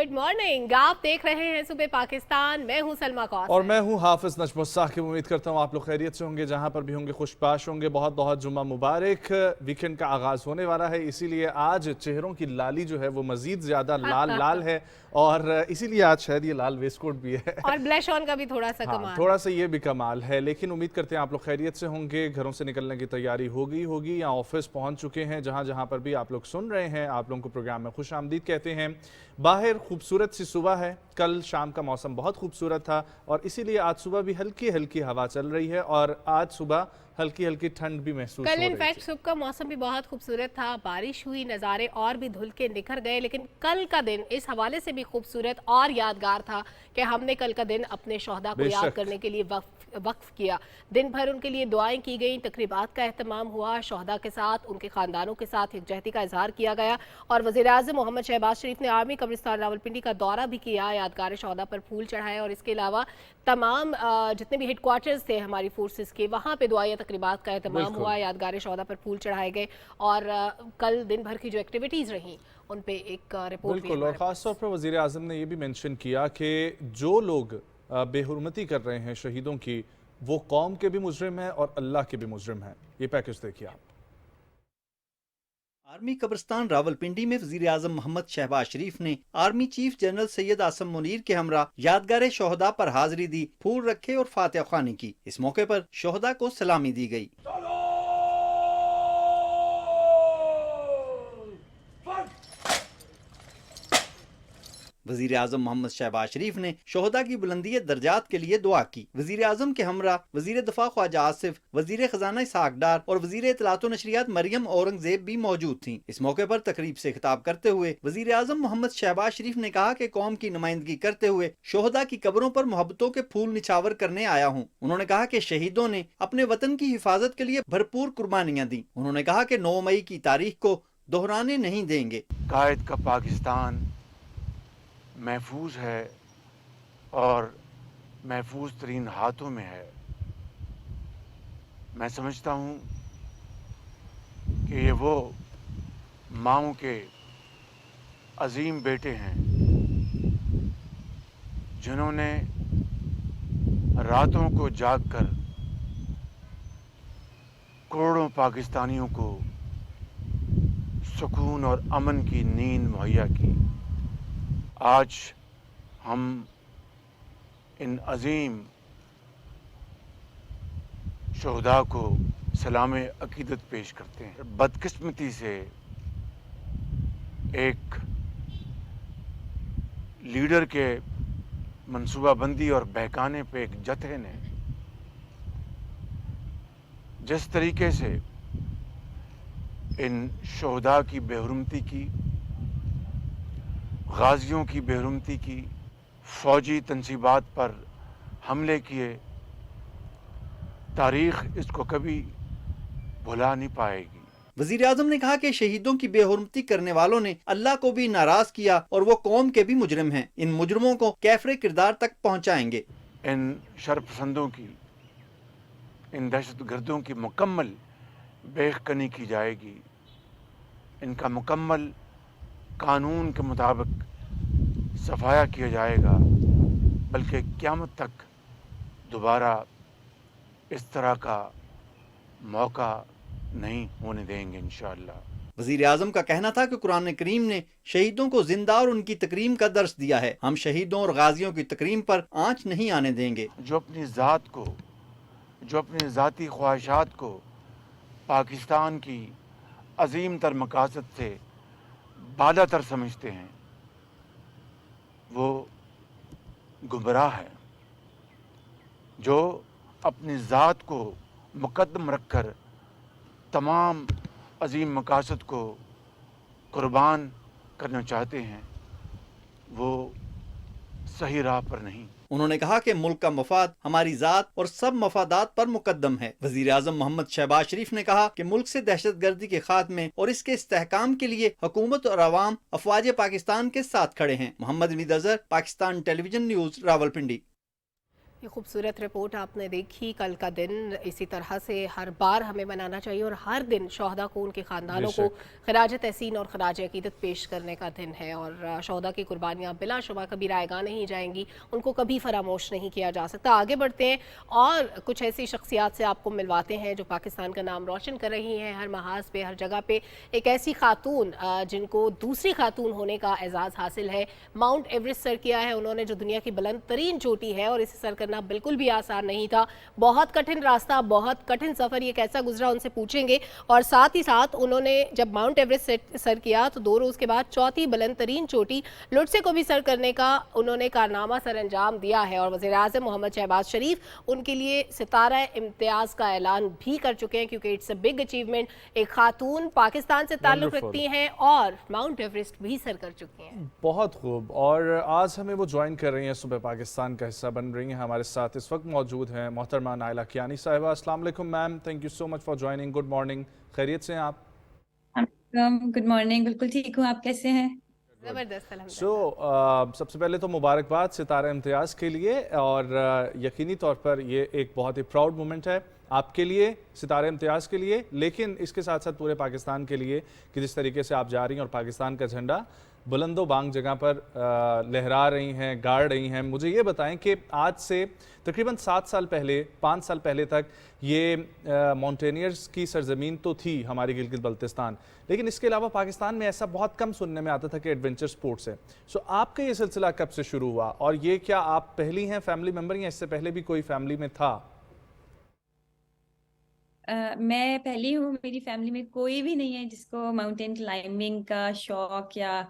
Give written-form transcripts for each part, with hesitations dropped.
Good morning. आप देख रहे हैं सुबह पाकिस्तान। मैं हूं सलमा कौर और मैं हूं हाफिज नजम साकिब। उम्मीद करता हूं आप लोग खैरियत से होंगे, जहां पर भी होंगे खुशबाश होंगे। बहुत बहुत जुम्मा मुबारक। वीकेंड का आगाज होने वाला है, इसीलिए आज चेहरों की लाली जो है वो मजीद ज्यादा लाल लाल है और इसीलिए आज शायद ये लाल वेस्टकोट भी है और ब्लश ऑन का भी थोड़ा सा हाँ, कमाल थोड़ा है। सा ये भी कमाल है। लेकिन उम्मीद करते हैं आप लोग खैरियत से होंगे, घरों से निकलने की तैयारी हो गई होगी या ऑफिस पहुंच चुके हैं। जहां जहां पर भी आप लोग सुन रहे हैं, आप लोगों को प्रोग्राम में खुश आमदीद कहते हैं। बाहर खूबसूरत सी सुबह है, कल शाम का मौसम बहुत खूबसूरत था और इसीलिए आज सुबह भी हल्की हल्की हवा चल रही है और आज सुबह हल्की हल्की ठंड भी महसूस कल हो रही इनफैक्ट थी। सुबह का मौसम भी बहुत खूबसूरत था, बारिश हुई, नज़ारे और भी धुल के निखर गए। लेकिन कल का दिन इस हवाले से भी खूबसूरत और यादगार था कि हमने कल का दिन अपने शोहदा को याद बेशक। करने के लिए वक्फ किया। दिन भर उनके लिए दुआएं की गई, तकरीबात का एहतमाम हुआ, शोहदा के साथ उनके ख़ानदानों के साथ यकजहती का इजहार किया गया और वज़ीर-ए-आज़म मोहम्मद शहबाज शरीफ ने आर्मी कब्रिस्तान रावलपिंडी का दौरा भी किया, यादगार शोहदा पर फूल चढ़ाए और इसके अलावा तमाम जितने भी हेडक्वार्टर्स थे हमारी फोर्सेस के, वहाँ पे दुआएं तकरीबात का एहतमाम हुआ, यादगार शोहदा पर फूल चढ़ाए गए और कल दिन भर की जो एक्टिविटीज़ रहीं उन पे एक रिपोर्ट भी बिल्कुल। और ख़ास तौर पर वज़ीर आज़म ने ये भी मेंशन किया कि जो लोग बेहुरमती कर रहे हैं शहीदों की, वो कौम के भी मुजरिम हैं और अल्लाह के भी मुजरिम हैं। ये पैकेज देखिए आप। आर्मी कब्रिस्तान रावलपिंडी में वजीर आजम मोहम्मद शहबाज शरीफ ने army chief general Syed Asim Munir के हमरा यादगार शोहदा पर हाजिरी दी, फूल रखे और फातिहा ख्वानी की। इस मौके पर शोहदा को सलामी दी गई। वजीर आजम मोहम्मद शहबाज शरीफ ने शोहदा की बुलंदी दर्जात के लिए दुआ की। वजीर आजम के हमरा वजीर दफा ख्वाजा आसिफ, वजीर खजाना इसहाक डार और वजीर इत्तलात व नशरियात मरियम औरंगजेब भी मौजूद थीं। इस मौके पर तकरीब से खिताब करते हुए वजीर आजम मोहम्मद शहबाज शरीफ ने कहा कि कौम की नुमाइंदगी करते हुए शोहदा की कब्रों पर मोहब्बतों के फूल निछावर करने आया हूँ। उन्होंने कहा कि शहीदों ने अपने वतन की हिफाजत के लिए भरपूर कुर्बानियाँ दी। उन्होंने कहा कि 9 मई की तारीख को दोहराने नहीं देंगे। कायद का पाकिस्तान महफूज है और महफूज तरीन हाथों में है। मैं समझता हूँ कि ये वो माओं के अजीम बेटे हैं जिन्होंने रातों को जागकर करोड़ों पाकिस्तानियों को सुकून और अमन की नींद मुहैया की। आज हम इन अजीम शोहदा को सलाम अकीदत पेश करते हैं। बदकिस्मती से एक लीडर के मंसूबाबंदी और बहकाने पे एक जत्थे ने जिस तरीके से इन शोहदा की बेहुरमती की, गाजियों की बेहुरमती की, फौजी तनसीबात पर हमले किए, तारीख इसको कभी भुला नहीं पाएगी। वजीर आजम ने कहा कि शहीदों की बेहुरमती करने वालों ने अल्लाह को भी नाराज किया और वो कौम के भी मुजरिम हैं। इन मुजरिमों को कैफरे किरदार तक पहुंचाएंगे। इन शरपसंदों की, इन दहशतगर्दों की मुकम्मल बेखकनी की जाएगी। इनका मुकम्मल कानून के मुताबिक सफाया किया जाएगा, बल्कि क़यामत तक दोबारा इस तरह का मौका नहीं होने देंगे इंशाअल्लाह। वजीर आजम का कहना था कि कुरान करीम ने शहीदों को जिंदा और उनकी तकरीम का दर्स दिया है। हम शहीदों और गाजियों की तकरीम पर आंच नहीं आने देंगे। जो अपनी ज़ात को, जो अपनी ज़ाती ख्वाहिशात को पाकिस्तान की अजीम तर मकासद से बालातर समझते हैं, वो गुमराह है। जो अपनी ज़ात को मुकद्दम रखकर तमाम अजीम मकासद को कुर्बान करना चाहते हैं, वो सही राह पर नहीं। उन्होंने कहा कि मुल्क का मफाद हमारी ज़ात और सब मफादात पर मुकद्दम है। वजीर आजम मोहम्मद शहबाज शरीफ ने कहा कि मुल्क से दहशत गर्दी के खात्मे और इसके इस्तेहकाम के लिए हुकूमत और अवाम अफवाज पाकिस्तान के साथ खड़े हैं। Mohammad Mir Azhar, Pakistan television news, Rawalpindi. ये खूबसूरत रिपोर्ट आपने देखी। कल का दिन इसी तरह से हर बार हमें मनाना चाहिए और हर दिन शोहदा को, उनके ख़ानदानों को खराज तहसीन और खराज अकीदत पेश करने का दिन है। और शोहदा की कुर्बानियाँ बिलाशुबा कभी रायगा नहीं जाएंगी, उनको कभी फरामोश नहीं किया जा सकता। आगे बढ़ते हैं और कुछ ऐसी शख्सियात से आपको मिलवाते हैं जो पाकिस्तान का नाम रोशन कर रही हैं हर महाज पे, हर जगह पे। एक ऐसी खातून जिनको दूसरी खातून होने का एजाज़ हासिल है, माउंट एवरेस्ट सर किया है उन्होंने, जो दुनिया की बुलंद तरीन चोटी है, और इसे सर करना बिल्कुल भी आसान नहीं था। बहुत कठिन रास्ता, बहुत कठिन सफर ये कैसा गुजरा उनसे पूछेंगे। और साथ ही साथ उन्होंने जब माउंट एवरेस्ट सर किया तो 2 रोज के बाद चौथी बुलंद तरीन चोटी लुटसे को भी सर करने का उन्होंने कारनामा सर अंजाम दिया है। और वज़ीर आज़म मोहम्मद शहबाज शरीफ उनके लिए सितारा इम्तियाज का ऐलान भी कर चुके हैं, क्योंकि इट्स अ बिग अचीवमेंट। एक खातून पाकिस्तान से ताल्लुक रखती हैं और माउंट एवरेस्ट भी सर कर चुकी हैं। बहुत खूब। और आज हमें वो ज्वाइन कर रही हैं, सुबह पाकिस्तान का हिस्सा बन रही हैं। हमारे साथ इस वक्त मौजूद हैं मोहतरमा नाइला कियानी साहिबा। अस्सलाम वालेकुम ma'am, thank you so much for joining. Good morning, खैरियत से हैं आप? गुड मॉर्निंग, बिल्कुल ठीक हूँ। आप कैसे हैं? ज़बरदस्त, सबसे पहले तो मुबारकबाद सितारा इम्तियाज़ के लिए। और यकीनी तौर पर ये एक बहुत ही प्राउड मोमेंट है आपके लिए, सितारा इम्तियाज़ के लिए, लेकिन इसके साथ साथ पूरे पाकिस्तान के लिए कि जिस तरीके से आप जा रही हैं और पाकिस्तान का झंडा बुलंदो बांग जगह पर लहरा रही हैं, गाड़ रही हैं। मुझे ये बताएं कि आज से तकरीबन 7 साल पहले, 5 साल पहले तक ये माउंटेनियर्स की सरजमीन तो थी हमारी गिलगित बल्तिस्तान, लेकिन इसके अलावा पाकिस्तान में ऐसा बहुत कम सुनने में आता था कि एडवेंचर स्पोर्ट्स है। सो आपका ये सिलसिला कब से शुरू हुआ, और ये क्या आप पहली हैं फैमिली मेम्बर या इससे पहले भी कोई फैमिली में था? मैं पहली हूँ, मेरी फैमिली में कोई भी नहीं है जिसको माउंटेन क्लाइंबिंग का शौक या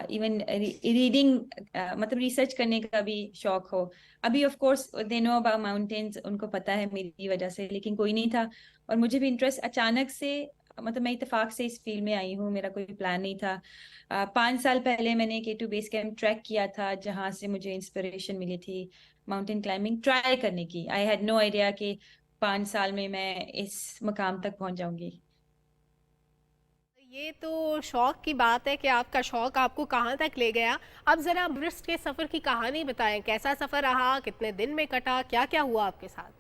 इवन रीडिंग मतलब रिसर्च करने का भी शौक हो। अभी of course they know about mountains, उनको पता है मेरी वजह से, लेकिन कोई नहीं था। और मुझे भी इंटरेस्ट अचानक से, मतलब मैं इत्तेफाक से इस फील्ड में आई हूँ, मेरा कोई प्लान नहीं था। 5 साल पहले मैंने K2 बेस कैंप ट्रैक किया था, जहाँ से मुझे इंस्पिरेशन मिली थी माउंटेन क्लाइंबिंग ट्राई करने की। आई हैड नो आइडिया कि 5 साल में मैं इस मुकाम तक पहुंच जाऊंगी। ये तो शौक की बात है कि आपका शौक आपको कहाँ तक ले गया। अब जरा एवरेस्ट के सफर की कहानी बताएं, कैसा सफर रहा, कितने दिन में कटा, क्या क्या हुआ आपके साथ?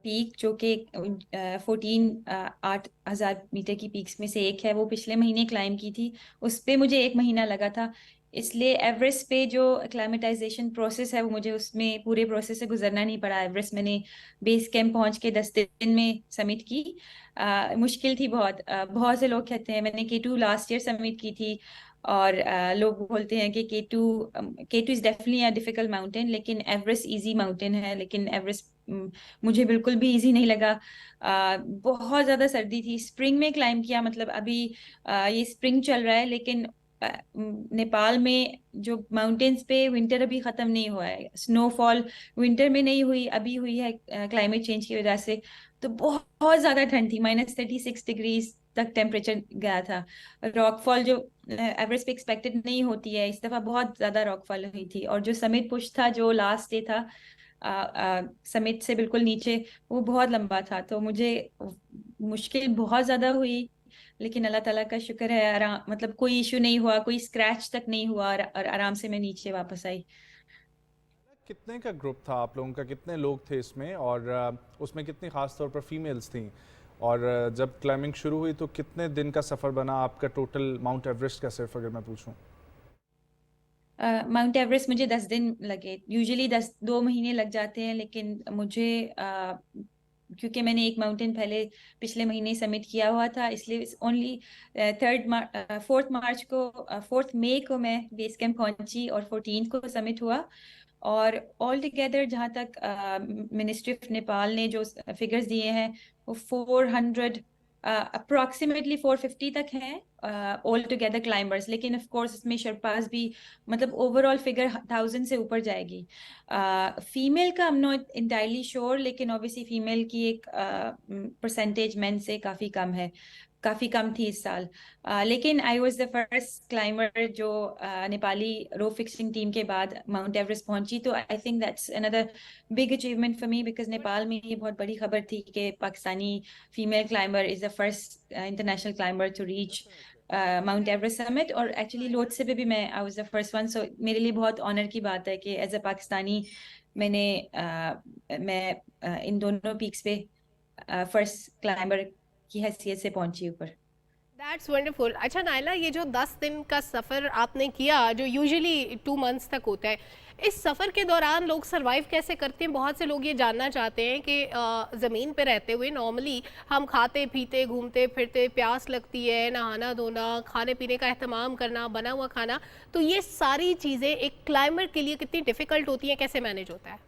पीक जो कि 8,000 मीटर की पीक्स में से एक है, वो पिछले महीने क्लाइम की थी। उस पे मुझे 1 महीना लगा था, इसलिए एवरेस्ट पे जो एक्लामेटाइजेशन प्रोसेस है वो मुझे उसमें पूरे प्रोसेस से गुजरना नहीं पड़ा। एवरेस्ट मैंने बेस कैंप पहुंच के 10 दिन में समिट की। मुश्किल थी बहुत। बहुत से लोग कहते हैं, मैंने K2 लास्ट ईयर समिट की थी, और लोग बोलते हैं कि K2 is definitely a difficult mountain, लेकिन एवरेस्ट इजी माउंटेन है। लेकिन एवरेस्ट मुझे बिल्कुल भी इजी नहीं लगा। बहुत ज़्यादा सर्दी थी। स्प्रिंग में क्लाइम किया, मतलब अभी ये स्प्रिंग चल रहा है, लेकिन नेपाल में जो माउंटेन्स पे विंटर अभी ख़त्म नहीं हुआ है। स्नोफॉल विंटर में नहीं हुई, अभी हुई है क्लाइमेट चेंज की वजह से। तो बहुत ज़्यादा ठंड थी, -36 डिग्रीज तक टेम्परेचर गया था। रॉकफॉल जो एवरेस्ट पे एक्सपेक्टेड नहीं होती है, इस दफ़ा बहुत ज़्यादा रॉकफॉल हुई थी। और जो समिट पुश था, जो लास्ट डे था समिट से बिल्कुल नीचे, वो बहुत लंबा था। तो मुझे मुश्किल बहुत ज़्यादा हुई, लेकिन अल्लाह ताला का शुक्र है, मतलब कोई इशू नहीं हुआ, कोई स्क्रैच तक नहीं हुआ, और आराम से मैं नीचे वापस आई। कितने का ग्रुप था आप लोगों का, कितने लोग थे इसमें, और उसमें कितनी खास तौर पर फीमेल्स थीं? और जब क्लाइंबिंग शुरू हुई तो कितने दिन का सफ़र बना आपका टोटल माउंट एवरेस्ट का, सिर्फ अगर मैं पूछूं? माउंट एवरेस्ट मुझे 10 दिन लगे। यूजुअली 2 महीने लग जाते हैं, लेकिन मुझे क्योंकि मैंने एक माउंटेन पहले पिछले महीने समिट किया हुआ था, इसलिए ओनली 4 मई को मैं बेस कैंप पहुंची और 14 को समिट हुआ। और ऑल टुगेदर जहाँ तक मिनिस्ट्री ऑफ नेपाल ने जो फिगर्स दिए हैं, वो 400 अप्रोक्सीमेटली 450 तक हैं ऑल टुगेदर क्लाइंबर्स। लेकिन ऑफ कोर्स इसमें शर्पास भी, मतलब ओवरऑल फिगर 1000 से ऊपर जाएगी। फीमेल का I am not entirely sure, लेकिन ऑब्वियसली फीमेल की एक परसेंटेज मेन से काफ़ी कम थी इस साल। लेकिन I was the first climber जो नेपाली रो फिक्सिंग टीम के बाद माउंट एवरेस्ट पहुंची। तो I think that's another big achievement for me, because Nepal में ये बहुत बड़ी खबर थी कि Pakistani female climber is the first international climber to reach Mount Everest summit, और एक्चुअली लोटसे पे भी मैं I was the first one. So मेरे लिए बहुत ऑनर की बात है कि एज अ पाकिस्तानी मैं इन दोनों पीक्स पे फर्स्ट क्लाइंबर की हैसियत से पहुंची ऊपर. That's wonderful. अच्छा नाइला, ये जो 10 दिन का सफ़र आपने किया जो यूजुअली 2 मंथ्स तक होता है, इस सफ़र के दौरान लोग सरवाइव कैसे करते हैं? बहुत से लोग ये जानना चाहते हैं कि ज़मीन पे रहते हुए नॉर्मली हम खाते पीते घूमते फिरते, प्यास लगती है, नहाना धोना, खाने पीने का एहतमाम करना, बना हुआ खाना, तो ये सारी चीज़ें एक क्लाइंबर के लिए कितनी डिफ़िकल्ट होती हैं, कैसे मैनेज होता है?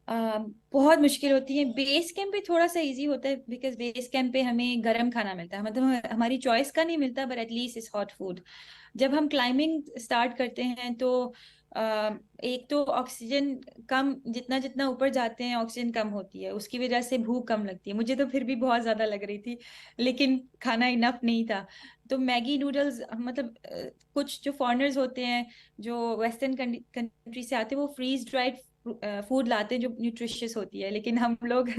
बहुत मुश्किल होती है. बेस कैंप पे थोड़ा सा इजी होता है बिकॉज बेस कैंप पे हमें गर्म खाना मिलता है, मतलब हमारी चॉइस का नहीं मिलता, but at least is hot food. जब हम क्लाइंबिंग स्टार्ट करते हैं तो एक तो ऑक्सीजन कम, जितना जितना ऊपर जाते हैं ऑक्सीजन कम होती है, उसकी वजह से भूख कम लगती है. मुझे तो फिर भी बहुत ज़्यादा लग रही थी, लेकिन खाना इनफ नहीं था. तो मैगी नूडल्स, मतलब कुछ जो फॉरेनर्स होते हैं जो वेस्टर्न कंट्री से आते हैं वो फ्रीज ड्राइड फूड लाते हैं जो न्यूट्रिशियस होती है, लेकिन हम लोग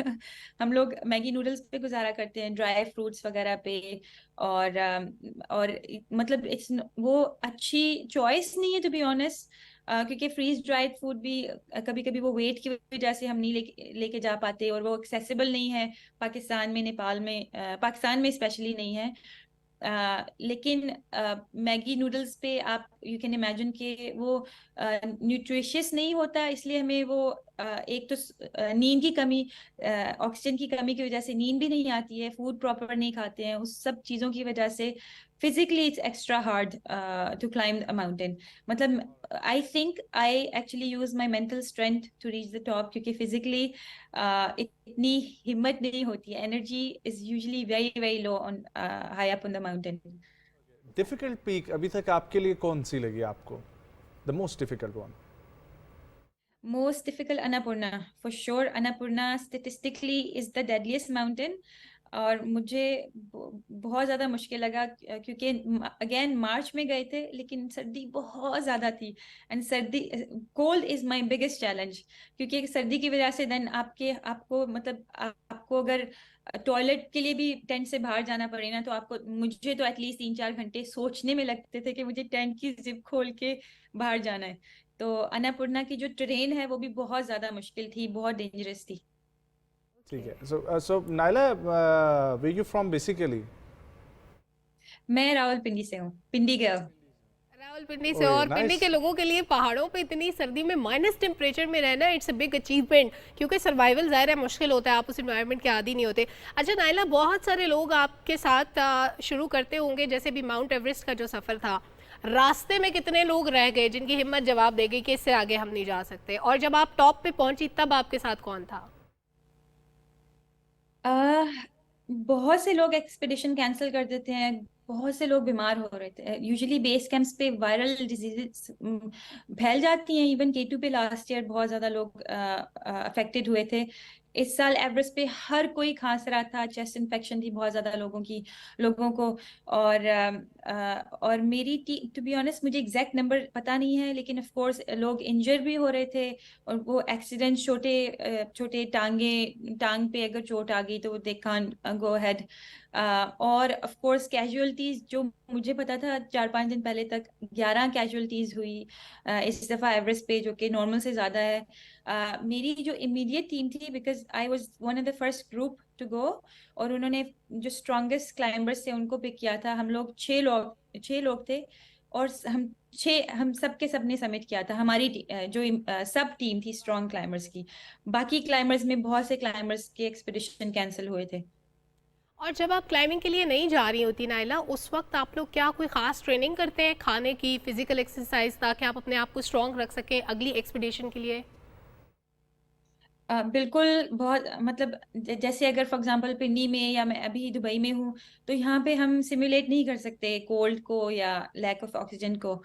हम लोग मैगी नूडल्स पे गुजारा करते हैं, ड्राई फ्रूट्स वगैरह पे. और मतलब इट्स वो अच्छी चॉइस नहीं है टू बी ऑनेस्ट, क्योंकि फ्रीज ड्राइड फूड भी कभी कभी वो वेट की वजह से हम नहीं लेके जा पाते, और वो एक्सेसिबल नहीं है पाकिस्तान में, नेपाल में, पाकिस्तान में स्पेशली नहीं है. लेकिन मैगी नूडल्स पे आप यू कैन इमेजिन कि वो न्यूट्रिशियस नहीं होता, इसलिए हमें वो एक तो नींद की कमी, ऑक्सीजन की कमी की वजह से नींद भी नहीं आती है, फूड प्रॉपर नहीं खाते हैं, उस सब चीज़ों की वजह से physically it's extra hard to climb a mountain. मतलब I think I actually use my mental strength to reach the top, क्योंकि physically इतनी हिम्मत नहीं होती है. Energy is usually very very low on high up on the mountain. Difficult peak अभी तक आपके लिए कौन सी लगी आपको? The most difficult one? Most difficult, Annapurna for sure. Annapurna statistically is the deadliest mountain. और मुझे बहुत ज़्यादा मुश्किल लगा क्योंकि अगेन मार्च में गए थे, लेकिन सर्दी बहुत ज़्यादा थी. एंड सर्दी, cold is my biggest challenge, क्योंकि सर्दी की वजह से देन आपको मतलब आपको अगर टॉयलेट के लिए भी टेंट से बाहर जाना पड़े ना, तो आपको, मुझे तो एटलीस्ट 3-4 घंटे सोचने में लगते थे कि मुझे टेंट की जिप खोल के बाहर जाना है. तो अन्नपूर्णा की जो ट्रेन है वो भी बहुत ज़्यादा मुश्किल थी, बहुत डेंजरस थी. ठीक है. So Naila, where you from basically? मैं रावलपिंडी से हूँ, पिंडी गर्ल. रावलपिंडी से. और पिंडी के लोगों के लिए पहाड़ों पे इतनी सर्दी में माइनस टेम्परेचर में रहना इट्स अ बिग अचीवमेंट, क्योंकि सर्वाइवल ज़ाहिर है मुश्किल होता है, आप उस इन्वायरमेंट के आदी नहीं होते. अच्छा नाइला, बहुत सारे लोग आपके साथ शुरू करते होंगे, जैसे भी माउंट एवरेस्ट का जो सफ़र था, रास्ते में कितने लोग रह गए जिनकी हिम्मत जवाब दे गई कि इससे आगे हम नहीं जा सकते, और जब आप टॉप पे पहुंची तब आपके साथ कौन था? बहुत से लोग एक्सपेडिशन कैंसिल कर देते हैं, बहुत से लोग बीमार हो रहे थे. यूजुअली बेस कैंप्स पे वायरल डिजीजेस फैल जाती हैं. इवन K2 पे लास्ट ईयर बहुत ज़्यादा लोग अफेक्टेड हुए थे. इस साल एवरेस्ट पे हर कोई खांस रहा था, चेस्ट इन्फेक्शन थी बहुत ज़्यादा लोगों को. और मेरी टू बी ऑनेस्ट मुझे एग्जैक्ट नंबर पता नहीं है, लेकिन ऑफ कोर्स लोग इंजर भी हो रहे थे, और वो एक्सीडेंट, छोटे टांग पे अगर चोट आ गई तो दे कांट गो अहेड. और ऑफ कोर्स कैजुअलिटीज, जो मुझे पता था 4-5 दिन पहले तक 11 कैजुअलिटीज हुई इस दफ़ा एवरेस्ट पे, जो कि नॉर्मल से ज़्यादा है. मेरी जो इमीडिएट टीम थी, because I was one of the first group to go, और उन्होंने जो स्ट्रॉन्गेस्ट क्लाइंबर्स थे उनको पिक किया था. हम लोग 6 लोग थे, और हम सब ने सबमिट किया था. हमारी जो सब टीम थी स्ट्रॉन्ग क्लाइंबर्स की. बाकी क्लाइंबर्स में बहुत से क्लाइंबर्स के एक्सपेडिशन कैंसिल हुए थे. और जब आप क्लाइंबिंग के लिए नहीं जा रही होती नाइला, उस वक्त आप लोग क्या कोई ख़ास ट्रेनिंग करते हैं खाने की, फिजिकल एक्सरसाइज, ताकि आप अपने आप को स्ट्रॉन्ग रख सकें अगली एक्सपेडिशन के लिए? बिल्कुल. बहुत मतलब जैसे अगर फॉर एग्जांपल पिंडी में, या मैं अभी दुबई में हूँ, तो यहाँ पे हम सिमुलेट नहीं कर सकते कोल्ड को या लैक ऑफ ऑक्सीजन को.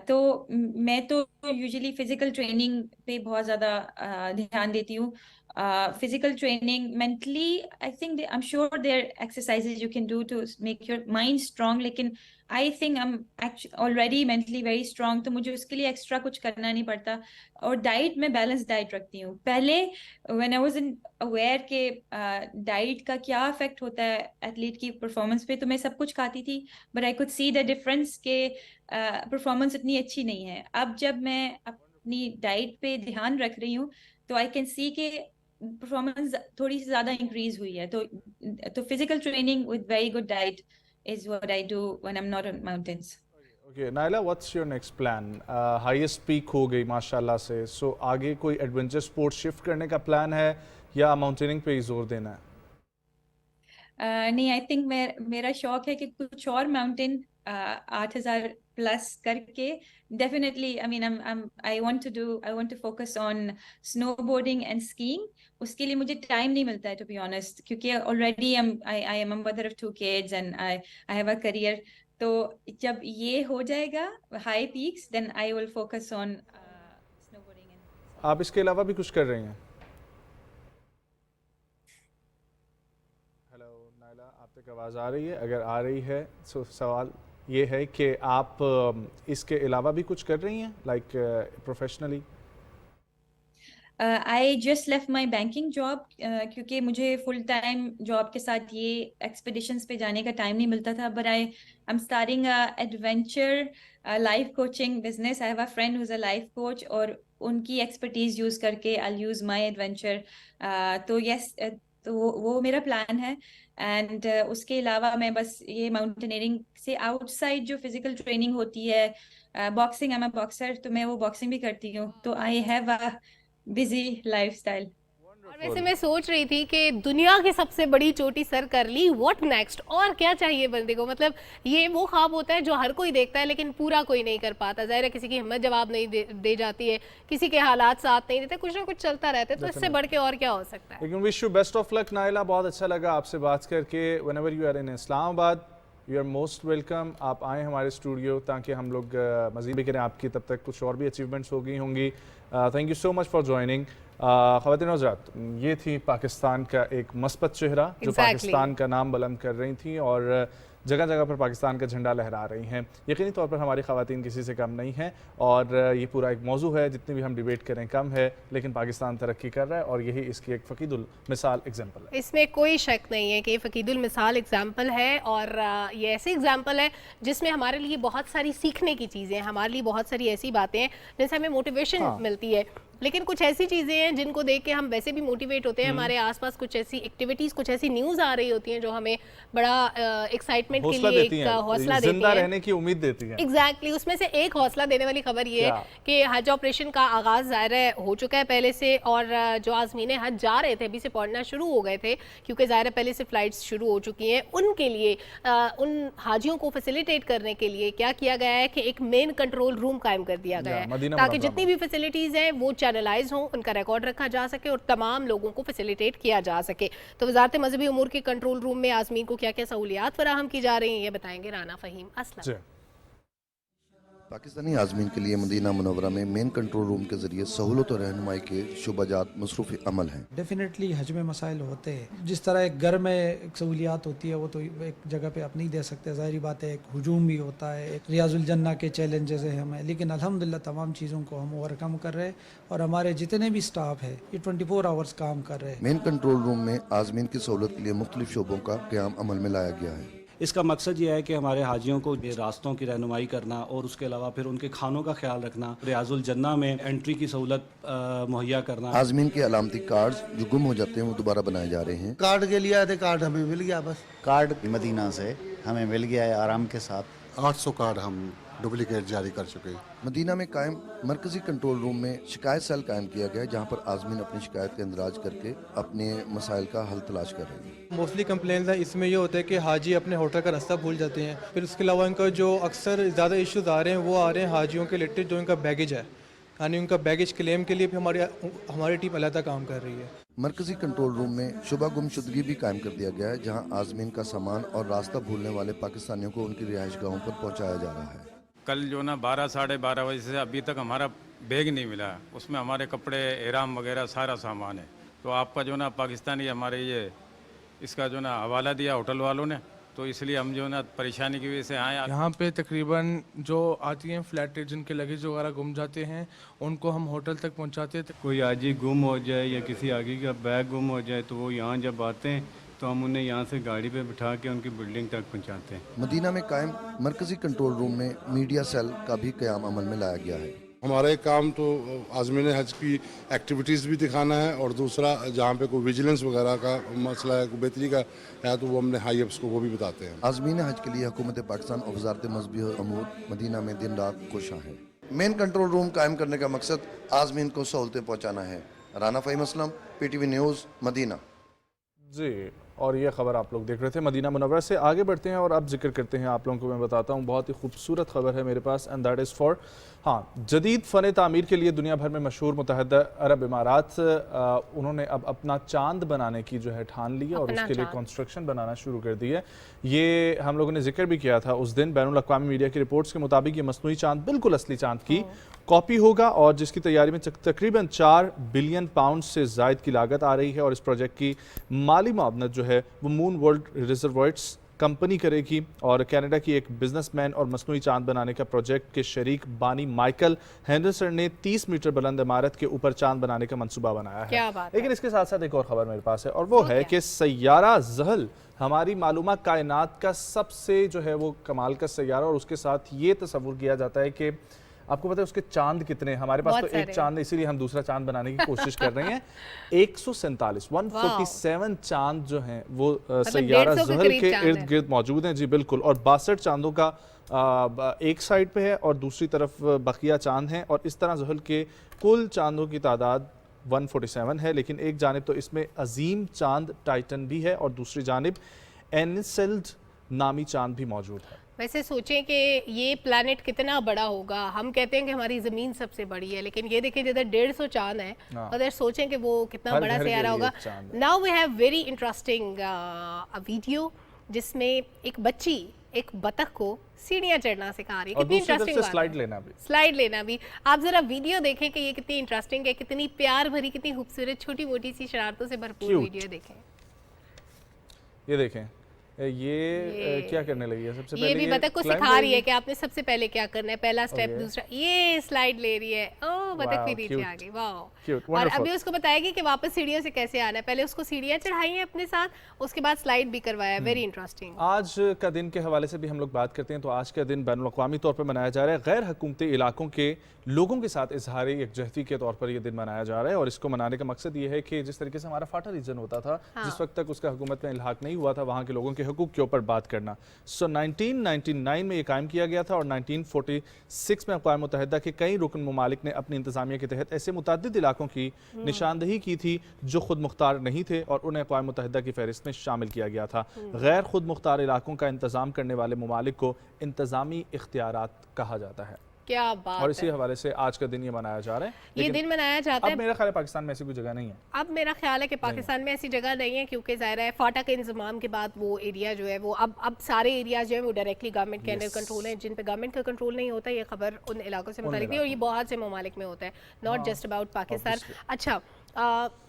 तो मैं तो यूजुअली फिजिकल ट्रेनिंग पे बहुत ज़्यादा ध्यान देती हूँ. Physical training, mentally I think I am sure there exercises you can do to make your mind strong, लेकिन I think I am already mentally very strong, तो मुझे उसके लिए एक्स्ट्रा कुछ करना नहीं पड़ता। और डाइट में बैलेंस डाइट रखती हूँ। पहले when I was in aware के डाइट का क्या इफेक्ट होता है एथलीट की परफॉर्मेंस पे, तो मैं सब कुछ खाती थी, but I could see the difference के परफॉर्मेंस इतनी अच्छी नहीं है। अब जब मैं अपनी डाइट पे ध्यान रख रही हूँ तो आई कैन सी के परफॉर्मेंस थोड़ी सी ज्यादा इंक्रीज हुई है। तो physical training with very good diet is what I do when I'm not on mountains. Okay Naila, what's your next plan? Highest peak हो गई माशाल्लाह से, सो आगे कोई एडवेंचर स्पोर्ट्स शिफ्ट करने का प्लान है या माउंटेनिंग पे ही जोर देना है? नहीं, आई थिंक मेरा शौक है कि कुछ और माउंटेन 8000 प्लस करके definitely, I mean I want to focus on snowboarding and skiing. उसके लिए मुझे टाइम नहीं मिलता है टू बी ऑनेस्ट, क्योंकि already I am a mother of 2 kids and I have a career. तो जब ये हो जाएगा high peaks, then I will focus on snowboarding. आप इसके अलावा भी कुछ कर रही हैं? हेलो नाइला, आप तक आवाज़ आ रही है? अगर आ रही है तो सवाल ये है कि आप इसके अलावा भी कुछ कर रही हैं like professionally? I just left my banking job, क्योंकि मुझे फुल टाइम जॉब के साथ ये एक्सपीडिशंस पे जाने का टाइम नहीं मिलता था। But I am starting adventure life coaching business. I have a friend who is a life coach, और उनकी एक्सपर्टीज यूज करके आई यूज माई एडवेंचर। तो यस, तो वो मेरा प्लान है। एंड उसके अलावा मैं बस ये माउंटेनियरिंग से आउटसाइड जो फिजिकल ट्रेनिंग होती है, boxing, I am a boxer, तो मैं वो बॉक्सिंग भी करती हूँ। तो आई हैव अ बिजी लाइफस्टाइल। और वैसे मैं सोच रही थी कि दुनिया की सबसे बड़ी चोटी सर कर ली, व्हाट नेक्स्ट? और क्या चाहिए बंदे को? मतलब ये वो ख्वाब होता है जो हर कोई देखता है लेकिन पूरा कोई नहीं कर पाता। ज़ाहिर है किसी की हिम्मत जवाब नहीं दे जाती है, किसी के हालात साथ नहीं देते, कुछ ना कुछ चलता रहता है। तो इससे बढ़ के और क्या हो सकता है? लेकिन wish you best of luck Naila, बहुत अच्छा लगा आपसे बात करके। Whenever you are in Islamabad, you are most welcome. आप आएँ हमारे स्टूडियो ताकि हम लोग मज़ीद भी करें आपकी। तब तक कुछ और भी अचीवमेंट्स हो गई होंगी। Thank you so much for joining. ख़वातीन और हज़रात, ये थी पाकिस्तान का एक मस्बत चेहरा जो पाकिस्तान का नाम बुलंद कर रही थी और जगह जगह पर पाकिस्तान का झंडा लहरा रही हैं। यकीनी तौर पर हमारी ख़वातीन किसी से कम नहीं हैं और ये पूरा एक मौजू है, जितनी भी हम डिबेट करें कम है, लेकिन पाकिस्तान तरक्की कर रहा है और यही इसकी एक फ़कीदुल मिसाल एग्जाम्पल है। इसमें कोई शक नहीं है कि ये फ़कीदुल मिसाल एग्जाम्पल है और ये ऐसे एग्जाम्पल है जिसमें हमारे लिए बहुत सारी सीखने की चीज़ें हैं, हमारे लिए बहुत सारी ऐसी बातें हैं जिनसे हमें मोटिवेशन मिलती है। लेकिन कुछ ऐसी चीज़ें हैं जिनको देख के हम वैसे भी मोटिवेट होते हैं। हमारे आसपास कुछ ऐसी एक्टिविटीज़, कुछ ऐसी न्यूज़ आ रही होती हैं जो हमें बड़ा एक्साइटमेंट के लिए एक हौसला देती है, जिंदा रहने की उम्मीद देती है। एग्जैक्टली उसमें से एक हौसला देने वाली खबर ये है कि हज ऑपरेशन का आगाज़ ज़ाहिर है हो चुका है पहले से, और जो आज़मीन हज जा रहे थे अभी से पहुंचना शुरू हो गए थे क्योंकि ज़ाहिर है पहले से फ़्लाइट्स शुरू हो चुकी हैं। उनके लिए उन हाजियों को फैसिलिटेट करने के लिए क्या किया गया है कि एक मेन कंट्रोल रूम कायम कर दिया गया है ताकि जितनी भी फैसिलिटीज़ हैं वो चैनलाइज हों, उनका रिकॉर्ड रखा जा सके और तमाम लोगों को फैसिलिटेट किया जा सके। तो वज़ारत मज़हबी उमूर के कंट्रोल रूम में आज़मीन को क्या क्या सहूलियात फराहम की जा रही हैं, ये बताएंगे राना फ़हीम असलम। पाकिस्तानी आज़मीन के लिए मदीना मुनव्वरा में मेन कंट्रोल रूम के जरिए सहूलत और रहनुमाई के शुबाजात मसरूफ़ अमल हैं। डेफिनेटली हज में मसाइल होते हैं, जिस तरह एक घर में एक सहूलियात होती है वो तो एक जगह पे आप नहीं दे सकते, ज़ाहिरी बात है। एक हुजूम भी होता है, एक रियाजुल जन्ना के चैलेंजेस है हमें, लेकिन अल्हम्दुलिल्लाह तमाम चीज़ों को हम ओवरकम कर रहे हैं और हमारे जितने भी स्टाफ है ये 24 आवर्स काम कर रहे हैं। मेन कंट्रोल रूम में आज़मीन की सहूलत के लिए मुख्तलिफ शोबों का क़याम अमल में लाया गया है। इसका मकसद ये है कि हमारे हाजियों को रास्तों की रहनुमाई करना और उसके अलावा फिर उनके खानों का ख्याल रखना, रियाजुल जन्ना में एंट्री की सहूलत मुहैया करना। आज़मीन के अलामती कार्ड्स जो गुम हो जाते हैं वो दोबारा बनाए जा रहे हैं। कार्ड के लिए आए थे, कार्ड हमें मिल गया। बस कार्ड मदीना से हमें मिल गया है आराम के साथ। 800 कार्ड हम डुप्लीकेट जारी कर चुके हैं। मदीना में कायम मरकजी कंट्रोल रूम में शिकायत सेल कायम किया गया है जहाँ पर आज़मीन अपनी शिकायत का इंदराज करके अपने मसाइल का हल तलाश कर रहे हैं। मोस्टली कंप्लेंट्स है इसमें ये होता है कि हाजी अपने होटल का रास्ता भूल जाते हैं। फिर उसके अलावा इनका जो अक्सर ज़्यादा इश्यूज आ रहे हैं वो आ रहे हैं हाजियों के रिलेटेड, जो इनका बैगेज है, यानी उनका बैगेज क्लेम के लिए भी हमारी टीम अलहदा काम कर रही है। मरकजी कंट्रोल रूम में शुबा गुमशुदगी भी कायम कर दिया गया है जहाँ आज़मीन का सामान और रास्ता भूलने वाले पाकिस्तानियों को उनकी रिहाइश गाहों पर पहुँचाया जा रहा है। कल जो ना 12 साढ़े 12 बजे से अभी तक हमारा बैग नहीं मिला, उसमें हमारे कपड़े, एहराम वगैरह सारा सामान है। तो आपका जो ना पाकिस्तानी हमारे ये इसका जो ना हवाला दिया होटल वालों ने, तो इसलिए हम जो है ना परेशानी की वजह से आए। यहाँ पे तकरीबन जो आती हैं फ्लैट रेट जिनके लगेज वगैरह गुम जाते हैं उनको हम होटल तक पहुँचाते हैं। कोई आज ही गुम हो जाए या किसी आगे का बैग गुम हो जाए तो वो यहाँ जब आते हैं तो हम उन्हें यहाँ से गाड़ी पे बिठा के उनकी बिल्डिंग तक पहुँचाते हैं। मदीना में कायम मरकजी कंट्रोल रूम में मीडिया सेल का भी क़याम अमल में लाया गया है। हमारा एक काम तो आज़मीन हज की एक्टिविटीज़ भी दिखाना है और दूसरा जहाँ पे कोई विजिलेंस वगैरह का मसला है, कोई बेहतरी का है तो वो हमने हाई अप्स को वो भी बताते हैं। आज़मीन हज के लिए हुकूमत पाकिस्तान और वजारत मज़हबी अमूर मदीना में दिन रात कोशां है। मेन कंट्रोल रूम कायम करने का मकसद आज़मीन को सहूलतें पहुँचाना है। Rana Faheem Aslam, PTV news, Madina. जी, और ये ख़बर आप लोग देख रहे थे। मदीना मुनव्वर से आगे बढ़ते हैं और अब जिक्र करते हैं, आप लोगों को मैं बताता हूँ, बहुत ही खूबसूरत खबर है मेरे पास, एंड दैट इज़ फॉर जदीद फ़न तामीर के लिए दुनिया भर में मशहूर मुत्तहदा अरब इमारात उन्होंने अब अपना चांद बनाने की जो है ठान ली है और उसके लिए कंस्ट्रक्शन बनाना शुरू कर दी है। ये हम लोगों ने जिक्र भी किया था उस दिन। बैनुल अक़वामी मीडिया की रिपोर्ट्स के मुताबिक ये मसनूई चांद बिल्कुल असली चांद की कॉपी होगा और जिसकी तैयारी में तकरीबन 4 बिलियन पाउंड से ज़ायद की लागत आ रही है और इस प्रोजेक्ट की माली मुआवनत जो है वो मून वर्ल्ड रिजर्वॉइट्स कंपनी करेगी और कनाडा की एक बिजनेसमैन और मसनूई चांद बनाने का प्रोजेक्ट के शरीक बानी माइकल हेंडरसन ने 30 मीटर बुलंद इमारत के ऊपर चांद बनाने का मंसूबा बनाया है। लेकिन इसके साथ साथ एक और खबर मेरे पास है और वो है कि सैयारा ज़हल हमारी मालूमा कायनात का सबसे जो है वो कमाल का सैयारा और उसके साथ ये तस्वुर किया जाता है कि आपको पता है उसके चांद कितने हैं। हमारे पास तो एक चांद है, इसीलिए हम दूसरा चांद बनाने की कोशिश कर रहे हैं। 147 चांद जो हैं वो सैयारा ज़हल के इर्द गिर्द मौजूद हैं। जी बिल्कुल, और 62 चांदों का एक साइड पे है और दूसरी तरफ बकिया चांद हैं और इस तरह ज़हल के कुल चांदों की तादाद 147 है। लेकिन एक जानिब तो इसमें अजीम चांद टाइटन भी है और दूसरी जानिब एनसेल्ड नामी चांद भी मौजूद है। वैसे सोचें कि ये प्लैनेट कितना बड़ा होगा। हम कहते हैं कि हमारी ज़मीन सबसे बड़ी है, लेकिन ये देखें जिधर 150 चांद हैं उधर सोचें कि वो कितना बड़ा सैयारा होगा। Now we have very interesting video जिसमें एक बच्ची एक बतख को सीढ़ियाँ चढ़ना सिखा रही है। कितनी इंटरेस्टिंग बात है। स्लाइड लेना भी। आप जरा वीडियो देखें कि ये कितनी इंटरेस्टिंग है, कितनी प्यार भरी, कितनी खूबसूरत, छोटी मोटी सी शरारतों से भरपूर वीडियो देखें। ये देखें ये क्या करने लगी है। सबसे पहले ये भी बतख को सिखा रही है कि आपने सबसे पहले क्या करना है, पहला स्टेप, दूसरा। ये स्लाइड ले रही है। ओह, बतख भी नीचे आ गई। वाह। और अभी उसको बताएगी कि वापस सीढ़ियों से कैसे आना है। पहले उसको सीढ़ियां चढ़ाई हैं अपने साथ, उसके बाद स्लाइड भी करवाया है। Very interesting. आज का दिन के हवाले से भी हम लोग बात करते हैं तो आज का दिन बैनुल अक़वामी तौर पर मनाया जा रहा है। गैर हुकूमती इलाकों के लोगों के साथ इजहार यकजहती के तौर पर यह दिन मनाया जा रहा है और इसको मनाने का मकसद ये है कि जिस तरीके से हमारा फाटा रीजन होता था, जिस वक्त तक उसका हुकूमत में इल्हाक नहीं हुआ था, वहाँ के लोगों के हकूक़ के ऊपर बात करना। 1999 में ये कायम किया गया था और 1946 में अक़वाम मुत्तहिदा के कई रुकन ममालिक ने अपनी इंतज़ामिया के तहत ऐसे मुतअद्दिद इलाकों की निशानदही की थी जो खुद मुख्तार नहीं थे और उन्हें अक़वाम मुत्तहिदा की फहरिस्त में शामिल किया गया था। गैर खुद मुख्तार इलाकों का इंतज़ाम करने वाले ममालिक को इंतज़ामी इख्तियारात कहा जाता है। क्या बात और इसी हवाले से आज का दिन ये मनाया जा रहा है। ये दिन मनाया जाता है। अब मेरा ख्याल है पाकिस्तान में ऐसी कोई जगह नहीं है। अब मेरा ख्याल है कि पाकिस्तान में ऐसी जगह नहीं है क्योंकि ज़ाहिर है फाटा के इंतजाम के बाद वो एरिया जो है वो अब सारे एरिया जो है वो डायरेक्टली गवर्नमेंट के अंडर कंट्रोल है। जिन पे गवर्नमेंट का कंट्रोल नहीं होता, ये खबर उन इलाकों से मुतालिक थी और ये बहुत से ममालिक में होता है, नॉट जस्ट अबाउट पाकिस्तान। अच्छा,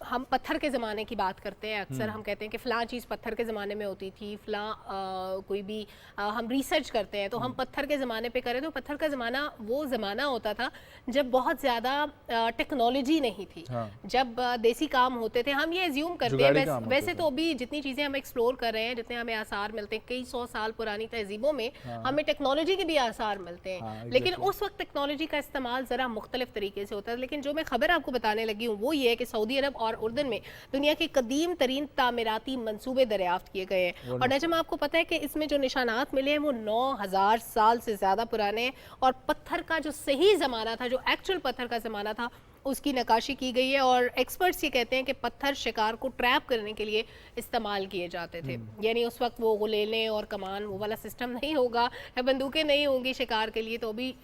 हम पत्थर के ज़माने की बात करते हैं। अक्सर हम कहते हैं कि फ़लाँ चीज़ पत्थर के ज़माने में होती थी, फ़लाँ कोई भी हम रिसर्च करते हैं तो हम पत्थर के ज़माने पे करें तो पत्थर का ज़माना वो ज़माना होता था जब बहुत ज़्यादा टेक्नोलॉजी नहीं थी, जब देसी काम होते थे। हम ये एज्यूम करते हैं वैसे तो अभी जितनी चीज़ें हम एक्सप्लोर कर रहे हैं, जितने हमें आसार मिलते हैं, कई 100 साल पुरानी तहजीबों में हमें टेक्नोलॉजी के भी आसार मिलते हैं, लेकिन उस वक्त टेक्नोलॉजी का इस्तेमाल ज़रा मुख्तलिफ तरीके से होता है। लेकिन जो मैं खबर आपको बताने लगी हूँ वो ये है कि सऊदी अरब और उर्दन में दुनिया के कदीम तरीन तामीराती मंसूबे दरियाफ्त किए गए हैं और नजम आपको पता है कि इसमें जो निशानात मिले हैं वो 9000 साल से ज़्यादा पुराने हैं और पत्थर का जो सही ज़माना था, जो एक्चुअल पत्थर का ज़माना था, उसकी नक्काशी की गई है। और एक्सपर्ट्स ये कहते हैं कि पत्थर शिकार को ट्रैप करने के लिए इस्तेमाल किए जाते थे, यानी उस वक्त वो गुलेलें और कमान वो वाला सिस्टम नहीं होगा या बंदूकें नहीं होंगी शिकार के लिए, तो अभी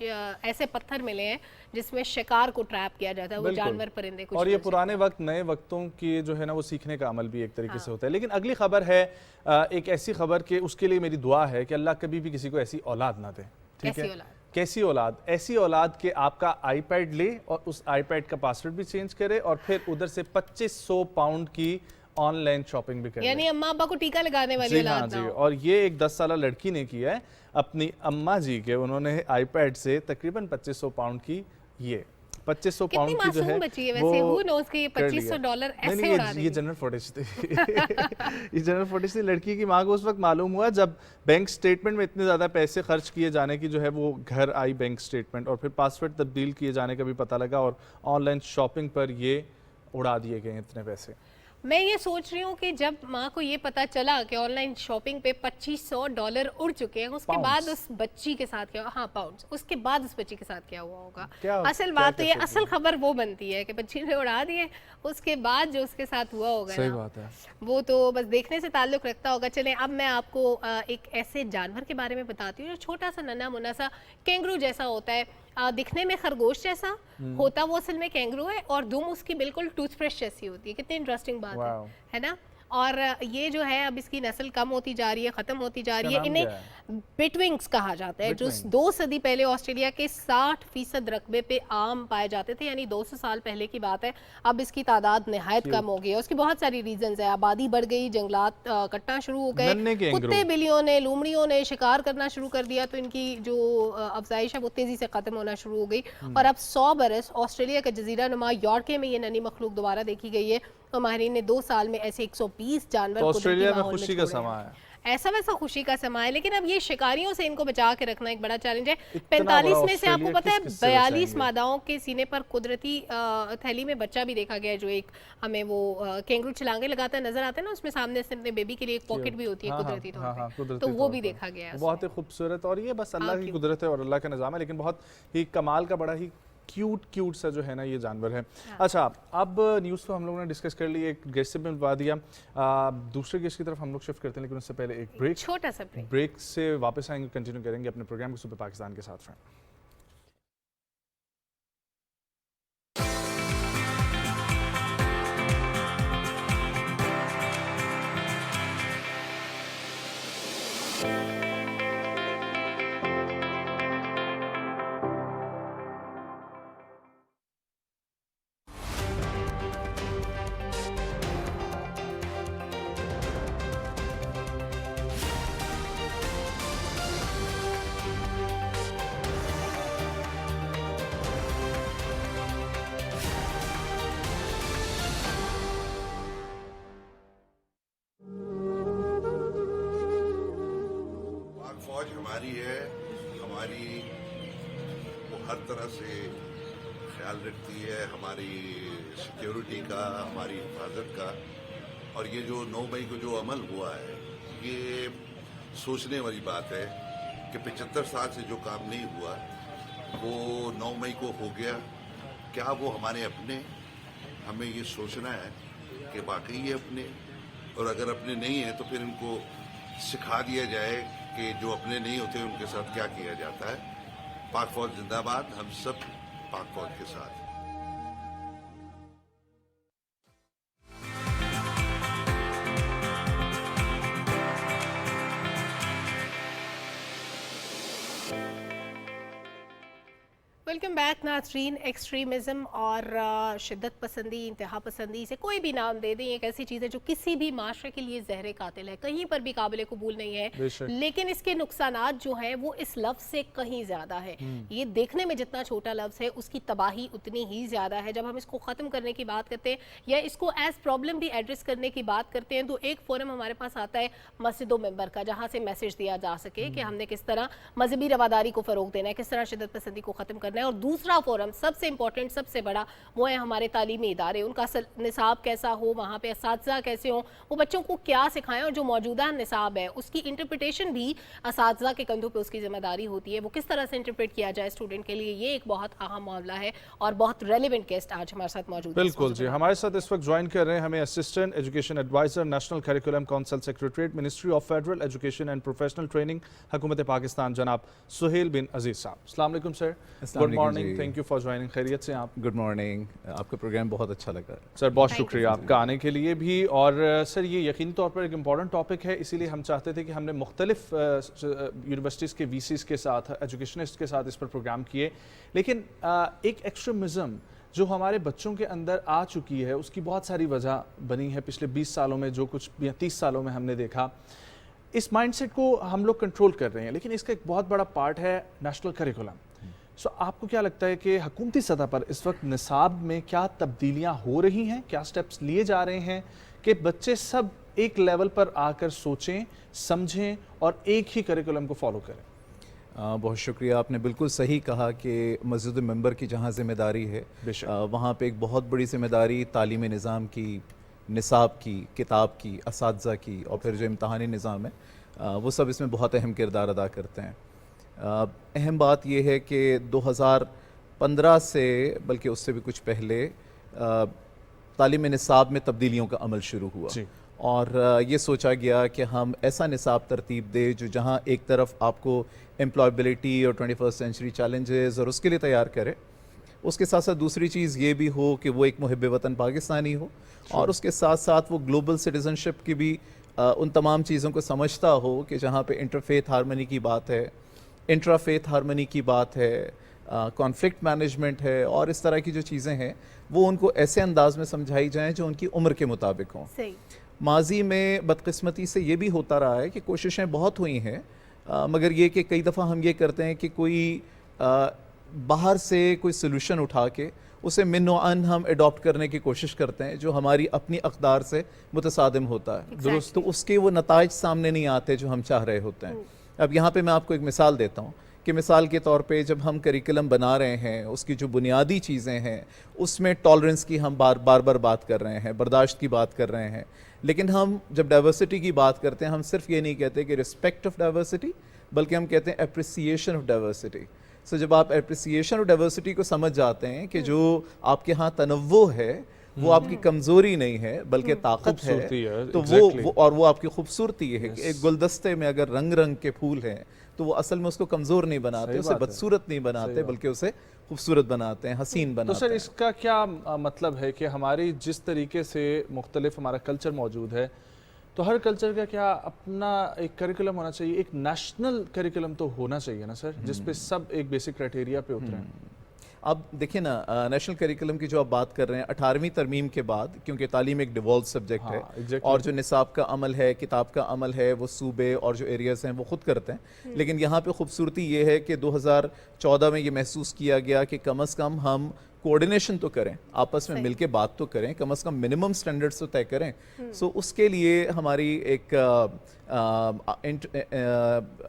ऐसे पत्थर मिले हैं जिसमें शिकार को ट्रैप किया जाता है, वो जानवर परिंदे कुछ। और ये पुराने वक्त नए वक्तों की जो है ना वो सीखने का अमल भी एक तरीके से होता है। लेकिन अगली खबर है एक ऐसी खबर कि उसके लिए मेरी दुआ है कि अल्लाह कभी भी किसी को ऐसी औलाद ना दे। ठीक है, कैसी औलाद? ऐसी औलाद के आपका आईपैड ले और उस आईपैड का पासवर्ड भी चेंज करे और फिर उधर से 2500 पाउंड की ऑन लाइन शॉपिंग भी कर यानी लें। अम्मा अब्बा को टीका लगाने वाली जी हाँ औलाद जी, ना हो। और ये एक 10 साल लड़की ने किया है अपनी अम्मा जी के, उन्होंने आईपैड से तकरीबन 2500 पाउंड की, ये 2500 कितनी पाउंड की जो मासूम है बच्ची है वैसे, who knows कि ये कर लिया। $2500 नहीं, ऐसे नहीं, उड़ा ये देगी। जनरल फुटेज थी ये जनरल फुटेज थी। लड़की की माँ को उस वक्त मालूम हुआ जब बैंक स्टेटमेंट में इतने ज़्यादा पैसे खर्च किए जाने की जो है वो घर आई बैंक स्टेटमेंट, और फिर पासवर्ड तब्दील किए जाने का भी पता लगा, और ऑनलाइन शॉपिंग पर ये उड़ा दिए गए इतने पैसे। मैं ये सोच रही हूँ कि जब माँ को ये पता चला कि ऑनलाइन शॉपिंग पे $2500 उड़ चुके हैं, उसके बाद उस बच्ची के साथ क्या, हाँ पाउंड्स, उसके बाद उस बच्ची के साथ क्या हुआ होगा। असल बात तो ये, असल खबर वो बनती है कि बच्ची ने उड़ा दिए, उसके बाद जो उसके साथ हुआ होगा सही ना, बात है, वो तो बस देखने से ताल्लुक़ रखता होगा। चलें अब मैं आपको एक ऐसे जानवर के बारे में बताती हूँ जो छोटा सा नन्हा मुन्ना सा कैंगरू जैसा होता है, दिखने में खरगोश जैसा होता, वो असल में कैंगरू है, और दुम उसकी बिल्कुल टूथब्रश जैसी होती है। कितनी इंटरेस्टिंग बात है ना। और ये जो है अब इसकी नस्ल कम होती जा रही है, ख़त्म होती जा रही है। इन्हें बिटविंग्स कहा जाता है, जो 2 सदी पहले ऑस्ट्रेलिया के 60% रकबे पे आम पाए जाते थे, यानी 200 साल पहले की बात है। अब इसकी तादाद नहायत कम हो गई है। उसकी बहुत सारी रीजंस है, आबादी बढ़ गई, जंगलात कटना शुरू हो गए, कुत्ते बिल्लियों ने, लोमड़ियों ने शिकार करना शुरू कर दिया, तो इनकी जो अफजाइश है वो तेज़ी से ख़त्म होना शुरू हो गई। और अब 100 बरस ऑस्ट्रेलिया के जजीरा नुमा यॉर्के में ये नन्ही मखलूक दोबारा देखी गई है, और माहिरीन ने 2 साल में ऐसे 120 जानवर तो ऑस्ट्रेलिया में खुशी का समा है, ऐसा वैसा खुशी का समा है। लेकिन अब ये शिकारियों से इनको बचा के रखना एक बड़ा चैलेंज है। 45 में से आपको पता है 42 मादाओं के सीने पर कुदरती थैली में बच्चा भी देखा गया है, जो एक हमें वो कैंगरू छलांगे लगाता है नजर आता है ना, उसमें सामने से अपने बेबी के लिए एक पॉकेट भी होती है कुदरती तौर पे, तो वो भी देखा गया है। बहुत ही खूबसूरत, और ये बस अल्लाह की कुदरत है और अल्लाह का निज़ाम है, लेकिन बहुत ही कमाल का, बड़ा ही क्यूट सा जो है ना ये जानवर है। अच्छा, अब न्यूज़ तो हम लोगों ने डिस्कस कर ली, एक गेस्ट से भी मिलवा दिया, दूसरे गेस्ट की तरफ हम लोग शिफ्ट करते हैं, लेकिन उससे पहले एक ब्रेक, छोटा सा ब्रेक से वापस आएंगे, कंटिन्यू करेंगे अपने प्रोग्राम को सुबह पाकिस्तान के साथ। फ्रेंड, फौज हमारी है, हमारी वो हर तरह से ख्याल रखती है, हमारी सिक्योरिटी का, हमारी हिफाजत का। और ये जो 9 मई को जो अमल हुआ है, ये सोचने वाली बात है कि 75 साल से जो काम नहीं हुआ वो 9 मई को हो गया। क्या वो हमारे अपने? हमें ये सोचना है कि वाकई ये अपने, और अगर अपने नहीं है तो फिर इनको सिखा दिया जाए कि जो अपने नहीं होते उनके साथ क्या किया जाता है। पाक फौज जिंदाबाद, हम सब पाक फौज के साथ। वेलकम बैक नाज़रीन। एक्सट्रीमिज़म और शिद्दत पसंदी, इंतहा पसंदी, से कोई भी नाम दे दें, एक ऐसी चीज़ है जो किसी भी माशरे के लिए ज़हर कातिल है, कहीं पर भी काबिल कबूल नहीं है, लेकिन इसके नुकसानात जो हैं वो इस लफ्ज़ से कहीं ज़्यादा है। ये देखने में जितना छोटा लफ्ज़ है उसकी तबाही उतनी ही ज़्यादा है। जब हम इसको ख़त्म करने की बात करते हैं या इसको एज प्रॉब्लम भी एड्रेस करने की बात करते हैं, तो एक फोरम हमारे पास आता है मस्जिद व मेंबर का, जहाँ से मैसेज दिया जा सके कि हमने किस तरह मजहबी रवादारी को फ़रोग देना है, किस तरह शिद्दत पसंदी को ख़त्म करना है। और दूसरा फोरम सबसे इंपॉर्टेंट, सबसे बड़ा, वो है हमारे तालीमी इदारे, उनका निसाब कैसा हो, वहाँ पे असातिज़ा कैसे हो, वो बच्चों को क्या सिखाएं, और जो मौजूदा निसाब है उसकी इंटरप्रिटेशन भी असातिज़ा के कंधों पे उसकी जिम्मेदारी होती है, वो किस तरह से इंटरप्रेट किया जाए स्टूडेंट के लिए। ये एक बहुत अहम मामला है और बहुत रेलिवेंट गेस्ट आज हमारे साथ मौजूद है। बिल्कुल जी, हमारे साथ इस वक्त ज्वाइन कर रहे हैं हमें assistant education advisor, national curriculum council secretariat, ministry of federal education and professional training, हुकूमत पाकिस्तान, जनाब सुहेल बिन अजीज साहब। अस्सलाम वालेकुम sir, good morning, thank you for joining. खैरियत से आप? गुड मॉर्निंग, आपका प्रोग्राम बहुत अच्छा लगा सर, बहुत शुक्रिया आपका आने के लिए भी। और सर, ये यकीनी तौर पर एक इम्पॉर्टेंट टॉपिक है, इसीलिए हम चाहते थे कि हमने मुख्तलिफ यूनिवर्सिटीज़ के वीसीज़ के साथ, एजुकेशनिस्ट के साथ इस पर प्रोग्राम किए, लेकिन एक एक्सट्रीमिज़म जो हमारे बच्चों के अंदर आ चुकी है उसकी बहुत सारी वजह बनी है पिछले 20 सालों में, जो कुछ या 30 सालों में हमने देखा। इस माइंडसेट को हम लोग कंट्रोल कर रहे हैं, लेकिन इसका एक बहुत बड़ा पार्ट है नेशनल करिकुलम। सो आपको क्या लगता है कि हुकूमती सतह पर इस वक्त निसाब में क्या तब्दीलियां हो रही हैं, क्या स्टेप्स लिए जा रहे हैं कि बच्चे सब एक लेवल पर आकर सोचें, समझें और एक ही करिकुलम को फॉलो करें? बहुत शुक्रिया, आपने बिल्कुल सही कहा कि मस्जिद मेंबर की जहाँ ज़िम्मेदारी है वहाँ पे एक बहुत बड़ी ज़िम्मेदारी तालीमी निज़ाम की, निसाब की, किताब की, असातिज़ा की और फिर जो इम्तहानी निज़ाम है वो सब इसमें बहुत अहम किरदार अदा करते हैं। अहम बात यह है कि 2015 से बल्कि उससे भी कुछ पहले तालीमी निसाब में तब्दीलियों का अमल शुरू हुआ और ये सोचा गया कि हम ऐसा निसाब तरतीब दे जो जहाँ एक तरफ आपको एम्प्लॉयबिलिटी और 21st सेंचुरी चैलेंजेस और उसके लिए तैयार करे, उसके साथ साथ दूसरी चीज़ ये भी हो कि वो एक मुहिब वतन पाकिस्तानी हो और उसके साथ साथ वो ग्लोबल सिटीज़नशिप की भी उन तमाम चीज़ों को समझता हो कि जहाँ पे इंटरफेथ हार्मनी की बात है, इंट्राफेथ हार्मनी की बात है, कॉन्फ्लिक्ट मैनेजमेंट है और इस तरह की जो चीज़ें हैं वो उनको ऐसे अंदाज में समझाई जाएँ जो उनकी उम्र के मुताबिक हों। माजी में बदकिस्मती से ये भी होता रहा है कि कोशिशें बहुत हुई हैं, मगर ये कि कई दफ़ा हम ये करते हैं कि कोई बाहर से कोई सलूशन उठा के उसे मिन-व-अन हम अडॉप्ट करने की कोशिश करते हैं जो हमारी अपनी अक़दार से मुतसादिम होता है। दुरुस्त, तो उसके वो नताइज सामने नहीं आते जो हम चाह रहे होते हैं। अब यहाँ पे मैं आपको एक मिसाल देता हूँ कि मिसाल के तौर पे जब हम करिकुलम बना रहे हैं उसकी जो बुनियादी चीज़ें हैं उसमें टॉलरेंस की हम बार बार बात कर रहे हैं, बर्दाश्त की बात कर रहे हैं, लेकिन हम जब डाइवर्सिटी की बात करते हैं हम सिर्फ ये नहीं कहते कि रिस्पेक्ट ऑफ डाइवर्सिटी, बल्कि हम कहते हैं एप्रिसिएशन ऑफ डाइवर्सिटी। सो जब आप एप्रिसिएशन ऑफ डाइवर्सिटी को समझ जाते हैं कि जो आपके यहाँ तनव्वु है वो आपकी कमज़ोरी नहीं है बल्कि ताकत है, तो वो आपकी खूबसूरती है। एक गुलदस्ते में अगर रंग रंग के फूल हैं तो वो असल में उसको कमज़ोर नहीं बनाते, उसे बदसूरत नहीं बनाते, बल्कि उसे खूबसूरत बनाते हैं, हसीन बनाते हैं। तो सर इसका क्या मतलब है कि हमारी जिस तरीके से मुख्तलिफ हमारा कल्चर मौजूद है तो हर कल्चर का क्या अपना एक करिकुलम होना चाहिए, एक नेशनल करिकुलम तो होना चाहिए ना सर, जिस पे सब एक बेसिक क्राइटेरिया पे उतरे हैं? अब देखिए ना, नेशनल करिकुलम की जो आप बात कर रहे हैं 18वीं तरमीम के बाद, क्योंकि तालीम एक डिवॉल्व सब्जेक्ट है और जो निसाब का अमल है, किताब का अमल है, वो सूबे और जो एरियाज़ हैं वो ख़ुद करते हैं। लेकिन यहाँ पे खूबसूरती ये है कि 2014 में ये महसूस किया गया कि कम अज़ कम हम कोऑर्डिनेशन तो करें, आपस में मिलके बात तो करें, कम से कम मिनिमम स्टैंडर्ड्स तो तय करें। सो उसके लिए हमारी एक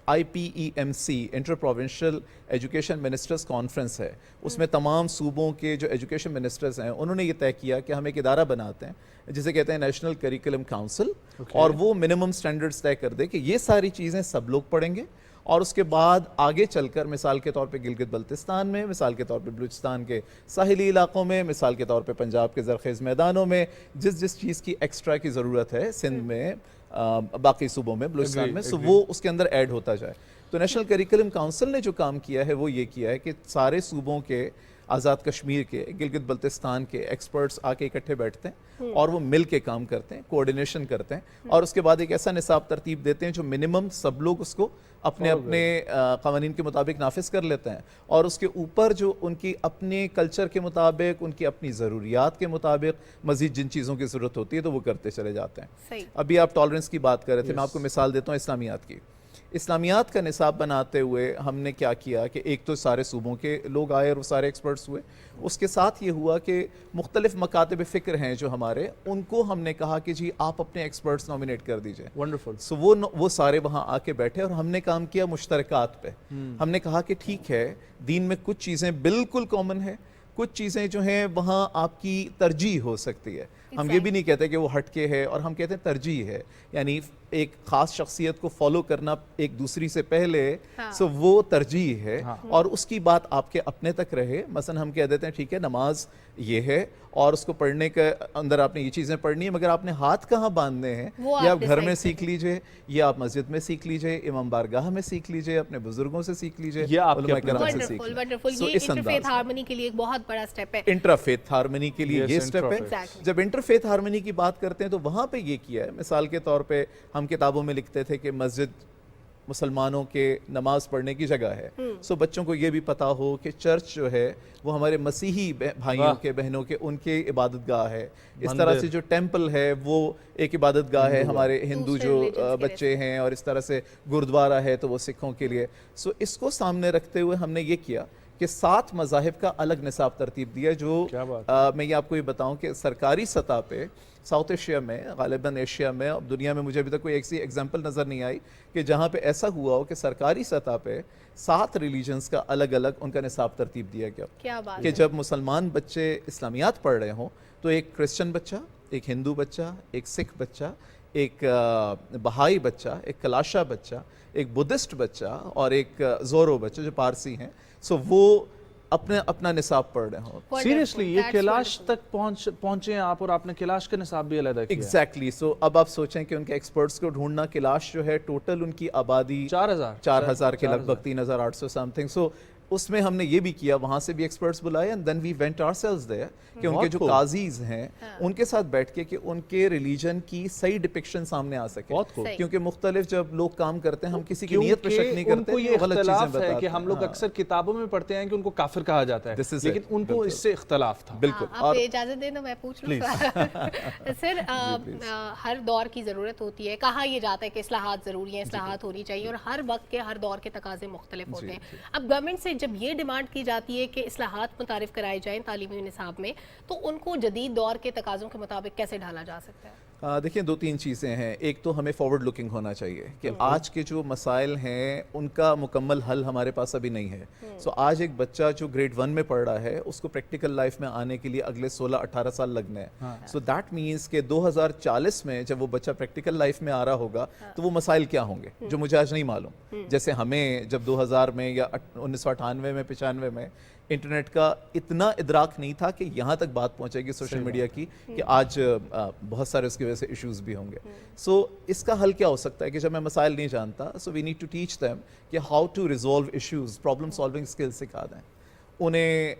IPEMC inter provincial education ministers conference है, उसमें तमाम सूबों के जो एजुकेशन मिनिस्टर्स हैं उन्होंने ये तय किया कि हम एक इदारा बनाते हैं जिसे कहते हैं नेशनल करिकुलम काउंसिल, और वो मिनिमम स्टैंडर्ड्स तय कर दे कि ये सारी चीज़ें सब लोग पढ़ेंगे और उसके बाद आगे चलकर मिसाल के तौर पे गिलगित बल्तिस्तान में, मिसाल के तौर पे बलूचिस्तान के साहिली इलाकों में, मिसाल के तौर पे पंजाब के ज़रखेज़ मैदानों में जिस चीज़ की एक्स्ट्रा की ज़रूरत है, सिंध में, बाकी सूबों में, बलूचिस्तान में, सो वो उसके अंदर ऐड होता जाए। तो नेशनल करिकुलम काउंसिल ने जो काम किया है वो ये किया है कि सारे सूबों के, आज़ाद कश्मीर के, गिलगित बल्तिस्तान के एक्सपर्ट्स आके इकट्ठे बैठते हैं और वो मिल के काम करते हैं, कोऑर्डिनेशन करते हैं और उसके बाद एक ऐसा निसाब तरतीब देते हैं जो मिनिमम सब लोग उसको अपने अपने क़वानीन के मुताबिक नाफिज कर लेते हैं और उसके ऊपर जो उनकी अपने कल्चर के मुताबिक, उनकी अपनी ज़रूरियात के मुताबिक मज़ीद जिन चीज़ों की ज़रूरत होती है तो वो करते चले जाते हैं। अभी आप टॉलरेंस की बात कर रहे थे, मैं आपको मिसाल देता हूँ इस्लामियात की। इस्लामियात का निसाब बनाते हुए हमने क्या किया कि एक तो सारे सूबों के लोग आए और वो सारे एक्सपर्ट्स हुए, उसके साथ ये हुआ कि मुख्तलिफ मकातब फ़िक्र हैं जो हमारे, उनको हमने कहा कि जी आप अपने एक्सपर्ट्स नॉमिनेट कर दीजिए। वंडरफुल। सो वो सारे वहाँ आके बैठे और हमने काम किया मुश्तरकात पे। हमने कहा कि ठीक है, दीन में कुछ चीज़ें बिल्कुल कॉमन है, कुछ चीज़ें जो हैं वहाँ आपकी तरजीह हो सकती है। हम ये भी नहीं कहते कि वो हटके है, और हम कहते हैं तरजीह है, यानी एक ख़ास शख्सियत को फॉलो करना एक दूसरी से पहले, सो वो तरजीह है और उसकी बात आपके अपने तक रहे। मसलन हम कह देते हैं ठीक है नमाज ये है और उसको पढ़ने के अंदर आपने ये चीज़ें पढ़नी है, मगर आपने हाथ कहाँ बांधने हैं ये आप घर में सीख लीजिए, ये आप मस्जिद में सीख लीजिए, इमाम बारगाह में सीख लीजिए, अपने बुजुर्गों से सीख लीजिए, वंडरफुल। ये इंटरफेथ हार्मनी के लिए एक बहुत बड़ा स्टेप है। इंटरफेथ हार्मनी के लिए ये स्टेप है। जब इंटरफेथ हार्मनी की बात करते हैं तो वहाँ पे ये किया है। मिसाल के तौर पे हम किताबों में लिखते थे कि मस्जिद مسلمانوں کے نماز پڑھنے کی جگہ ہے. سو بچوں کو یہ بھی پتا ہو کہ چرچ جو ہے وہ ہمارے مسیحی بھائیوں کے بہنوں کے ان کے عبادت گاہ ہے. اس طرح سے جو ٹیمپل ہے وہ ایک عبادت گاہ ہے ہمارے ہندو جو بچے ہیں, اور اس طرح سے گردوارہ ہے تو وہ سکھوں کے لیے. سو اس کو سامنے رکھتے ہوئے ہم نے یہ کیا کہ 7 مذاہب کا الگ نصاب ترتیب دیا, جو میں یہ آپ کو یہ بتاؤں کہ سرکاری سطح پہ ساؤتھ ایشیا میں, غالباً ایشیا میں, اب دنیا میں مجھے ابھی تک کوئی ایسی ایگزامپل نظر نہیں آئی کہ جہاں پہ ایسا ہوا ہو کہ سرکاری سطح پہ 7 ریلیجنز کا الگ الگ ان کا نصاب ترتیب دیا گیا. کہ جب مسلمان بچے اسلامیات پڑھ رہے ہوں تو ایک کرسچن بچہ, ایک ہندو بچہ, ایک سکھ بچہ, ایک بہائی بچہ, ایک کلاشا بچہ, ایک بدھسٹ بچہ اور ایک زورو بچہ جو پارسی ہیں, سو وہ اپنا نصاب پڑھ رہے ہوں. سیریسلی یہ کیلاش تک پہنچے ہیں آپ, اور آپ نے کیلاش کا نصاب بھی علیحدہ کیا. ایگزیکٹلی. سو اب آپ سوچیں کہ ان کے ایکسپرٹس کو ڈھونڈنا, کیلاش جو ہے ٹوٹل ان کی آبادی 4000 کے لگ بھگ 3800 سم تھنگ. سو اس میں ہم نے یہ بھی کیا, وہاں سے بھی ایکسپرٹس بلائے, and then we went ourselves there کہ ان کے جو قاضیز ہیں ان کے ساتھ بیٹھ کے کہ ان کے ریلیجن کی صحیح ڈپکشن سامنے آ سکے. کیونکہ مختلف جب لوگ کام کرتے ہیں ہم کسی کی نیت پہ شک نہیں کرتے, یہ اختلاف ہے کہ ہم لوگ اکثر کتابوں میں پڑھتے ہیں کہ ان کو کافر کہا جاتا ہے, لیکن ان کو اس سے اختلاف تھا. بالکل. آپ اجازت دیں تو میں پوچھ لوں سر, ہر دور کی ضرورت ہوتی ہے, کہا یہ جاتا ہے کہ اصلاحات ضروری ہیں, اصلاحات ہونی چاہیے, اور ہر وقت کے ہر دور کے تقاضے مختلف ہوتے ہیں. اب گورنمنٹ سے جب یہ ڈیمانڈ کی جاتی ہے کہ اصلاحات متعارف کرائے جائیں تعلیمی نصاب میں, تو ان کو جدید دور کے تقاضوں کے مطابق کیسے ڈھالا جا سکتا ہے؟ دیکھیں 2-3 چیزیں ہیں. ایک تو ہمیں فارورڈ لکنگ ہونا چاہیے کہ آج کے جو مسائل ہیں ان کا مکمل حل ہمارے پاس ابھی نہیں ہے. سو آج ایک بچہ جو گریڈ 1 میں پڑھ رہا ہے اس کو پریکٹیکل لائف میں آنے کے لیے اگلے 16-18 سال لگنے ہیں. سو دیٹ مینس کہ 2040 میں جب وہ بچہ پریکٹیکل لائف میں آ رہا ہوگا تو وہ مسائل کیا ہوں گے جو مجھے آج نہیں معلوم. جیسے ہمیں جب 2000 میں یا 1998 میں 95 میں انٹرنیٹ کا اتنا ادراک نہیں تھا کہ یہاں تک بات پہنچے گی سوشل میڈیا کی, کہ آج بہت سارے اس کی وجہ سے ایشوز بھی ہوں گے. سو اس کا حل کیا ہو سکتا ہے کہ جب میں مسائل نہیں جانتا, so we need to teach them کہ how to resolve issues, problem solving skill سکھا دیں انہیں.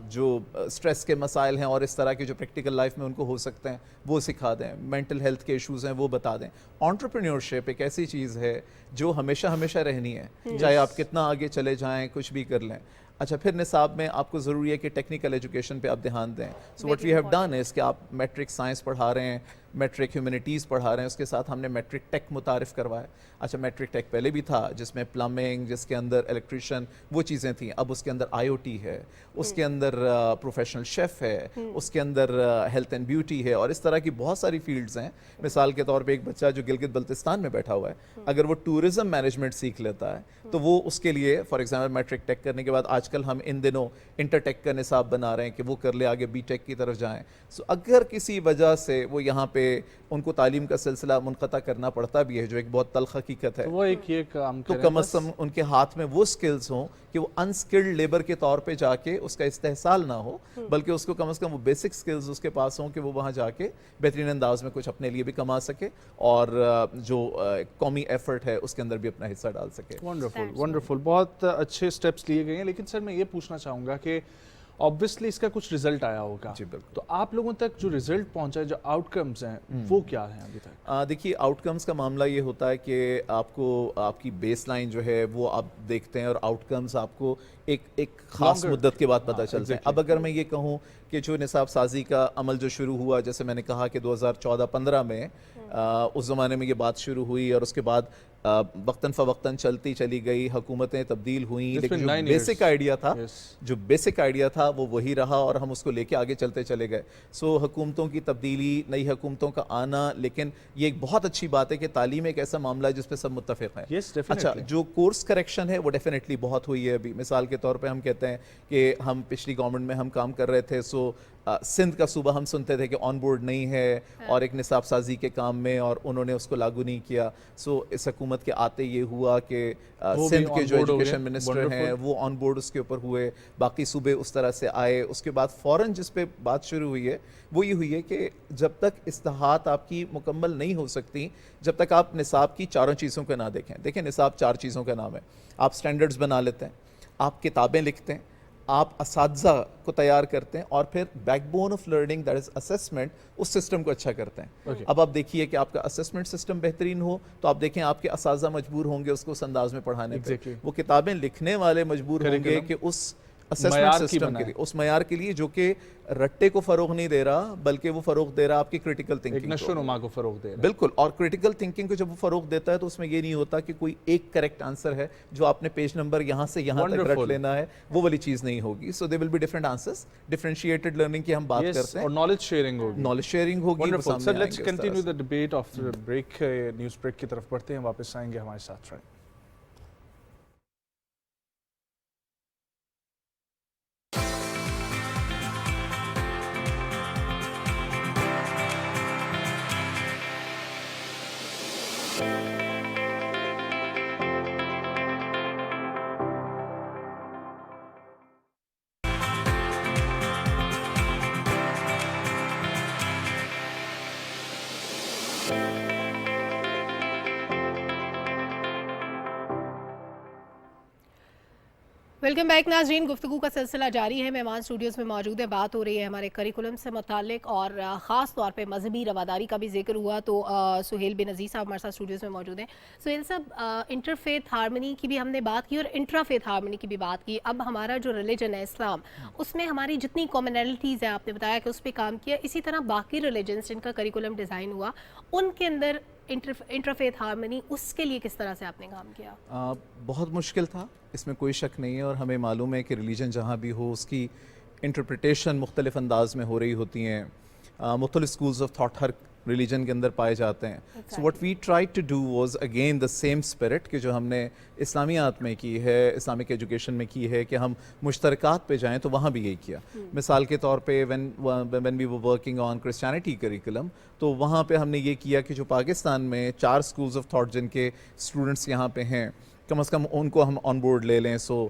جو اسٹریس کے مسائل ہیں اور اس طرح کے جو پریکٹیکل لائف میں ان کو ہو سکتے ہیں وہ سکھا دیں. مینٹل ہیلتھ کے ایشوز ہیں وہ بتا دیں. انٹرپرینیورشپ ایک ایسی چیز ہے جو ہمیشہ رہنی ہے, چاہے آپ کتنا آگے چلے جائیں, کچھ بھی کر لیں. اچھا, پھر نصاب میں آپ کو ضروری ہے کہ ٹیکنیکل ایجوکیشن پہ آپ دھیان دیں. So what we have done is کہ آپ میٹرک سائنس پڑھا رہے ہیں, میٹرک ہیومینٹیز پڑھا رہے ہیں, اس کے ساتھ ہم نے میٹرک ٹیک متعارف کروایا. اچھا, میٹرک ٹیک پہلے بھی تھا جس میں پلمبنگ, جس کے اندر الیکٹریشین, وہ چیزیں تھیں. اب اس کے اندر آئی او ٹی ہے, اس کے اندر پروفیشنل شیف ہے, اس کے اندر ہیلتھ اینڈ بیوٹی ہے, اور اس طرح کی بہت ساری فیلڈز ہیں. مثال کے طور پہ ایک بچہ جو گلگت بلتستان میں بیٹھا ہوا ہے, اگر وہ ٹورزم مینجمنٹ سیکھ لیتا ہے تو وہ اس کے لیے فار ایگزامپل میٹرک ٹیک کرنے کے بعد آج کل ہم ان دنوں انٹر ٹیک کا نصاب بنا رہے ہیں کہ وہ کر لے, آگے بی ٹیک کی طرف جائیں. سو اگر کسی وجہ سے وہ یہاں پہ ان کو تعلیم کا سلسلہ منقطع کرنا پڑتا بھی ہے, جو ایک بہت تلخ حقیقت ہے, وہ ایک یہ کام تو کم از کم ان کے ہاتھ میں وہ سکلز ہوں کہ وہ انسکلڈ لیبر کے طور پہ جا کے اس کا استحصال نہ ہو, بلکہ اس کو کم از کم وہ بیسک سکلز اس کے پاس ہوں کہ وہ وہاں جا کے بہترین انداز میں کچھ اپنے لیے بھی کما سکے, اور جو قومی ایفرٹ ہے اس کے اندر بھی اپنا حصہ ڈال سکے. ونڈرفل, بہت اچھے سٹیپس لیے گئے ہیں. لیکن سر میں یہ پوچھنا چاہوں گا کہ obviously اس کا کچھ رزلٹ آیا ہوگا, تو آپ لوگوں تک جو رزلٹ پہنچا ہے, جو آؤٹ کمز ہیں, وہ کیا ہیں ابھی تک؟ دیکھیے, آؤٹ کمز کا معاملہ یہ ہوتا ہے کہ آپ کو آپ کی بیس لائن جو ہے وہ آپ دیکھتے ہیں, اور آؤٹ کمز آپ کو ایک خاص مدت کے بعد پتہ چلتے ہیں. اب اگر میں یہ کہوں کہ جو نصاب سازی کا عمل جو شروع ہوا, جیسے میں نے کہا کہ 2014-15 میں اس زمانے میں یہ بات شروع ہوئی, اور اس کے بعد وقتاً فوقتاً چلتی چلی گئی, حکومتیں تبدیل ہوئیں, لیکن جو بیسک آئیڈیا تھا وہ وہی رہا, اور ہم اس کو لے کے آگے چلتے چلے گئے. سو حکومتوں کی تبدیلی, نئی حکومتوں کا آنا, لیکن یہ ایک بہت اچھی بات ہے کہ تعلیم ایک ایسا معاملہ ہے جس پہ سب متفق ہیں. اچھا, جو کورس کریکشن ہے وہ ڈیفینیٹلی بہت ہوئی ہے. ابھی مثال کے طور پہ ہم کہتے ہیں کہ ہم پچھلی گورنمنٹ میں ہم کام کر رہے تھے, سو سندھ کا صوبہ ہم سنتے تھے کہ آن بورڈ نہیں ہے اور ایک نصاب سازی کے کام میں, اور انہوں نے اس کو لاگو نہیں کیا. سو اس حکومت کے آتے یہ ہوا کہ سندھ کے جو ایجوکیشن منسٹر ہیں وہ آن بورڈ اس کے اوپر ہوئے, باقی صوبے اس طرح سے آئے. اس کے بعد فوراً جس پہ بات شروع ہوئی ہے وہ یہ ہوئی ہے کہ جب تک اصلاحات آپ کی مکمل نہیں ہو سکتی, جب تک آپ نصاب کی چاروں چیزوں کو نہ دیکھیں. دیکھیں, نصاب 4 چیزوں کا نام ہے. آپ سٹینڈرڈز بنا لیتے ہیں, آپ کتابیں لکھتے ہیں, آپ اساتذہ کو تیار کرتے ہیں اور پھر backbone of learning that is assessment اس سسٹم کو اچھا کرتے ہیں. اب آپ دیکھیے کہ آپ کا اسیسمنٹ سسٹم بہترین ہو تو آپ دیکھیں آپ کے اساتذہ مجبور ہوں گے اس کو اس انداز میں پڑھانے پہ. وہ کتابیں لکھنے والے مجبور ہوں گے کہ اس اسیسمنٹ سسٹم کے لیے, اس معیار کے لیے جو کہ رٹے کو فروغ نہیں دے رہا بلکہ وہ فروغ دے رہا آپ کی کریٹیکل تھنکنگ ایک نشو و نما کو فروغ دے رہا. بالکل. اور کریٹیکل تھنکنگ کو جب وہ فروغ دیتا ہے تو اس میں یہ نہیں ہوتا کہ کوئی ایک کریکٹ آنسر ہے جو آپ نے پیج نمبر یہاں سے یہاں تک رکھ لینا ہے, وہ والی چیز نہیں ہوگی. So they will be different answers. Differentiated learning کی ہم بات کرتے ہیں اور نالج شیئرنگ ہوگی. نالج شیئرنگ ہوگی. Sir let's continue the debate after break. News break کی طرف پڑھتے ہیں, واپس آئیں گے ہمارے ساتھ رہیں. ویلکم بیک ناظرین. گفتگو کا سلسلہ جاری ہے. مہمان اسٹوڈیوز میں موجود ہیں. بات ہو رہی ہے ہمارے کریکولم سے متعلق اور خاص طور پہ مذہبی رواداری کا بھی ذکر ہوا. تو سہیل بن عزیز صاحب ہمارے ساتھ اسٹوڈیوز میں موجود ہیں. سہیل صاحب, انٹر فیتھ ہارمنی کی بھی ہم نے بات کی اور انٹرا فیتھ ہارمنی کی بھی بات کی. اب ہمارا جو ریلیجن ہے اسلام, اس میں ہماری جتنی کامنالٹیز ہیں آپ نے بتایا کہ اس پہ کام کیا, اسی طرح باقی ریلیجنس جن کا کریکولم ڈیزائن ہوا ان کے اندر انٹر فیتھ ہارمنی, اس کے لیے کس طرح سے آپ نے کام کیا؟ بہت مشکل تھا, اس میں کوئی شک نہیں ہے. اور ہمیں معلوم ہے کہ ریلیجن جہاں بھی ہو اس کی انٹرپریٹیشن مختلف انداز میں ہو رہی ہوتی ہیں. مختلف سکولز آف تھاٹ ہر ریلیجن کے اندر پائے جاتے ہیں. So what we try to do was again the same spirit کہ جو ہم نے اسلامیات میں کی ہے, اسلامک ایجوکیشن میں کی ہے, کہ ہم مشترکات پہ جائیں تو وہاں بھی یہی کیا. مثال کے طور پہ when we were working on Christianity curriculum, تو وہاں پہ ہم نے یہ کیا کہ جو پاکستان میں 4 سکولز آف تھاٹ جن کے اسٹوڈنٹس یہاں پہ ہیں, کم از کم ان کو ہم آن بورڈ لے لیں. So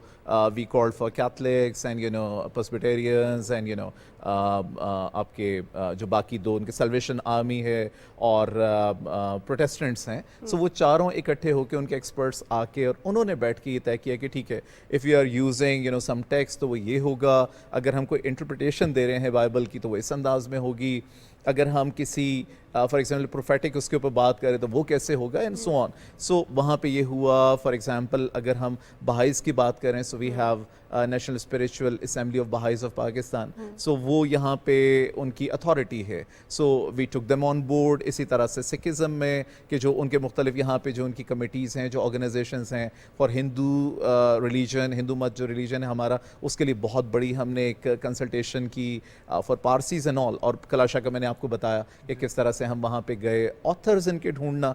we called for Catholics and Presbyterians and آپ کے جو باقی 2 ان کے سیلویشن آرمی ہے اور پروٹیسٹنٹس ہیں. سو وہ چاروں اکٹھے ہو کے ان کے ایکسپرٹس آ کے اور انہوں نے بیٹھ کے یہ طے کیا کہ ٹھیک ہے, if you are using some text تو وہ یہ ہوگا, اگر ہم کوئی انٹرپریٹیشن دے رہے ہیں بائبل کی تو وہ اس انداز میں ہوگی, اگر ہم کسی فار ایگزامپل پروفیٹک اس کے اوپر بات کریں تو وہ کیسے ہوگا, اینڈ سو آن. سو وہاں پہ یہ ہوا. فار ایگزامپل اگر ہم بہائیز کی بات کریں, so we have national spiritual assembly of Bahais of Pakistan. So وہ یہاں پہ ان کی اتھارٹی ہے. So we took them on board. اسی طرح سے سکھزم میں کہ جو ان کے مختلف یہاں پہ جو ان کی کمیٹیز ہیں, جو آرگنائزیشنز ہیں فار ہندو ریلیجن, ہندو مت جو ریلیجن ہے ہمارا, اس کے لیے بہت بڑی ہم نے ایک کنسلٹیشن کی فار پارسیز اینڈ آل. اور کلاشا کا میں نے آپ کو بتایا کہ کس طرح سے ہم وہاں پہ گئے. آتھرز ان کے ڈھونڈنا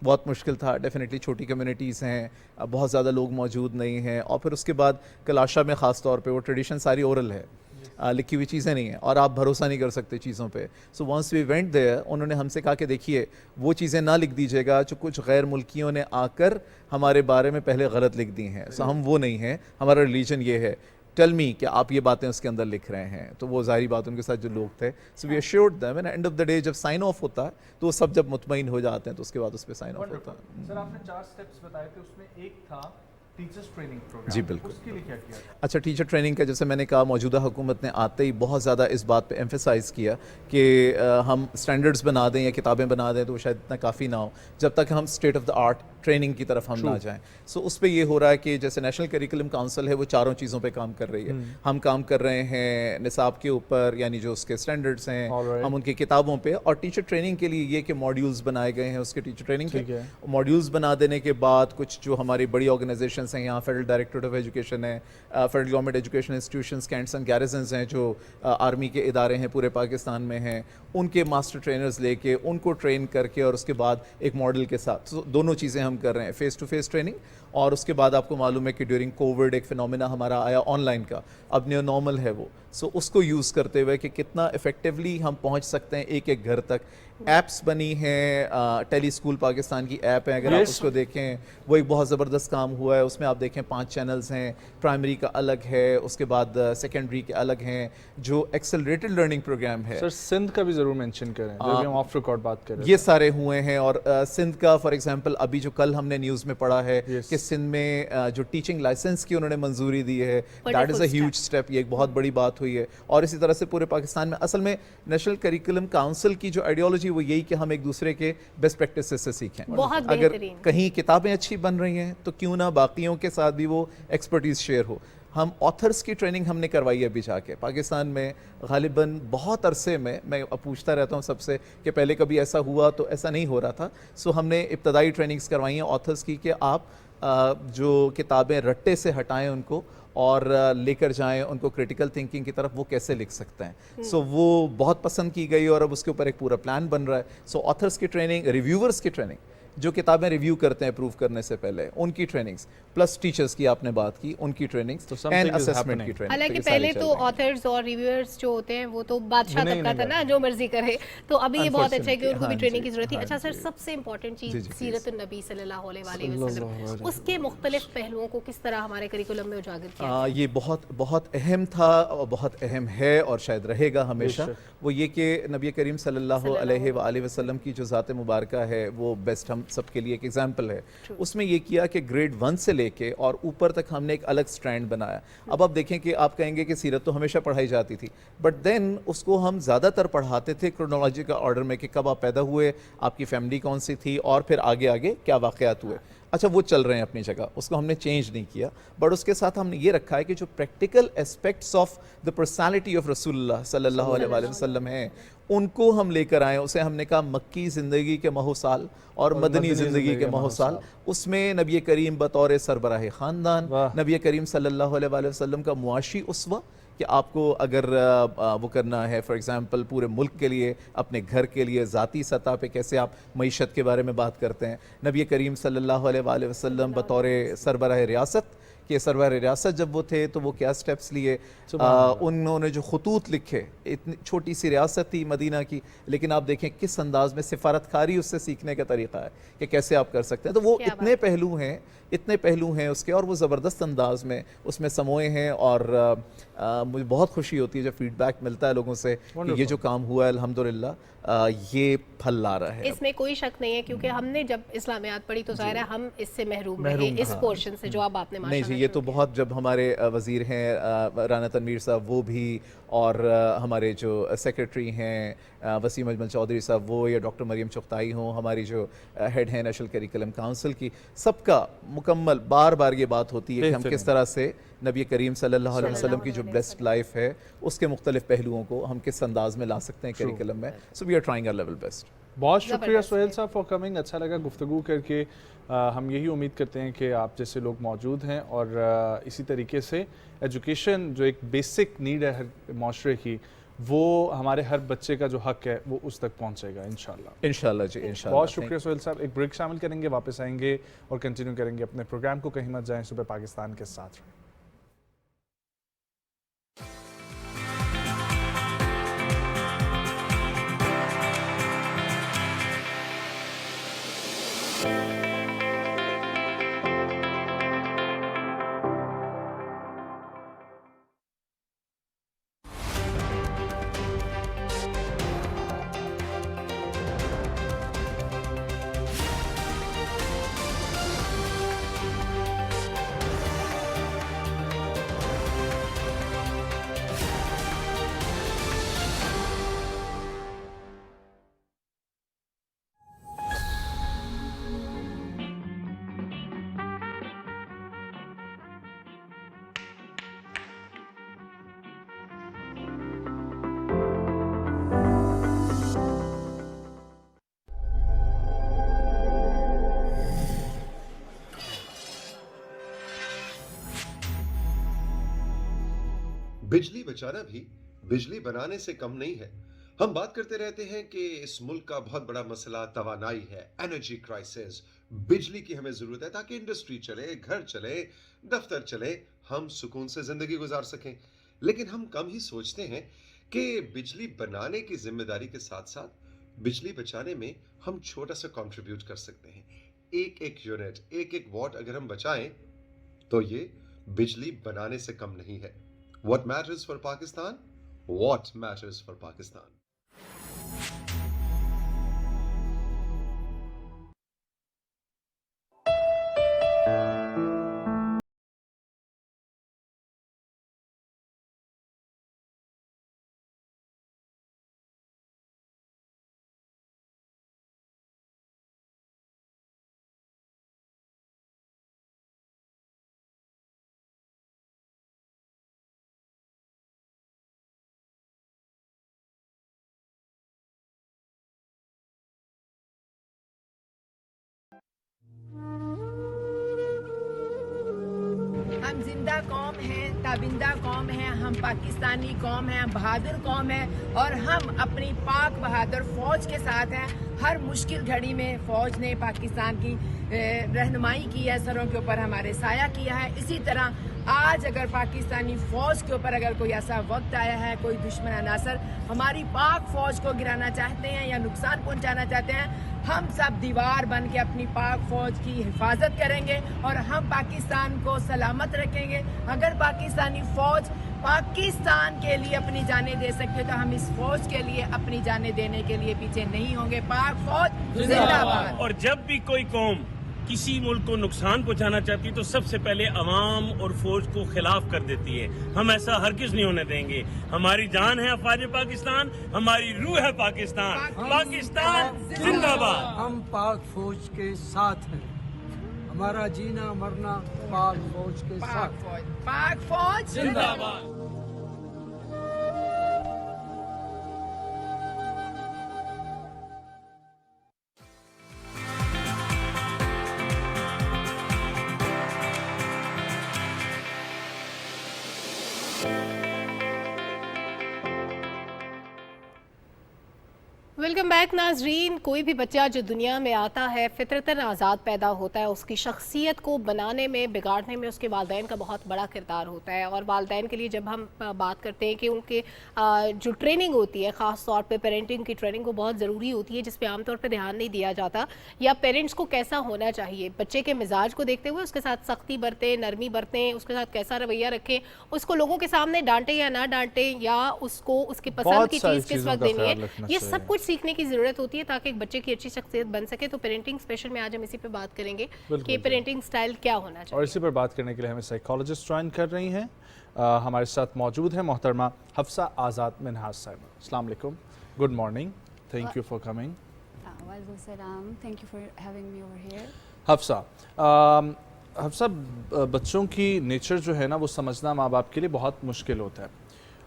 بہت مشکل تھا. ڈیفینیٹلی چھوٹی کمیونٹیز ہیں, بہت زیادہ لوگ موجود نہیں ہیں. اور پھر اس کے بعد کلاشا میں خاص طور پہ وہ ٹریڈیشن ساری اورل ہے, لکھی ہوئی چیزیں نہیں ہیں اور آپ بھروسہ نہیں کر سکتے چیزوں پہ. So once we went there, انہوں نے ہم سے کہا کہ دیکھیے وہ چیزیں نہ لکھ دیجیے گا جو کچھ غیر ملکیوں نے آ کر ہمارے بارے میں پہلے غلط لکھ دی ہیں. سو ہم وہ نہیں ہیں, ہمارا ریلیجن یہ ہے. ٹیل می کہ آپ یہ باتیں اس کے اندر لکھ رہے ہیں. تو وہ ظاہری بات ان کے ساتھ جو لوگ تھے, so we assured them, and end of the day جب سائن آف ہوتا ہے تو وہ سب جب مطمئن ہو جاتے ہیں تو اس کے بعد اس پہ سائن آف ہوتا ہے. سر آپ نے 4 سٹیپس بتائے تھے, اس میں ایک تھا ٹیچرز ٹریننگ پروگرام. جی بالکل. اس کے لیے کیا کیا؟ اچھا, ٹیچر ٹریننگ کا جیسے میں نے کہا, موجودہ حکومت نے آتے ہی بہت زیادہ اس بات پہ ایمفیسائز کیا کہ ہم اسٹینڈرڈس بنا دیں یا کتابیں بنا دیں تو وہ شاید اتنا کافی نہ ہو جب تک ہم state of the art training کی طرف ہم نہ جائیں. سو اس پہ یہ ہو رہا ہے کہ جیسے نیشنل کریکولم کاؤنسل ہے وہ 4 چیزوں پہ کام کر رہی ہے. ہم کام کر رہے ہیں نصاب کے اوپر, یعنی جو اس کے اسٹینڈرڈس ہیں ہم ان کی کتابوں پہ, اور ٹیچر ٹریننگ کے لیے یہ کہ ماڈیولز بنائے گئے ہیں اس کے ٹیچر ٹریننگ کے. ماڈیولز بنا دینے کے بعد کچھ جو ہماری بڑی آرگنائزیشنس ہیں, یہاں فیڈرل ڈائریکٹریٹ آف ایجوکیشن ہے, federal government education institutions, cantts and garrisons ہیں جو آرمی کے ادارے ہیں پورے پاکستان میں ہیں, ان کے ماسٹر ٹرینرز لے کے ان کو ٹرین کر کے اور اس کے بعد ایک ماڈل کے ساتھ دونوں چیزیں ہم کر رہے ہیں, فیس ٹو فیس ٹریننگ. اور اس کے بعد آپ کو معلوم ہے کہ ڈیورنگ کووڈ ایک فینومینا ہمارا آیا آن لائن کا, اب نیو نارمل ہے وہ. سو اس کو یوز کرتے ہوئے کہ کتنا افیکٹولی ہم پہنچ سکتے ہیں ایک ایک گھر تک. ایپس بنی ہیں, ٹیلی اسکول پاکستان کی ایپ ہے, اگر آپ اس کو دیکھیں وہ ایک بہت زبردست کام ہوا ہے. اس میں آپ دیکھیں 5 چینلز ہیں, پرائمری کا الگ ہے, اس کے بعد سیکنڈری کے الگ ہیں, جو ایکسلریٹڈ لرننگ پروگرام ہے. سر سندھ کا بھی ضرور مینشن کریں, جو ہم آف ریکارڈ بات کر رہے ہیں. یہ سارے ہوئے ہیں, اور سندھ کا فار ایگزامپل ابھی جو کل ہم نے نیوز میں پڑھا ہے کہ سندھ میں جو ٹیچنگ لائسنس کی انہوں نے منظوری دی ہے, that is a Wonderful huge step, یہ ایک بہت بڑی بات ہوئی ہے. اور اسی طرح سے پورے پاکستان میں اصل میں نیشنل کریکولم کاؤنسل کی جو آئیڈیالوجی وہ یہی کہ ہم ایک دوسرے کے بیسٹ پریکٹسز سے سیکھیں. بہت اگر بہترین. کہیں کتابیں اچھی بن رہی ہیں تو کیوں نہ باقیوں کے ساتھ بھی وہ ایکسپرٹیز شیئر ہو. ہم آتھرس کی ٹریننگ ہم نے کروائی ہے ابھی جا کے پاکستان میں. غالباً بہت عرصے میں پوچھتا رہتا ہوں سب سے کہ پہلے کبھی ایسا ہوا, تو ایسا نہیں ہو رہا تھا. سو ہم نے ابتدائی ٹریننگز کروائی ہیں آتھرس کی کہ آپ جو کتابیں رٹے سے ہٹائیں ان کو اور لے کر جائیں ان کو کریٹیکل تھنکنگ کی طرف, وہ کیسے لکھ سکتے ہیں. سو وہ بہت پسند کی گئی اور اب اس کے اوپر ایک پورا پلان بن رہا ہے. سو آتھرس کی ٹریننگ, ریویورز کی ٹریننگ, جو کتابیں ریویو کرتے ہیں اپروو کرنے سے پہلے, ان کی ٹریننگز, پلس ٹیچرز کی آپ نے بات کی, ان کی ٹریننگز اینڈ اسسمنٹ کی ٹریننگ. حالانکہ پہلے تو آتھرز اور ریویورز جو ہوتے ہیں وہ تو بادشاہ طبقہ تھا نا, جو مرضی کرے. تو ابھی یہ بہت اچھا ہے کہ ان کو بھی ٹریننگ کی ضرورت تھی. اچھا سر, سب سے امپورٹنٹ چیز سیرت النبی صلی اللہ علیہ وسلم, اس کے مختلف پہلوؤں کو کس طرح ہمارے کریکولم میں اجاگر کیا؟ یہ بہت اہم تھا اور بہت اہم ہے اور شاید رہے گا ہمیشہ. وہ یہ کہ نبی کریم صلی اللہ علیہ وآلہ وسلم کی جو ذات مبارکہ ہے وہ بیسٹ ہم سب کے لیے ایک ایگزامپل ہے. اس میں یہ کیا کہ گریڈ 1 سے لے کے اور اوپر تک ہم نے ایک الگ سٹرینڈ بنایا. اب آپ دیکھیں کہ آپ کہیں گے کہ سیرت تو ہمیشہ پڑھائی جاتی تھی, بٹ دین اس کو ہم زیادہ تر پڑھاتے تھے کرونالوجیکل آرڈر میں کہ کب آپ پیدا ہوئے, آپ کی فیملی کون سی تھی, اور پھر آگے کیا واقعات ہوئے. اچھا وہ چل رہے ہیں اپنی جگہ, اس کو ہم نے چینج نہیں کیا, بٹ اس کے ساتھ ہم نے یہ رکھا ہے کہ جو practical aspects of the personality of رسول اللہ صلی اللہ علیہ وآلہ وسلم ہیں ان کو ہم لے کر آئیں. اسے ہم نے کہا مکی زندگی کے ماہ و سال اور مدنی زندگی کے ماہ و سال. اس میں نبی کریم بطور سربراہ خاندان, نبی کریم صلی اللہ علیہ وآلہ وسلم کا معاشی اسوہ, کہ آپ کو اگر وہ کرنا ہے فار ایگزامپل پورے ملک کے لیے, اپنے گھر کے لیے, ذاتی سطح پہ کیسے آپ معیشت کے بارے میں بات کرتے ہیں. نبی کریم صلی اللہ علیہ وآلہ وسلم بطور سربراہ ریاست, کہ سربراہ ریاست جب وہ تھے تو وہ کیا سٹیپس لیے, انہوں نے جو خطوط لکھے, اتنی چھوٹی سی ریاست تھی مدینہ کی, لیکن آپ دیکھیں کس انداز میں سفارتکاری اس سے سیکھنے کا طریقہ ہے کہ کیسے آپ کر سکتے ہیں. تو وہ اتنے پہلو ہیں اس کے, اور وہ زبردست انداز میں اس میں سموئے ہیں. اور مجھے بہت خوشی ہوتی ہے جب فیڈ بیک ملتا ہے لوگوں سے کہ یہ جو کام ہوا ہے الحمدللہ یہ پھل لا رہا ہے. اس میں کوئی شک نہیں ہے, کیونکہ ہم نے جب اسلامیات پڑھی تو ظاہر ہے ہم اس سے محروم رہے, اس پورشن سے جو اب آپ نے نہیں جی, یہ تو بہت, جب ہمارے وزیر ہیں رانا تنویر صاحب وہ بھی, اور ہمارے جو سیکرٹری ہیں وسیم اجمل چودھری صاحب وہ, یا ڈاکٹر مریم چغتائی ہوں ہماری جو ہیڈ ہیں نیشنل کریکولم کاؤنسل کی, سب کا مکمل بار یہ بات ہوتی ہے کہ ہم کس طرح سے نبی کریم صلی اللہ علیہ وسلم کی جو بلیسڈ لائف ہے اس کے مختلف پہلوؤں کو ہم کس انداز میں لا سکتے ہیں کریکولم میں. So we are trying our level best. بہت شکریہ سہیل صاحب فار کمنگ, اچھا لگا گفتگو کر کے. ہم یہی امید کرتے ہیں کہ آپ جیسے لوگ موجود ہیں, اور اسی طریقے سے ایجوکیشن جو ایک بیسک نیڈ ہے ہر معاشرے کی, وہ ہمارے ہر بچے کا جو حق ہے وہ اس تک پہنچے گا انشاءاللہ جی انشاءاللہ. بہت شکریہ سہیل صاحب. ایک بریک شامل کریں گے, واپس آئیں گے اور کنٹینیو کریں گے اپنے پروگرام کو. کہیں مت جائیں, صبح پاکستان کے ساتھ رہیں. بجلی بچانا بھی بجلی بنانے سے کم نہیں ہے. ہم بات کرتے رہتے ہیں کہ اس ملک کا بہت بڑا مسئلہ توانائی ہے, انرجی کرائسس. بجلی کی ہمیں ضرورت ہے تاکہ انڈسٹری چلے, گھر چلے, دفتر چلے, ہم سکون سے زندگی گزار سکیں. لیکن ہم کم ہی سوچتے ہیں کہ بجلی بنانے کی ذمہ داری کے ساتھ ساتھ بجلی بچانے میں ہم چھوٹا سا کنٹریبیوٹ کر سکتے ہیں. ایک یونٹ, ایک واٹ اگر ہم بچائیں تو یہ بجلی بنانے سے کم نہیں ہے. What matters for Pakistan? What matters for Pakistan? زندہ قوم ہے، تابندہ قوم ہے، ہم پاکستانی قوم ہیں، بہادر قوم ہے اور ہم اپنی پاک بہادر فوج کے ساتھ ہیں. ہر مشکل گھڑی میں فوج نے پاکستان کی رہنمائی کی ہے، سروں کے اوپر ہمارے سایہ کیا ہے. اسی طرح آج اگر پاکستانی فوج کے اوپر اگر کوئی ایسا وقت آیا ہے، کوئی دشمن عناصر ہماری پاک فوج کو گرانا چاہتے ہیں یا نقصان پہنچانا چاہتے ہیں، ہم سب دیوار بن کے اپنی پاک فوج کی حفاظت کریں گے اور ہم پاکستان کو سلامت رکھیں گے. اگر پاکستانی فوج پاکستان کے لیے اپنی جانیں دے سکتے تو ہم اس فوج کے لیے اپنی جانیں دینے کے لیے پیچھے نہیں ہوں گے. پاک فوج زندہ باد. اور جب بھی کوئی قوم کسی ملک کو نقصان پہنچانا چاہتی ہے تو سب سے پہلے عوام اور فوج کو خلاف کر دیتی ہے. ہم ایسا ہرگز نہیں ہونے دیں گے. ہماری جان ہے افواج پاکستان، ہماری روح ہے پاکستان. پاکستان زندہ باد. ہم پاک فوج کے ساتھ ہیں. ہمارا جینا مرنا پاک فوج کے ساتھ. پاک فوج زندہ باد. ویلکم بیک ناظرین. کوئی بھی بچہ جو دنیا میں آتا ہے فطرتاً آزاد پیدا ہوتا ہے. اس کی شخصیت کو بنانے میں، بگاڑنے میں اس کے والدین کا بہت بڑا کردار ہوتا ہے. اور والدین کے لیے جب ہم بات کرتے ہیں کہ ان کے جو ٹریننگ ہوتی ہے، خاص طور پہ پیرنٹنگ کی ٹریننگ وہ بہت ضروری ہوتی ہے، جس پہ عام طور پہ دھیان نہیں دیا جاتا. یا پیرنٹس کو کیسا ہونا چاہیے، بچے کے مزاج کو دیکھتے ہوئے اس کے ساتھ سختی برتیں، نرمی برتیں، اس کے ساتھ کیسا رویہ رکھیں، اس کو لوگوں کے سامنے ڈانٹیں یا نہ ڈانٹیں، یا اس کو اس کی پسند کی چیز کس وقت دینی ہے، یہ سب کچھ سیکھنے کی ضرورت ہوتی ہے تاکہ ایک بچے کی اچھی شخصیت بن سکے. تو پیرنٹنگ اسپیشل میں آج ہم اسی پہ بات کریں گے کہ پیرنٹنگ سٹائل کیا ہونا چاہیے. اور اسی پر بات کرنے کے لیے ہمیں سائیکالوجسٹ جوائن کر رہی ہیں. ہمارے ساتھ موجود ہیں محترمہ حفصہ آزاد منہاج صاحبہ. السلام علیکم، good morning, thank you for coming. وعلیکم السلام، thank you for having me over here. Hafsa, بچوں کی نیچر جو ہے نا وہ سمجھنا ماں باپ کے لیے بہت مشکل ہوتا ہے.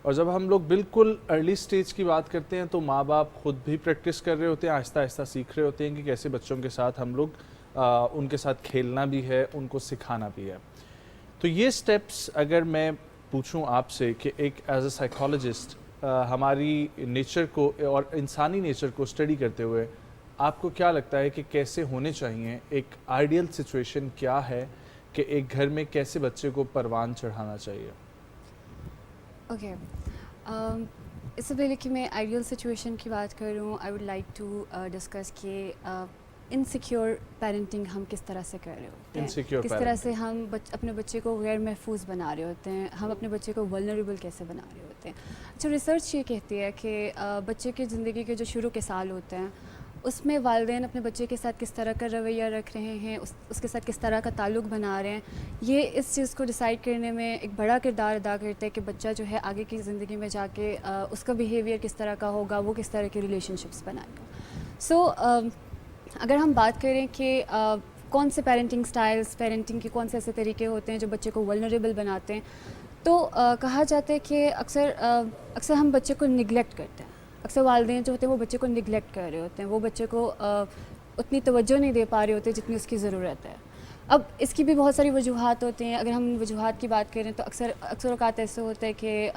اور جب ہم لوگ بالکل ارلی سٹیج کی بات کرتے ہیں تو ماں باپ خود بھی پریکٹس کر رہے ہوتے ہیں، آہستہ آہستہ سیکھ رہے ہوتے ہیں کہ کیسے بچوں کے ساتھ ہم لوگ ان کے ساتھ کھیلنا بھی ہے، ان کو سکھانا بھی ہے. تو یہ سٹیپس اگر میں پوچھوں آپ سے کہ ایک ایز اے سائیکالوجسٹ ہماری نیچر کو اور انسانی نیچر کو اسٹڈی کرتے ہوئے آپ کو کیا لگتا ہے کہ کیسے ہونے چاہیے، ایک آئیڈیل سچویشن کیا ہے کہ ایک گھر میں کیسے بچے کو پروان چڑھانا چاہیے؟ اوکے، اس سے پہلے کہ میں آئیڈیل سچویشن کی بات کروں، I would like to discuss کہ انسیکیور پیرنٹنگ ہم کس طرح سے کر رہے ہوتے ہیں، کس طرح سے ہم اپنے بچے کو غیر محفوظ بنا رہے ہوتے ہیں، ہم اپنے بچے کو ولنریبل کیسے بنا رہے ہوتے ہیں. اچھا، ریسرچ یہ کہتی ہے کہ بچے کی زندگی کے جو شروع کے سال ہوتے ہیں اس میں والدین اپنے بچے کے ساتھ کس طرح کا رویہ رکھ رہے ہیں، اس کے ساتھ کس طرح کا تعلق بنا رہے ہیں، یہ اس چیز کو ڈیسائیڈ کرنے میں ایک بڑا کردار ادا کرتا ہے کہ بچہ جو ہے آگے کی زندگی میں جا کے اس کا بیہیویئر کس طرح کا ہوگا، وہ کس طرح کے ریلیشن شپس بنائے گا. سو اگر ہم بات کریں کہ کون سے پیرنٹنگ سٹائلز، پیرنٹنگ کے کون سے ایسے طریقے ہوتے ہیں جو بچے کو ولنریبل بناتے ہیں، تو کہا جاتا ہے کہ اکثر ہم بچے کو نگلیکٹ کرتے ہیں. اکثر والدین جو ہوتے ہیں وہ بچے کو نگلیکٹ کر رہے ہوتے ہیں، وہ بچے کو اتنی توجہ نہیں دے پا رہے ہوتے جتنی اس کی ضرورت ہے. اب اس کی بھی بہت ساری وجوہات ہوتی ہیں. اگر ہم وجوہات کی بات کریں تو اکثر اوقات ایسے ہوتا ہے کہ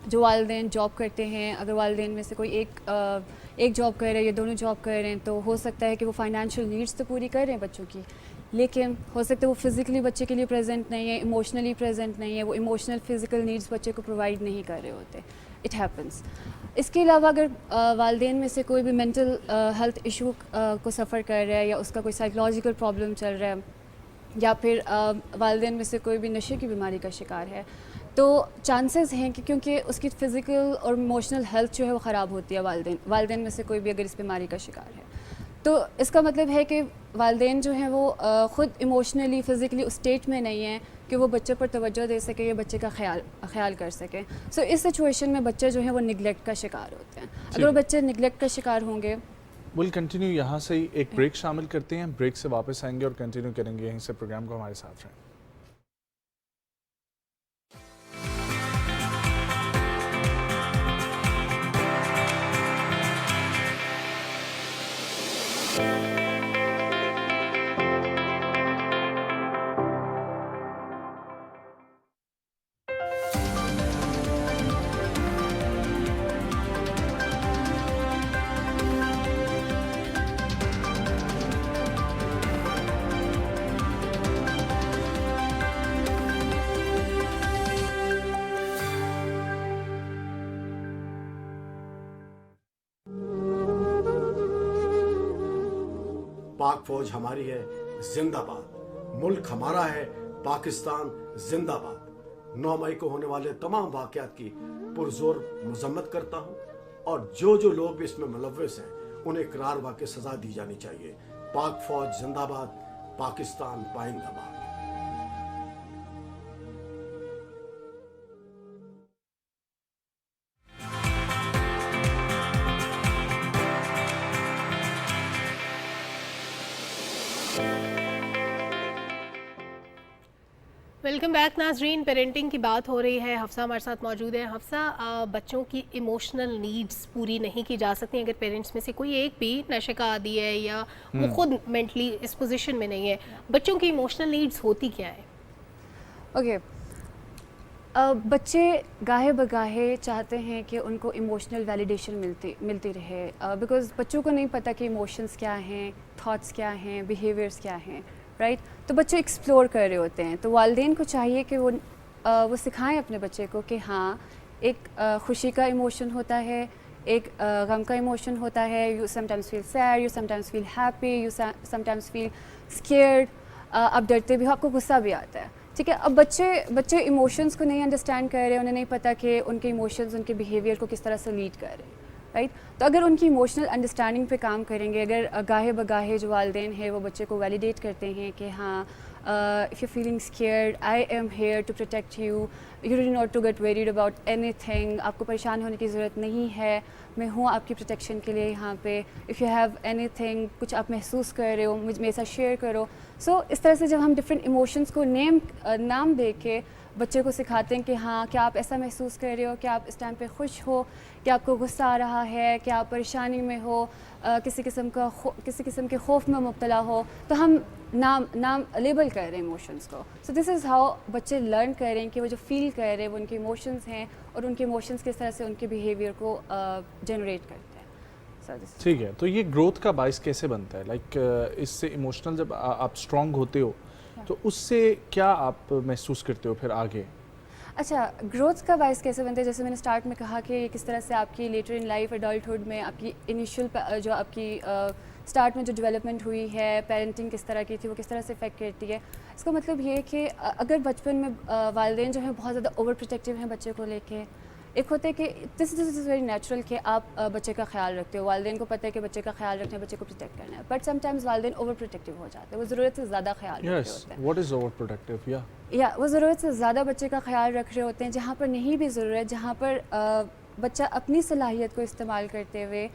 جو والدین جاب کرتے ہیں، اگر والدین میں سے کوئی ایک جاب کر رہے ہیں یا دونوں جاب کر رہے ہیں تو ہو سکتا ہے کہ وہ فائنینشیل نیڈس تو پوری کر رہے ہیں بچوں کی، لیکن ہو سکتا ہے وہ فزیکلی بچے کے لیے پریزنٹ نہیں ہے، ایموشنلی پریزنٹ نہیں ہے، وہ ایموشنل فزیکل نیڈس بچے کو پرووائڈ نہیں کر رہے ہوتے. It happens. اس کے علاوہ اگر والدین میں سے کوئی بھی مینٹل ہیلتھ ایشو کو سفر کر رہا ہے یا اس کا کوئی سائیکولوجیکل پرابلم چل رہا ہے یا پھر والدین میں سے کوئی بھی نشے کی بیماری کا شکار ہے، تو چانسز ہیں کہ کیونکہ اس کی فزیکل اور ایموشنل ہیلتھ جو ہے وہ خراب ہوتی ہے والدین میں سے کوئی بھی اگر اس بیماری کا شکار ہے، تو اس کا مطلب ہے کہ والدین جو ہیں وہ خود ایموشنلی فزیکلی اس اسٹیٹ میں نہیں ہیں کہ وہ بچے پر توجہ دے سکے یا بچے کا خیال کر سکے. سو اس سچویشن میں بچے جو ہیں وہ نگلیکٹ کا شکار ہوتے ہیں. اگر بچے نگلیکٹ کا شکار ہوں گے، ول کنٹینیو. یہاں سے ایک بریک شامل کرتے ہیں، بریک سے واپس آئیں گے اور کنٹینیو کریں گے یہیں سے پروگرام کو. ہمارے ساتھ رہیں. पाक फौज हमारी है जिंदाबाद, मुल्क हमारा है पाकिस्तान जिंदाबाद। 9 मई को होने वाले तमाम वाक़यात की पुरजोर मजम्मत करता हूँ और जो लोग भी इसमें मुलव्वस हैं उन्हें इकरार वाक़ई सज़ा दी जानी चाहिए। पाक फौज जिंदाबाद, पाकिस्तान पाइंदाबाद। वेलकम बैक नाजरीन, पेरेंटिंग की बात हो रही है। हफ्सा हमारे साथ मौजूद है। हफ्सा, बच्चों की इमोशनल नीड्स पूरी नहीं की जा सकती अगर पेरेंट्स में से कोई एक भी नशे का आदी है या वो खुद मेंटली इस पोजीशन में नहीं है। बच्चों की इमोशनल नीड्स होती क्या है? ओके, बच्चे गाहे बगाहे चाहते हैं कि उनको इमोशनल वैलिडेशन मिलती रहे, बिकॉज़ बच्चों को नहीं पता कि इमोशंस क्या हैं, थॉट्स क्या हैं, बिहेवियर्स क्या हैं, राइट? तो बच्चे एक्सप्लोर कर रहे होते हैं। तो वालिदैन को चाहिए कि वो सिखाएं अपने बच्चे को कि हाँ, एक खुशी का इमोशन होता है, एक गम का इमोशन होता है। You sometimes feel sad, you sometimes feel happy, you sometimes feel scared. आप डरते भी हो, आपको गुस्सा भी आता है, ठीक है? अब बच्चे इमोशंस को नहीं अंडरस्टैंड कर रहे, उन्हें नहीं पता कि उनके इमोशंस उनके बिहेवियर को किस तरह से लीड कर रहे हैं, राइट? तो अगर उनकी इमोशनल अंडरस्टैंडिंग पे काम करेंगे, अगर गाहे बगाहे जो वालिदैन है वो बच्चे को वैलिडेट करते हैं कि हाँ, if you feeling scared, I am here to protect you, you do not to get worried about anything, आपको परेशान होने की ज़रूरत नहीं है, मैं हूँ आपकी प्रोटेक्शन के लिए यहाँ पे। इफ़ यू हैव एनीथिंग, कुछ आप महसूस कर रहे हो, मेरे साथ शेयर करो। सो इस तरह से जब हम डिफरेंट इमोशंस को नाम दे के बच्चे को सिखाते हैं कि हाँ, क्या आप ऐसा महसूस कर रहे हो, क्या आप इस टाइम पे खुश हो, क्या आपको गुस्सा आ रहा है, क्या आप परेशानी में हो, किसी किस्म के खौफ में मुब्तला हो, तो हम नाम लेबल कर रहे हैं इमोशंस को। सो दिस इज़ हाउ बच्चे लर्न कर रहे हैं कि वो जो फील कर रहे हैं वो उनके इमोशंस हैं और उनके इमोशंस किस तरह से उनके बिहेवियर को जनरेट करते हैं। ठीक है, तो ये ग्रोथ का बाइस कैसे बनता है? लाइक इससे इमोशनल जब आप स्ट्रॉन्ग होते हो तो उससे क्या आप महसूस करते हो फिर आगे? अच्छा, ग्रोथ का बाइस कैसे बनता है? जैसे मैंने स्टार्ट में कहा कि किस तरह से आपकी लेटर इन लाइफ एडल्टहुड में आपकी इनिशियल जो आपकी स्टार्ट में जो डेवलपमेंट हुई है, पेरेंटिंग किस तरह की थी, वो किस तरह से इफेक्ट करती है। इसका मतलब ये है कि अगर बचपन में वालिदैन जो है बहुत ज़्यादा ओवर प्रोटेक्टिव हैं बच्चे को लेके, एक होता है कि दिस इज़ वेरी नेचुरल कि आप बच्चे का ख्याल रखते हो, वालिदैन को पता है कि बच्चे का ख्याल रखना है, बच्चे को प्रोटेक्ट करना है, बट समटाइम्स वालिदैन ओवर प्रोटेक्टिव हो जाते हैं, वो ज़रूरत से ज़्यादा ख्याल रख रहे होते हैं। What is over protective? या वो ज़रूरत से ज़्यादा बच्चे का ख्याल रख रहे होते हैं, जहाँ पर नहीं भी ज़रूरत, जहाँ पर बच्चा अपनी सलाहियत को इस्तेमाल करते हुए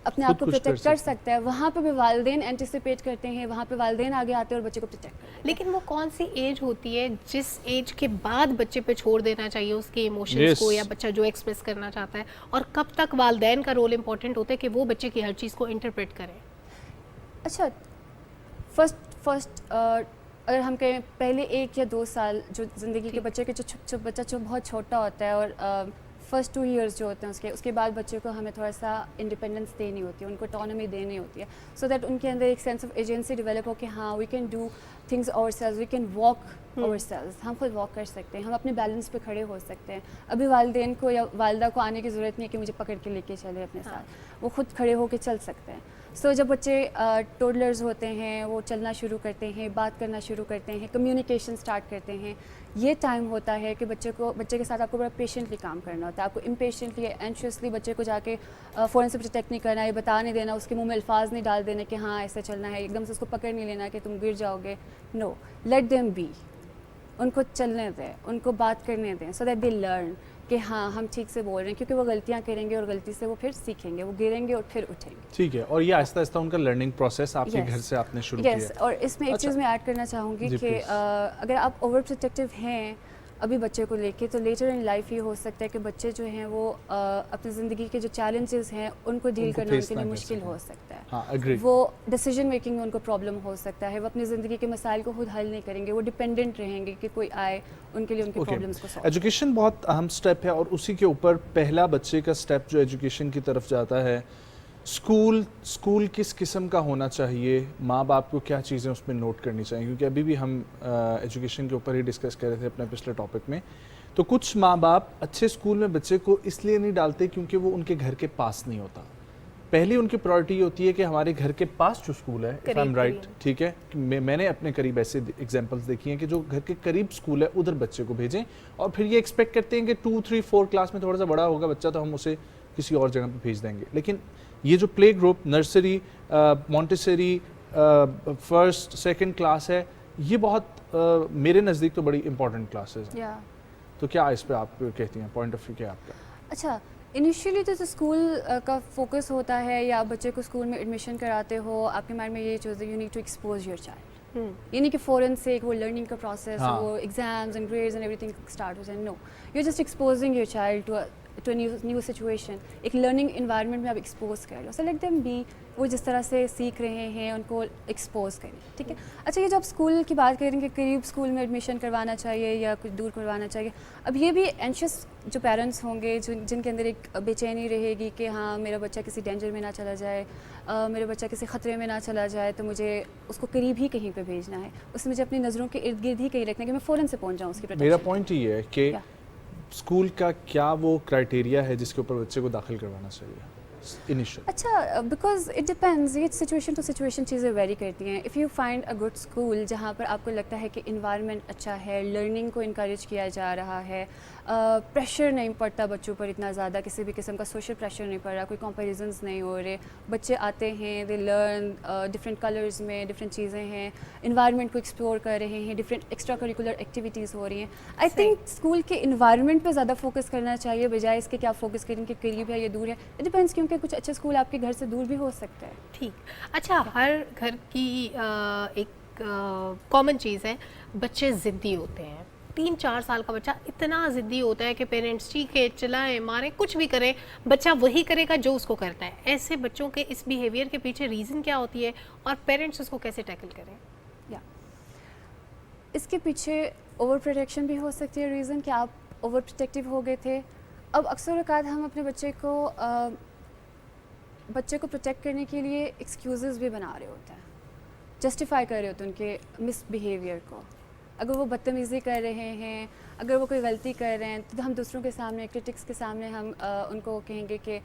अपने आप को प्रोटेक्ट कर सकता है, वहाँ पे भी वालिदैन एंटिसिपेट करते हैं, वहाँ पे वालिदैन आगे आते हैं और बच्चे को प्रोटेक्ट करते हैं। लेकिन वो कौन सी एज होती है जिस एज के बाद बच्चे पे छोड़ देना चाहिए उसके इमोशंस को, या बच्चा जो एक्सप्रेस करना चाहता है, और कब तक वालिदैन का रोल इम्पोर्टेंट होता है कि वो बच्चे की हर चीज़ को इंटरप्रेट करें? अच्छा, फर्स्ट अगर हम कहें पहले 1 या 2 साल जो ज़िंदगी के बच्चे के जो बच्चा जो बहुत छोटा होता है और फर्स्ट 2 इयर्स जो होते हैं उसके बाद बच्चे को हमें थोड़ा सा इंडिपेंडेंस देनी होती है, उनको ऑटोनॉमी देनी होती है, सो दैट उनके अंदर एक सेंस ऑफ एजेंसी डेवलप हो कि हाँ, we can do things ourselves, we can walk ourselves, हम खुद वॉक कर सकते हैं, हम अपने बैलेंस पे खड़े हो सकते हैं। अभी वालिदैन को या वालिदा को आने की ज़रूरत नहीं है कि मुझे पकड़ के लेके चले अपने साथ, वो खुद खड़े होकर चल सकते हैं। सो जब बच्चे टोडलर्स होते हैं, वो चलना शुरू करते हैं, बात करना शुरू करते हैं, कम्युनिकेशन स्टार्ट करते हैं, ये टाइम होता है कि बच्चे के साथ आपको बड़ा पेशेंटली काम करना होता है। आपको इम्पेशेंटली एंशियसली बच्चे को जाके फ़ौरन से प्रोटेक्ट नहीं करना, ये बता नहीं देना, उसके मुंह में अल्फाज नहीं डाल देने कि हाँ ऐसे चलना है, एकदम से उसको पकड़ नहीं लेना कि तुम गिर जाओगे। नो, लेट देम बी, उनको चलने दें, उनको बात करने दें, सो दैट दे लर्न कि हाँ, हम ठीक से बोल रहे हैं, क्योंकि वो गलतियाँ करेंगे और गलती से वो फिर सीखेंगे, वो गिरेंगे और फिर उठेंगे। ठीक है, और ये आहिस्ता आहिस्ता उनका लर्निंग प्रोसेस आपके घर से आपने शुरू किया। और इसमें एक चीज़ मैं ऐड करना चाहूँगी कि अगर आप ओवर प्रोटेक्टिव हैं अभी बच्चे को लेके, तो लेटर इन लाइफ ये हो सकता है कि बच्चे जो हैं वो अपनी ज़िंदगी के जो चैलेंजेस हैं उनको डील करना उनके लिए मुश्किल हो सकता है। हाँ, वो डिसीजन मेकिंग में उनको प्रॉब्लम हो सकता है, वो अपनी ज़िंदगी के मसाइल को खुद हल नहीं करेंगे, वो डिपेंडेंट रहेंगे कि कोई आए उनके लिए उनकी प्रॉब्लम्स को सॉल्व। एजुकेशन बहुत अहम स्टेप है, और उसी के ऊपर पहला बच्चे का स्टेप जो एजुकेशन की तरफ जाता है, स्कूल किस किस्म का होना चाहिए, माँ बाप को क्या चीज़ें उसमें नोट करनी चाहिए? क्योंकि अभी भी हम एजुकेशन के ऊपर ही डिस्कस कर रहे थे अपने पिछले टॉपिक में, तो कुछ माँ बाप अच्छे स्कूल में बच्चे को इसलिए नहीं डालते क्योंकि वो उनके घर के पास नहीं होता, پہلی ان کی پرائرٹی ہوتی ہے کہ ہمارے گھر کے پاس جو اسکول ہے if I'm right, ٹھیک ہے، میں نے اپنے قریب ایسے ایگزامپلس دیکھی ہیں کہ جو گھر کے قریب اسکول ہے ادھر بچے کو بھیجیں، اور پھر یہ ایکسپیکٹ کرتے ہیں کہ 2, 3, 4 کلاس میں تھوڑا سا بڑا ہوگا بچہ تو ہم اسے کسی اور جگہ پہ بھیج دیں گے. لیکن یہ جو play group, nursery, Montessori, first second class ہے، یہ بہت میرے نزدیک تو بڑی امپورٹنٹ کلاسز ہیں. تو کیا اس پہ آپ کہتی ہیں، پوائنٹ آف ویو کیا آپ کا؟ اچھا، انیشیلی تو اسکول کا فوکس ہوتا ہے، یا آپ بچے کو اسکول میں ایڈمیشن کراتے ہو، آپ کے مائنڈ میں یہ چیز ہے you need to expose your child. یعنی کہ فوراً سے وہ لرننگ کا پروسیس، وہ exams and grades and everything start ہو جائے. No, you just exposing your child to new situation. ایک لرننگ انوائرمنٹ میں آپ ایکسپوز کر رہے ہو. سو لیٹ دیم بی، وہ جس طرح سے سیکھ رہے ہیں ان کو ایکسپوز کریں. ٹھیک ہے. اچھا، یہ جو آپ اسکول کی بات کریں کہ قریب اسکول میں ایڈمیشن کروانا چاہیے یا کچھ دور کروانا چاہیے، اب یہ بھی اینشیس جو پیرنٹس ہوں گے جن کے اندر ایک بے چینی رہے گی کہ ہاں میرا بچہ کسی ڈینجر میں نہ چلا جائے، میرا بچہ کسی خطرے میں نہ چلا جائے، تو مجھے اس کو قریب ہی کہیں پہ بھیجنا ہے، اس میں مجھے اپنی نظروں کے ارد گرد ہی کہیں رکھنا ہے کہ میں فوراً سے پہنچ جاؤں اس کی پروٹیکشن. میرا پوائنٹ یہ ہے کہ اسکول کا کیا وہ کرائٹیریا ہے جس کے اوپر بچے کو داخل کروانا چاہیے انیشل؟ اچھا، بیکاز اٹ ڈپینڈز، یہ سچویشن ٹو سچویشن چیزیں ویری کرتی ہیں. If you find a good school جہاں پر آپ کو لگتا ہے کہ انوائرمنٹ اچھا ہے، لرننگ کو انکریج کیا جا رہا ہے، پریشر نہیں پڑتا بچوں پر اتنا زیادہ، کسی بھی قسم کا سوشل پریشر نہیں پڑ رہا، کوئی کمپیریزنز نہیں ہو رہے، بچے آتے ہیں، دے لرن ڈفرینٹ کلرز میں، ڈفرینٹ چیزیں ہیں، انوائرمنٹ کو ایکسپلور کر رہے ہیں، ڈفرینٹ ایکسٹرا کریکولر ایکٹیویٹیز ہو رہی ہیں. آئی تھنک اسکول کے انوائرمنٹ پہ زیادہ فوکس کرنا چاہیے بجائے اس کے کہ آپ فوکس کریں کہ قریب ہے یا دور ہے. اٹ ڈپینڈس، کیونکہ کچھ اچھے اسکول آپ کے گھر سے دور بھی ہو سکتا ہے. ٹھیک. اچھا، ہر گھر کی ایک کامن چیز ہے، بچے ضدی ہوتے ہیں. 3-4 سال کا بچہ اتنا ضدی ہوتا ہے کہ پیرنٹس چیخیں، چلائیں، ماریں، کچھ بھی کریں، بچہ وہی کرے گا جو اس کو کرتا ہے. ایسے بچوں کے اس بیہیویئر کے پیچھے ریزن کیا ہوتی ہے اور پیرنٹس اس کو کیسے ٹیکل کریں؟ اس کے پیچھے اوور پروٹیکشن بھی ہو سکتی ہے ریزن، کہ آپ اوور پروٹیکٹیو ہو گئے تھے. اب اکثر اوقات ہم اپنے بچے کو پروٹیکٹ کرنے کے لیے ایکسکیوزز بھی بنا رہے ہوتے ہیں، جسٹیفائی کر رہے ہوتے ہیں ان کے مس بیہیویئر کو. اگر وہ بدتمیزی کر رہے ہیں، اگر وہ کوئی غلطی کر رہے ہیں، تو ہم دوسروں کے سامنے، کرٹکس کے سامنے ہم ان کو کہیں گے کہ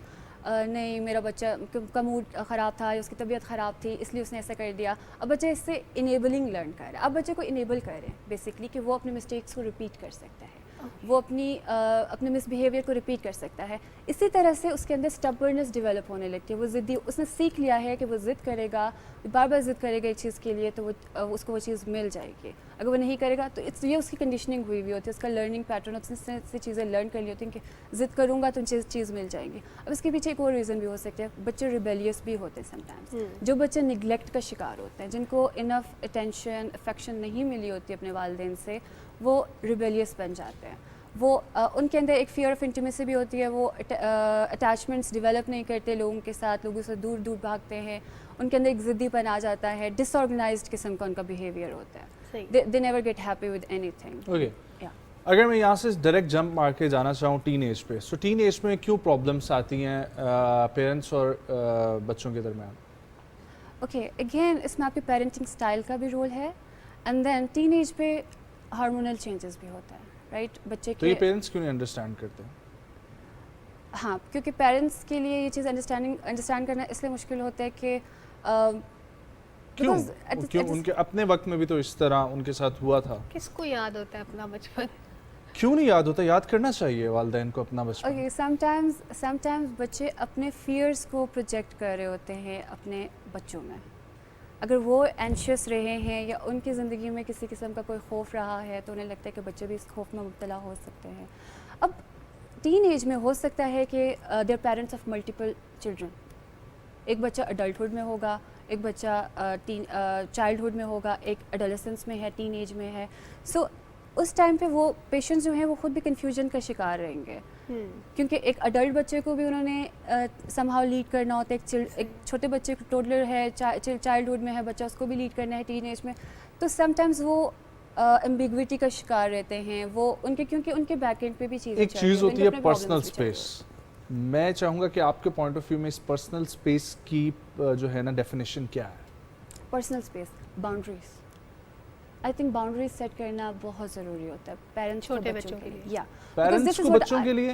نہیں، میرا بچہ کا موڈ خراب تھا یا اس کی طبیعت خراب تھی اس لیے اس نے ایسا کر دیا. اب بچہ اس سے انیبلنگ لرن کر رہا ہے. اب بچے کو انیبل کر رہے ہیں بیسکلی کہ وہ اپنے مسٹیکس کو ریپیٹ کر سکتا ہے، وہ اپنے مس بیہیویئر کو ریپیٹ کر سکتا ہے. اسی طرح سے اس کے اندر اسٹبرنس ڈیولپ ہونے لگتی ہے. وہ ضدی، اس نے سیکھ لیا ہے کہ وہ ضد کرے گا، بار بار ضد کرے گا ایک چیز کے لیے تو اس کو وہ چیز مل جائے گی. اگر وہ نہیں کرے گا تو یہ اس کی کنڈیشننگ ہوئی ہوئی ہوتی ہے، اس کا لرننگ پیٹرن، اس نے سے چیزیں لرن کر لی ہوتی ہیں کہ ضد کروں گا تو چیز مل جائیں گی. اب اس کے پیچھے ایک اور ریزن بھی ہو سکتا ہے، بچے ریبیلیس بھی ہوتے ہیں سم ٹائمس. جو بچے نگلیکٹ کا شکار ہوتے ہیں، جن کو انف اٹینشن، افیکشن نہیں ملی ہوتی اپنے والدین سے، وہ ریبیلیس بن جاتے ہیں. وہ ان کے اندر ایک فیئر آف انٹیمیسی بھی ہوتی ہے، وہ اٹیچمنٹس ڈیولپ نہیں کرتے لوگوں کے ساتھ، لوگوں سے دور دور بھاگتے ہیں. ان کے اندر ایک ضدی پن آ جاتا ہے، ڈس آرگنائزڈ قسم کا ان کا بیہیویئر ہوتا ہے. They never get happy with anything. Okay. اگر میں یہاں سے ڈائریکٹ جمپ مار کے جانا چاہوں ٹین ایج پہ، سو ٹین ایج میں کیوں پرابلمس آتی ہیں پیرنٹس اور بچوں کے درمیان؟ اوکے، اگین اس میں آپ کے پیرنٹنگ اسٹائل کا بھی رول ہے، اینڈ دین ٹین ایج پہ ہارمونل چینجز بھی ہوتا ہے، رائٹ؟ بچے تو یہ پیرنٹس کیوں نہیں انڈرسٹینڈ کرتے؟ ہاں، کیونکہ پیرنٹس کے لیے یہ چیز انڈرسٹینڈ کرنا اس لیے مشکل ہوتا ہے کہ کیوں ان کے اپنے وقت میں بھی تو اس طرح ان کے ساتھ ہوا تھا. کس کو یاد ہوتا ہے اپنا بچپن؟ کیوں نہیں یاد ہوتا؟ یاد کرنا چاہیے والدین کو اپنا بچپن. اوکے، سم ٹائمز بچے اپنے فیئرس کو پروجیکٹ کر رہے ہوتے ہیں اپنے بچوں میں. اگر وہ اینشیس رہے ہیں یا ان کی زندگی میں کسی قسم کا کوئی خوف رہا ہے تو انہیں لگتا ہے کہ بچے بھی اس خوف میں مبتلا ہو سکتے ہیں. اب ٹین ایج میں ہو سکتا ہے کہ they are parents of multiple children. ایک بچہ اڈلٹہڈ میں ہوگا، ایک بچہ چائلڈہڈ میں ہوگا، ایک ایڈولسنس میں ہے، ٹین ایج میں ہے. سو اس ٹائم پہ وہ پیشنٹس جو ہیں وہ خود بھی کنفیوژن کا شکار رہیں گے، کیونکہ ایک اڈلٹ بچے کو بھی انہوں نے سم ہاؤ لیڈ کرنا ہوتا ہے. ایک چھوٹے بچے کو ٹوڈلر ہے، چائلڈہڈ میں ہے بچہ، اس کو بھی لیڈ کرنا ہے ٹین ایج میں. تو سم ٹائمز وہ ایمبیگوٹی کا شکار رہتے ہیں وہ ان کے، کیونکہ ان کے بیک اینڈ پہ بھی چیزیں. ایک چیز ہوتی ہے پرسنل اسپیس. میں چاہوں گا کہ آپ کے پوائنٹ آف ویو میں اس پرسنل اسپیس کی جو ہے نا ڈیفینیشن کیا ہے؟ Personal space, boundaries. I think boundaries set کرنا بہت ضروری ہوتا ہے پیرنٹس چھوٹے بچوں کے لیے. یا پیرنٹس کو بچوں کے لیے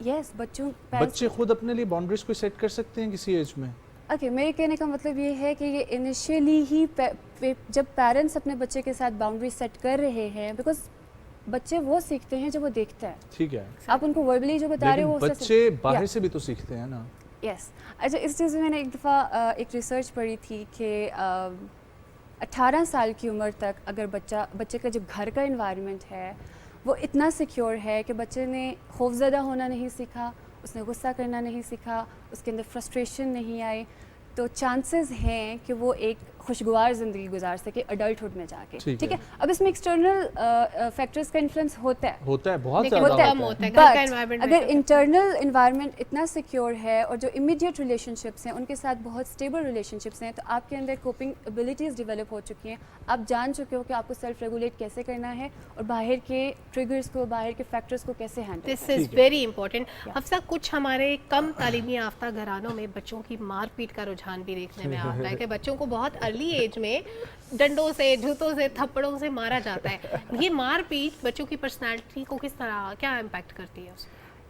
यस बच्चों बच्चे खुद अपने लिए बाउंड्रीज को सेट कर सकते हैं किसी एज में? ओके मेरे कहने का मतलब ये है कि ये इनिशियली ही जब पेरेंट्स अपने बच्चे के साथ बाउंड्री सेट कर रहे हैं, बिकॉज बच्चे वो सीखते हैं जो वो देखते हैं. ठीक है, आप उनको वर्बली जो बता रहे हो लेकिन बच्चे बाहर से भी तो सीखते हैं ना. यस अच्छा, इस चीज़ में मैंने एक दफ़ा एक रिसर्च पढ़ी थी कि 18 साल की उम्र तक अगर बच्चे का जो घर का इन्वायरमेंट है वो इतना सिक्योर है कि बच्चे ने खौफज़दा होना नहीं सीखा, उसने गुस्सा करना नहीं सीखा, उसके अंदर फ्रस्ट्रेशन नहीं आई, तो चांसेस हैं कि वो एक खुशगवार ज़िंदगी गुजार सके अडल्टहुड में जाके. ठीक है, अब इसमें एक्सटर्नल फैक्टर्स का इन्फ्लुएंस होता है बहुत ज़्यादा होता है. बट अगर इंटरनल इन्वायरमेंट इतना सिक्योर है और जो इमीडिएट रिलेशनशिप्स हैं उनके साथ बहुत स्टेबल रिलेशनशिप्स हैं, तो आपके अंदर कोपिंग एबिलिटीज़ डेवलप हो चुकी हैं, आप जान चुके हो कि आपको सेल्फ रेगुलेट कैसे करना है और बाहर के ट्रिगर्स को, बाहर के फैक्टर्स को कैसे handle. This is very important. Hafsa, कुछ हमारे कम तालीमी याफ्ता घरानों में बच्चों की मारपीट का रुझान भी देखने में आता है कि बच्चों को बहुत अर्ली एज में डंडों से, जूतों से, थप्पड़ों से मारा जाता है. ये मारपीट बच्चों की पर्सनालिटी को किस तरह, क्या इम्पैक्ट करती है?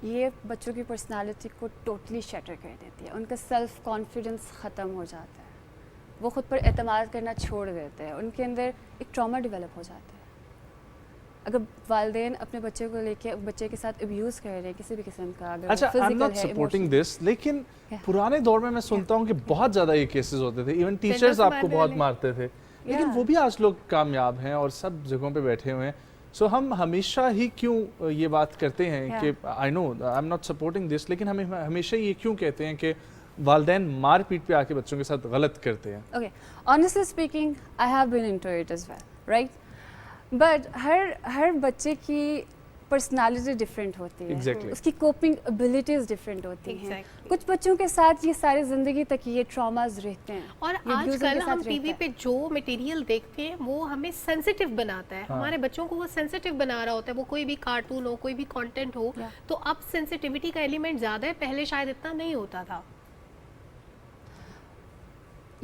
ये बच्चों की पर्सनालिटी को टोटली शटर कर देती है. उनका सेल्फ कॉन्फिडेंस ख़त्म हो जाता है, वो ख़ुद पर एतमाद करना छोड़ देते हैं, उनके अंदर एक ट्रॉमा डेवलप हो जाता है. अगर वालिदैन अपने बच्चे को लेके बच्चे के साथ अब्यूज़ कर रहे हैं किसी भी किस्म का, अगर अच्छा, I am not supporting this, लेकिन पुराने दौर में मैं सुनता हूँ कि बहुत ज़्यादा ये केसेस होते थे, इवन टीचर्स आपको बहुत मारते थे, लेकिन वो भी आज लोग कामयाब हैं और सब जगहों पे बैठे हुए हैं. सो हम हमेशा ही क्यों ये बात करते हैं कि I know I am not supporting this, लेकिन हमें हमेशा ये क्यों कहते हैं कि वालिदैन मार पीट पे आके बच्चों के साथ गलत करते हैं? Okay, honestly speaking I have been into it as well, right, but हर बच्चे की पर्सनालिटी डिफरेंट होती है, exactly. उसकी कोपिंग एबिलिटीज़ डिफरेंट होती हैं. कुछ बच्चों के साथ ये सारी ज़िंदगी तक ये ट्रॉमास रहते हैं. और आजकल हम टीवी पे जो मटेरियल देखते हैं वो हमें सेंसिटिव बनाता है. हमारे बच्चों को वो सेंसिटिव बना रहा होता है, वो कोई भी कार्टून हो, कोई भी कंटेंट हो, तो अब सेंसिटिविटी का एलिमेंट ज़्यादा है, पहले शायद इतना नहीं होता था.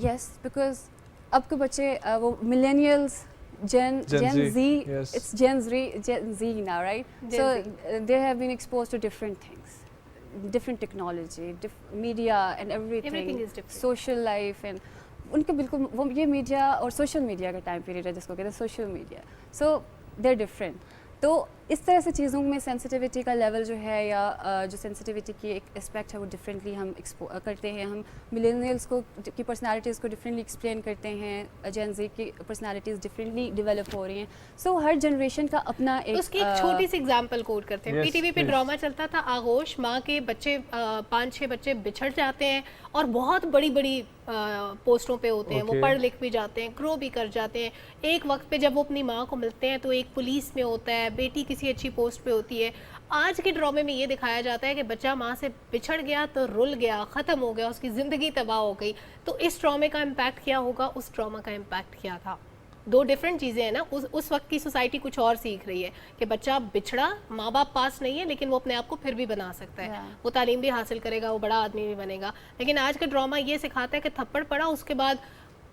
यस, बिकॉज अब के बच्चे वो millennials, Gen Z, yes. It's Gen Z now, right? So they have been exposed to different things, different technology, media and everything is different. Social life and उनके बिल्कुल वो ये मीडिया और सोशल मीडिया का टाइम पीरियड है जिसको कहते हैं social media. So they're different. तो इस तरह से चीज़ों में सेंसिटिविटी का लेवल जो है या जो सेंसिटिविटी की एक एस्पेक्ट है वो डिफरेंटली हम करते हैं. हम मिलेनियल्स को की पर्सनालिटीज़ को डिफरेंटली एक्सप्लेन करते हैं, जेन ज़ी की पर्सनालिटीज़ डिफरेंटली डेवलप हो रही हैं. सो हर जनरेशन का अपना एक उसकी एक छोटी सी एग्जांपल कोट करते हैं. पीटीवी पे ड्रामा चलता था आगोश, माँ के बच्चे 5-6 बच्चे बिछड़ जाते हैं और बहुत बड़ी बड़ी पोस्टों पे होते हैं, वो पढ़ लिख भी जाते हैं, ग्रो भी कर जाते हैं. एक वक्त पे जब वो अपनी माँ को मिलते हैं तो एक पुलिस में होता है, बेटी किसी अच्छी पोस्ट पे होती है. आज के ड्रामे में ये दिखाया जाता है कि बच्चा माँ से बिछड़ गया तो रुल गया, ख़त्म हो गया, उसकी ज़िंदगी तबाह हो गई. तो इस ड्रामे का इम्पैक्ट क्या होगा, उस ड्रामा का इम्पैक्ट क्या था? दो डिफरेंट चीज़ें हैं ना. उस वक्त की सोसाइटी कुछ और सीख रही है कि बच्चा बिछड़ा, माँ बाप पास नहीं है, लेकिन वो अपने आप को फिर भी बना सकता है, वो तालीम भी हासिल करेगा, वो बड़ा आदमी भी बनेगा. लेकिन आज का ड्रामा ये सिखाता है कि थप्पड़ पड़ा, उसके बाद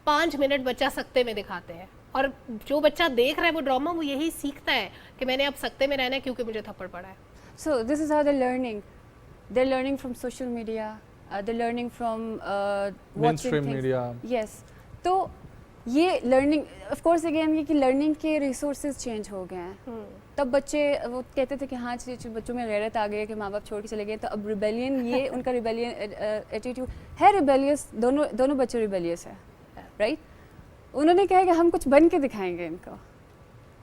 5 मिनट बच्चा सख्ते में दिखाते हैं, और जो बच्चा देख रहा है वो ड्रामा वो यही सीखता है कि मैंने अब सख्ते में रहना है क्योंकि मुझे थप्पड़ पड़ा है. So this is how they're learning from social media, they're learning from mainstream media. Yes, तो ये लर्निंग ऑफ कोर्स अगेन ये कि लर्निंग के रिसोर्सेज चेंज हो गए हैं. तब बच्चे वो कहते थे कि हाँ बच्चों में गैरत आ गई है कि माँ बाप छोड़ के चले गए, तो अब रिबेलियन ये उनका रिबेलियन एटीट्यूड है. रिबेलियस दोनों बच्चे रिबेलियस है, राइट. उन्होंने कहा कि हम कुछ बन के दिखाएंगे इनको,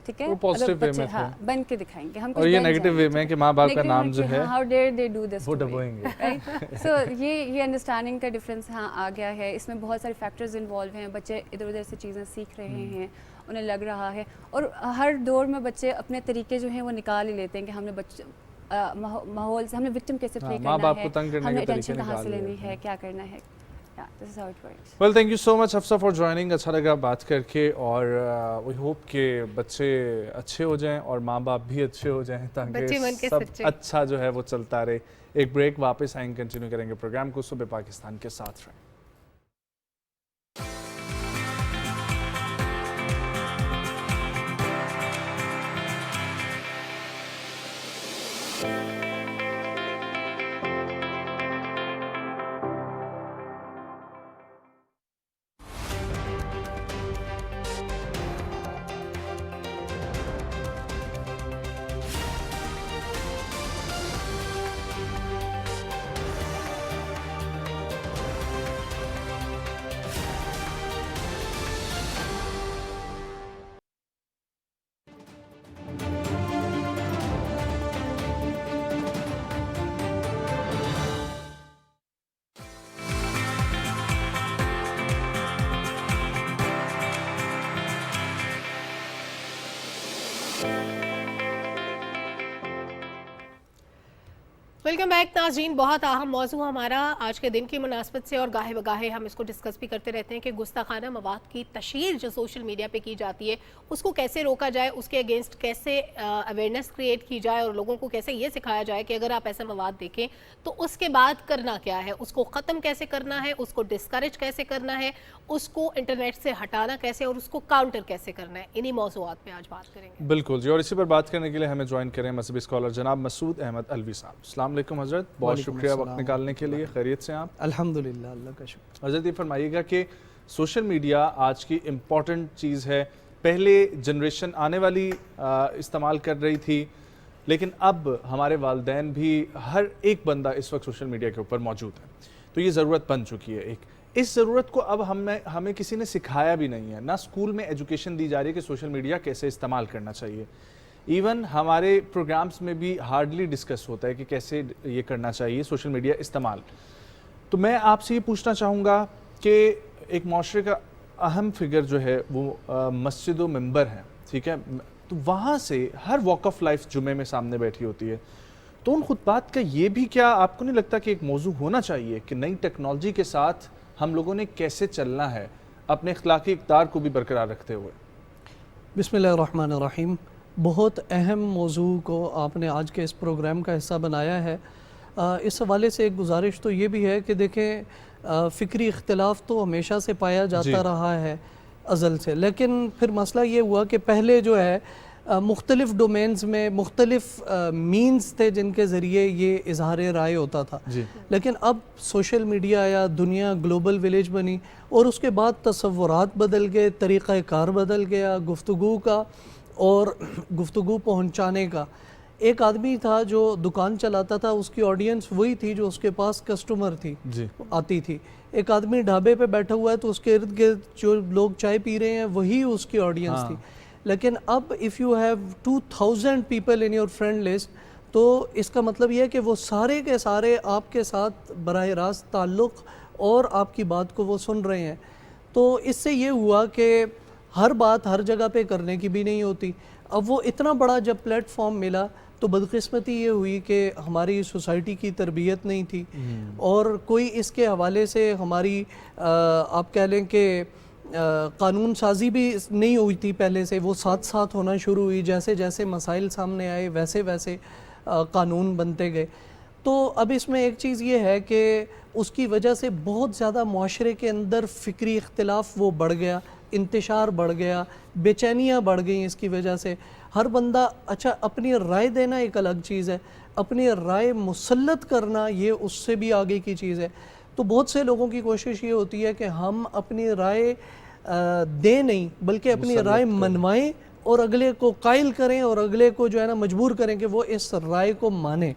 ठीक है, वो पॉजिटिव वे में हाँ बन के दिखाएंगे हम. और ये नेगेटिव वे में कि माँ बाप का नाम जो है how dare they do this, वो दबाएंगे, राइट. सो ये अंडरस्टैंडिंग का डिफरेंस हाँ आ गया है. इसमें बहुत सारे फैक्टर्स इन्वॉल्व हैं, बच्चे इधर उधर से चीज़ें सीख रहे हैं, उन्हें लग रहा है. और हर दौर में बच्चे अपने तरीके जो हैं वो निकाल ही लेते हैं कि हमने बच्चे माहौल से हमने विक्टिम कैसे प्ले करना है, हमने अटेंशन कहाँ से लेनी है, क्या करना है. This is how it works. Well, thank you so much Hafsa for joining. अच्छा लगा बात करके, और we hope कि बच्चे अच्छे हो जाएं और माँ बाप भी अच्छे हो जाएं ताकि सब अच्छा जो है वो चलता रहे. एक ब्रेक, वापस आएंगे, कंटिन्यू करेंगे प्रोग्राम को. सुबह पाकिस्तान के साथ रहें. वेलकम बैक नाज़रीन। बहुत अहम मौजू हमारा आज के दिन की मुनासबत से और गाहे बगाहे हम इसको डिस्कस भी करते रहते हैं कि गुस्ताखाना मवाद की तशहीर जो सोशल मीडिया पे की जाती है उसको कैसे रोका जाए, उसके अगेंस्ट कैसे अवेयरनेस क्रिएट की जाए और लोगों को कैसे ये सिखाया जाए कि अगर आप ऐसा मवाद देखें तो उसके बाद करना क्या है, उसको ख़त्म कैसे करना है, उसको डिस्करेज कैसे करना है, उसको इंटरनेट से हटाना कैसे और उसको काउंटर कैसे करना है। इन्हीं मौज़ूआत पे आज बात करेंगे। बिल्कुल जी, और इसी पर बात करने के लिए हमें ज्वाइन करें मजहबी स्कॉलर जनाब मसूद अहमद अलवी साहब। अस्सलाम वालेकुम हज़रत, बहुत शुक्रिया वक्त निकालने के लिए। खैरियत से आप? अल्हम्दुलिल्लाह, अल्लाह का शुक्र। हज़रत ये फरमाइएगा कि सोशल मीडिया आज की इम्पॉर्टेंट चीज़ है, पहले जनरेशन आने वाली इस्तेमाल कर रही थी, लेकिन अब हमारे वालिदैन भी हर एक बंदा इस वक्त सोशल मीडिया के ऊपर मौजूद है, तो ये ज़रूरत बन चुकी है एक। इस ज़रूरत को अब हमें किसी ने सिखाया भी नहीं है, ना स्कूल में एजुकेशन दी जा रही है कि सोशल मीडिया कैसे इस्तेमाल करना चाहिए। इवन हमारे प्रोग्राम्स में भी हार्डली डिस्कस होता है कि कैसे ये करना चाहिए सोशल मीडिया इस्तेमाल। तो मैं आपसे ये पूछना चाहूँगा कि एक माशरे का अहम फिगर जो है वो मस्जिद व मिंबर है, ठीक है, तो वहाँ से हर वॉक ऑफ लाइफ जुमे में सामने बैठी होती है, तो उन खुतबात का ये भी क्या आपको नहीं लगता कि एक मौजू होना चाहिए कि नई टेक्नोलॉजी के साथ हम लोगों ने कैसे चलना है अपने अखलाकी इक़्तिदार को भी बरकरार रखते हुए? बिस्मिल्लाहिर्रहमानिर्रहीम। बहुत अहम मौजू को आपने आज के इस प्रोग्राम का हिस्सा बनाया है। इस हवाले से एक गुजारिश तो ये भी है कि देखें, फ़िक्री इख्तिलाफ़ तो हमेशा से पाया जाता रहा है अज़ल से, लेकिन फिर मसला ये हुआ कि पहले जो है मुख्तलिफ़ डोमेन्स में मुख्तलिफ़ मीन्स थे जिनके ज़रिए ये इजहार राय होता था, लेकिन अब सोशल मीडिया आया, दुनिया ग्लोबल विलेज बनी और उसके बाद तसव्वुरात बदल गए, तरीक़ा कार बदल गया, गुफ्तगू का और गुफ्तगू पहुंचाने का। एक आदमी था जो दुकान चलाता था, उसकी ऑडियंस वही थी जो उसके पास कस्टमर थी आती थी। एक आदमी ढाबे पे बैठा हुआ है तो उसके इर्द गिर्द जो लोग चाय पी रहे हैं वही उसकी ऑडियंस थी। लेकिन अब if you have 2000 people in your friend list, तो इसका मतलब यह है कि वो सारे के सारे आपके साथ बराह रास्त ताल्लुक़ और आपकी बात को वो सुन रहे हैं। तो इससे ये हुआ कि हर बात हर जगह पे करने की भी नहीं होती। अब वो इतना बड़ा जब प्लेटफॉर्म मिला तो बदकिस्मती ये हुई कि हमारी सोसाइटी की तरबियत नहीं थी और कोई इसके हवाले से हमारी आप कह लें कि कानून साजी भी नहीं हुई थी पहले से, वो साथ साथ होना शुरू हुई। जैसे जैसे मसाइल सामने आए वैसे वैसे कानून बनते गए। तो अब इसमें एक चीज़ ये है कि उसकी वजह से बहुत ज़्यादा मुआशरे के अंदर फ़िक्री इख्तिलाफ़ वो बढ़ गया, इंतशार बढ़ गया, बेचैनियाँ बढ़ गई इसकी वजह से। हर बंदा, अच्छा अपनी राय देना एक अलग चीज़ है, अपनी राय मुसल्लत करना ये उससे भी आगे की चीज़ है। तो बहुत से लोगों की कोशिश ये होती है कि हम अपनी राय दें नहीं बल्कि अपनी राय मनवाएं और अगले को कायल करें और अगले को जो है ना मजबूर करें कि वो इस राय को माने।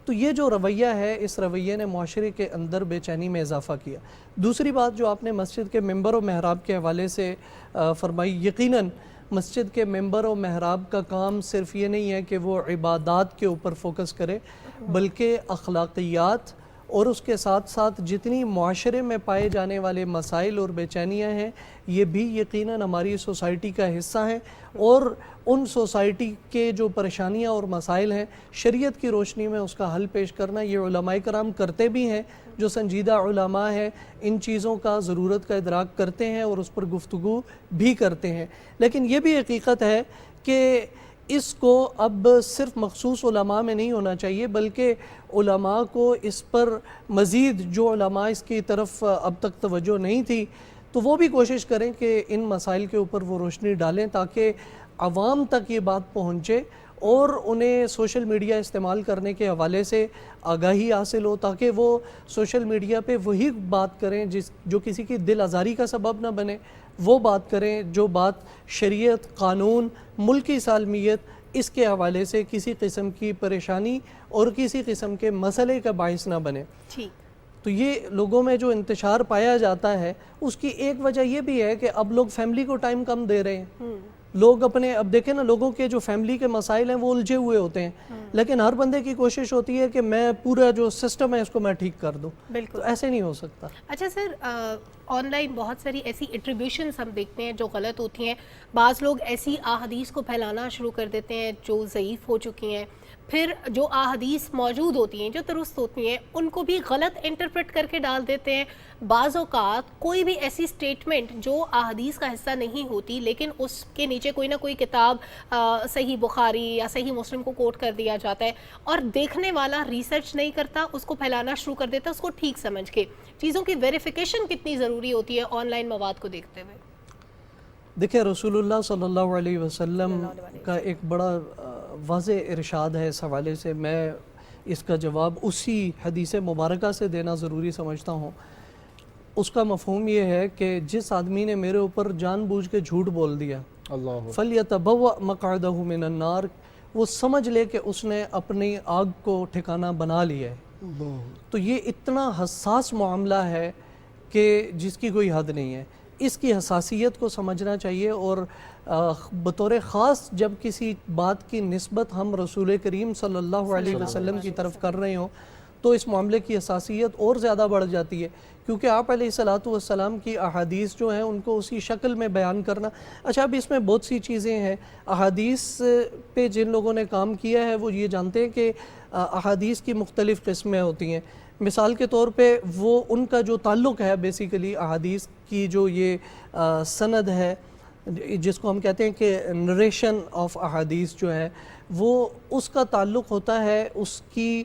तो ये जो रवैया है, इस रवैये ने माशरे के अंदर बेचैनी में इजाफ़ा किया। दूसरी बात जो आपने मस्जिद के मेंबर और महराब के हवाले से फरमाई, यकीनन मस्जिद के मेंबर और महराब का काम सिर्फ ये नहीं है कि वो इबादत के ऊपर फोकस करे, बल्कि अखलाकियात और उसके साथ साथ जितनी माशरे में पाए जाने वाले मसाइल और बेचैनियाँ हैं ये भी यकीनन हमारी सोसाइटी का हिस्सा हैं और उन सोसाइटी के जो परेशानियाँ और मसाइल हैं शरीयत की रोशनी में उसका हल पेश करना ये उलमाए कराम करते भी हैं। जो संजीदा उलमा है इन चीज़ों का ज़रूरत का इदराक करते हैं और उस पर गुफ्तगू भी करते हैं। लेकिन ये भी हकीकत है कि इसको अब सिर्फ मखसूस उलमा में नहीं होना चाहिए, बल्कि उलमा को इस पर मज़ीद जो उलमा इसकी तरफ अब तक तवज्जो नहीं थी तो वो भी कोशिश करें कि इन मसाइल के ऊपर वो रोशनी डालें ताकि आवाम तक ये बात पहुँचे और उन्हें सोशल मीडिया इस्तेमाल करने के हवाले से आगाही हासिल हो, ताकि वो सोशल मीडिया पे वही बात करें जो किसी की दिल आज़ारी का सबब ना बने, वो बात करें जो बात शरीयत, कानून, मुल्की सालमियत इसके हवाले से किसी किस्म की परेशानी और किसी किस्म के मसले का बाइस ना बने। ठीक। तो ये लोगों में जो इंतशार पाया जाता है उसकी एक वजह ये भी है कि अब लोग फैमिली को टाइम कम दे रहे हैं। लोग अपने, अब देखें ना, लोगों के जो फैमिली के मसाइल हैं वो उलझे हुए होते हैं, लेकिन हर बंदे की कोशिश होती है कि मैं पूरा जो सिस्टम है इसको मैं ठीक कर दूं। बिल्कुल। तो ऐसे नहीं हो सकता। अच्छा सर, آن لائن بہت ساری ایسی ایٹریبیوشنز ہم دیکھتے ہیں جو غلط ہوتی ہیں. بعض لوگ ایسی احادیث کو پھیلانا شروع کر دیتے ہیں جو ضعیف ہو چکی ہیں. پھر جو احادیث موجود ہوتی ہیں جو درست ہوتی ہیں ان کو بھی غلط انٹرپریٹ کر کے ڈال دیتے ہیں. بعض اوقات کوئی بھی ایسی سٹیٹمنٹ جو احادیث کا حصہ نہیں ہوتی لیکن اس کے نیچے کوئی نہ کوئی کتاب صحیح بخاری یا صحیح مسلم کو کوٹ کر دیا جاتا ہے اور دیکھنے والا ریسرچ نہیں کرتا, اس کو پھیلانا شروع کر دیتا اس کو ٹھیک سمجھ کے. چیزوں کی ویریفیکیشن کتنی ضروری ہوتی ہے آن لائن مواد کو دیکھتے ہوئے؟ دیکھیں رسول اللہ صلی اللہ علیہ وسلم کا ایک بڑا واضح ارشاد ہے اس حوالے سے. میں اس کا جواب اسی حدیث مبارکہ سے دینا ضروری سمجھتا ہوں. اس کا مفہوم یہ ہے کہ جس آدمی نے میرے اوپر جان بوجھ کے جھوٹ بول دیا فَلْيَتَبَوَّأْ مَقْعَدَهُ مِنَ النَّارِ, وہ سمجھ لے کہ اس نے اپنی آگ کو ٹھکانہ بنا لیا ہے. تو یہ اتنا حساس معاملہ ہے کہ جس کی کوئی حد نہیں ہے. اس کی حساسیت کو سمجھنا چاہیے اور بطور خاص جب کسی بات کی نسبت ہم رسول کریم صلی اللہ علیہ وسلم کی طرف کر رہے ہوں تو اس معاملے کی حساسیت اور زیادہ بڑھ جاتی ہے, کیونکہ آپ علیہ السلام کی احادیث جو ہیں ان کو اسی شکل میں بیان کرنا. اچھا اب اس میں بہت سی چیزیں ہیں. احادیث پہ جن لوگوں نے کام کیا ہے وہ یہ جانتے ہیں کہ احادیث کی مختلف قسمیں ہوتی ہیں. مثال کے طور پہ وہ ان کا جو تعلق ہے بیسیکلی احادیث کی جو یہ سند ہے جس کو ہم کہتے ہیں کہ نریشن آف احادیث جو ہے وہ اس کا تعلق ہوتا ہے اس کی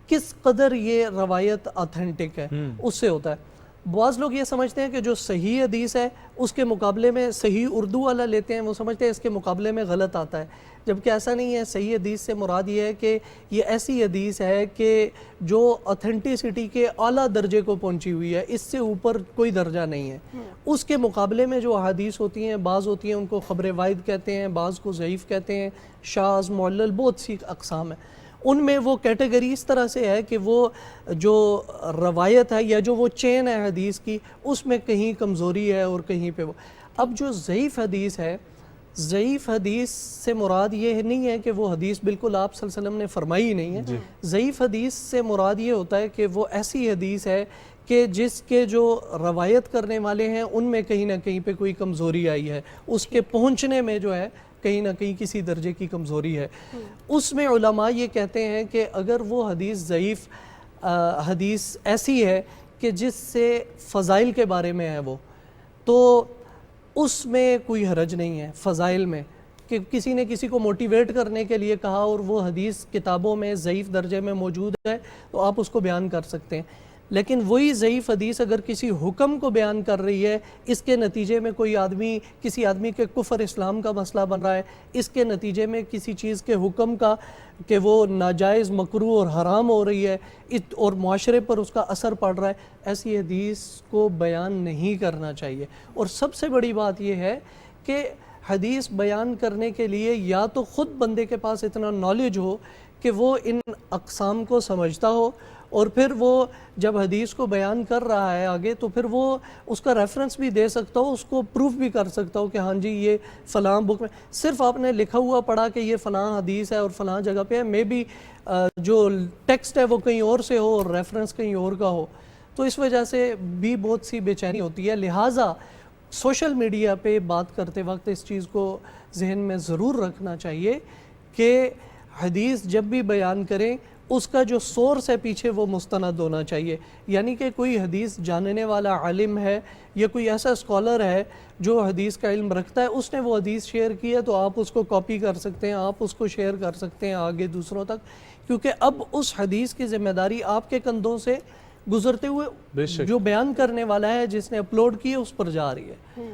کس قدر یہ روایت آتھینٹک ہے اس سے ہوتا ہے. بعض لوگ یہ سمجھتے ہیں کہ جو صحیح حدیث ہے اس کے مقابلے میں صحیح اردو والا لیتے ہیں, وہ سمجھتے ہیں اس کے مقابلے میں غلط آتا ہے, جبکہ ایسا نہیں ہے. صحیح حدیث سے مراد یہ ہے کہ یہ ایسی حدیث ہے کہ جو آتھینٹسٹی کے اعلیٰ درجے کو پہنچی ہوئی ہے, اس سے اوپر کوئی درجہ نہیں ہے. اس کے مقابلے میں جو احادیث ہوتی ہیں بعض ہوتی ہیں ان کو خبر واحد کہتے ہیں, بعض کو ضعیف کہتے ہیں, شاذ, معلل, بہت سی اقسام ہیں. ان میں وہ کیٹیگری اس طرح سے ہے کہ وہ جو روایت ہے یا جو وہ چین ہے حدیث کی اس میں کہیں کمزوری ہے اور کہیں پہ وہ. اب جو ضعیف حدیث ہے, ضعیف حدیث سے مراد یہ نہیں ہے کہ وہ حدیث بالکل آپ صلی اللہ علیہ وسلم نے فرمائی نہیں ہے. ضعیف حدیث سے مراد یہ ہوتا ہے کہ وہ ایسی حدیث ہے کہ جس کے جو روایت کرنے والے ہیں ان میں کہیں نہ کہیں پہ کوئی کمزوری آئی ہے, اس کے پہنچنے میں جو ہے کہیں نہ کہیں کسی درجے کی کمزوری ہے. اس میں علماء یہ کہتے ہیں کہ اگر وہ حدیث ضعیف حدیث ایسی ہے کہ جس سے فضائل کے بارے میں ہے وہ, تو اس میں کوئی حرج نہیں ہے فضائل میں, کہ کسی نے کسی کو موٹیویٹ کرنے کے لیے کہا اور وہ حدیث کتابوں میں ضعیف درجے میں موجود ہے تو آپ اس کو بیان کر سکتے ہیں. لیکن وہی ضعیف حدیث اگر کسی حکم کو بیان کر رہی ہے, اس کے نتیجے میں کوئی آدمی کسی آدمی کے کفر اسلام کا مسئلہ بن رہا ہے, اس کے نتیجے میں کسی چیز کے حکم کا کہ وہ ناجائز, مکروہ اور حرام ہو رہی ہے اور معاشرے پر اس کا اثر پڑ رہا ہے, ایسی حدیث کو بیان نہیں کرنا چاہیے. اور سب سے بڑی بات یہ ہے کہ حدیث بیان کرنے کے لیے یا تو خود بندے کے پاس اتنا نالج ہو کہ وہ ان اقسام کو سمجھتا ہو, اور پھر وہ جب حدیث کو بیان کر رہا ہے آگے تو پھر وہ اس کا ریفرنس بھی دے سکتا ہو, اس کو پروف بھی کر سکتا ہو کہ ہاں جی یہ فلاں بک میں صرف آپ نے لکھا ہوا پڑھا کہ یہ فلاں حدیث ہے اور فلاں جگہ پہ ہے, مے بی جو ٹیکسٹ ہے وہ کہیں اور سے ہو اور ریفرنس کہیں اور کا ہو, تو اس وجہ سے بھی بہت سی بے چینی ہوتی ہے. لہٰذا سوشل میڈیا پہ بات کرتے وقت اس چیز کو ذہن میں ضرور رکھنا چاہیے کہ حدیث جب بھی بیان کریں اس کا جو سورس ہے پیچھے وہ مستند ہونا چاہیے. یعنی کہ کوئی حدیث جاننے والا عالم ہے یا کوئی ایسا اسکالر ہے جو حدیث کا علم رکھتا ہے, اس نے وہ حدیث شیئر کی ہے تو آپ اس کو کاپی کر سکتے ہیں, آپ اس کو شیئر کر سکتے ہیں آگے دوسروں تک, کیونکہ اب اس حدیث کی ذمہ داری آپ کے کندھوں سے گزرتے ہوئے جو بیان کرنے والا ہے جس نے اپلوڈ کی ہے اس پر جا رہی ہے,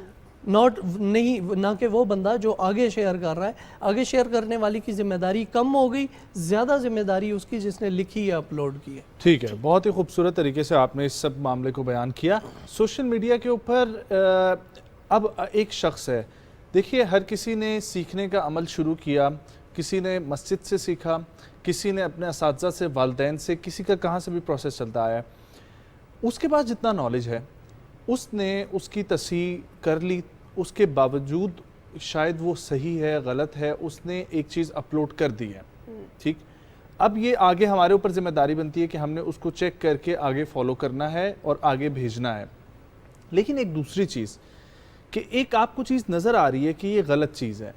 نہ کہ وہ بندہ جو آگے شیئر کر رہا ہے. آگے شیئر کرنے والی کی ذمہ داری کم ہو گئی, زیادہ ذمہ داری اس کی جس نے لکھی یا اپلوڈ کی ہے. ٹھیک ہے, بہت ہی خوبصورت طریقے سے آپ نے اس سب معاملے کو بیان کیا. سوشل میڈیا کے اوپر اب ایک شخص ہے, دیکھیے ہر کسی نے سیکھنے کا عمل شروع کیا, کسی نے مسجد سے سیکھا, کسی نے اپنے اساتذہ سے, والدین سے, کسی کا کہاں سے بھی پروسیس چلتا آیا ہے. اس کے پاس جتنا نالج ہے اس نے اس کی تصحیح کر لی, اس کے باوجود شاید وہ صحیح ہے غلط ہے, اس نے ایک چیز اپلوڈ کر دی ہے. ٹھیک, اب یہ آگے ہمارے اوپر ذمہ داری بنتی ہے کہ ہم نے اس کو چیک کر کے آگے فالو کرنا ہے اور آگے بھیجنا ہے. لیکن ایک دوسری چیز کہ ایک آپ کو چیز نظر آ رہی ہے کہ یہ غلط چیز ہے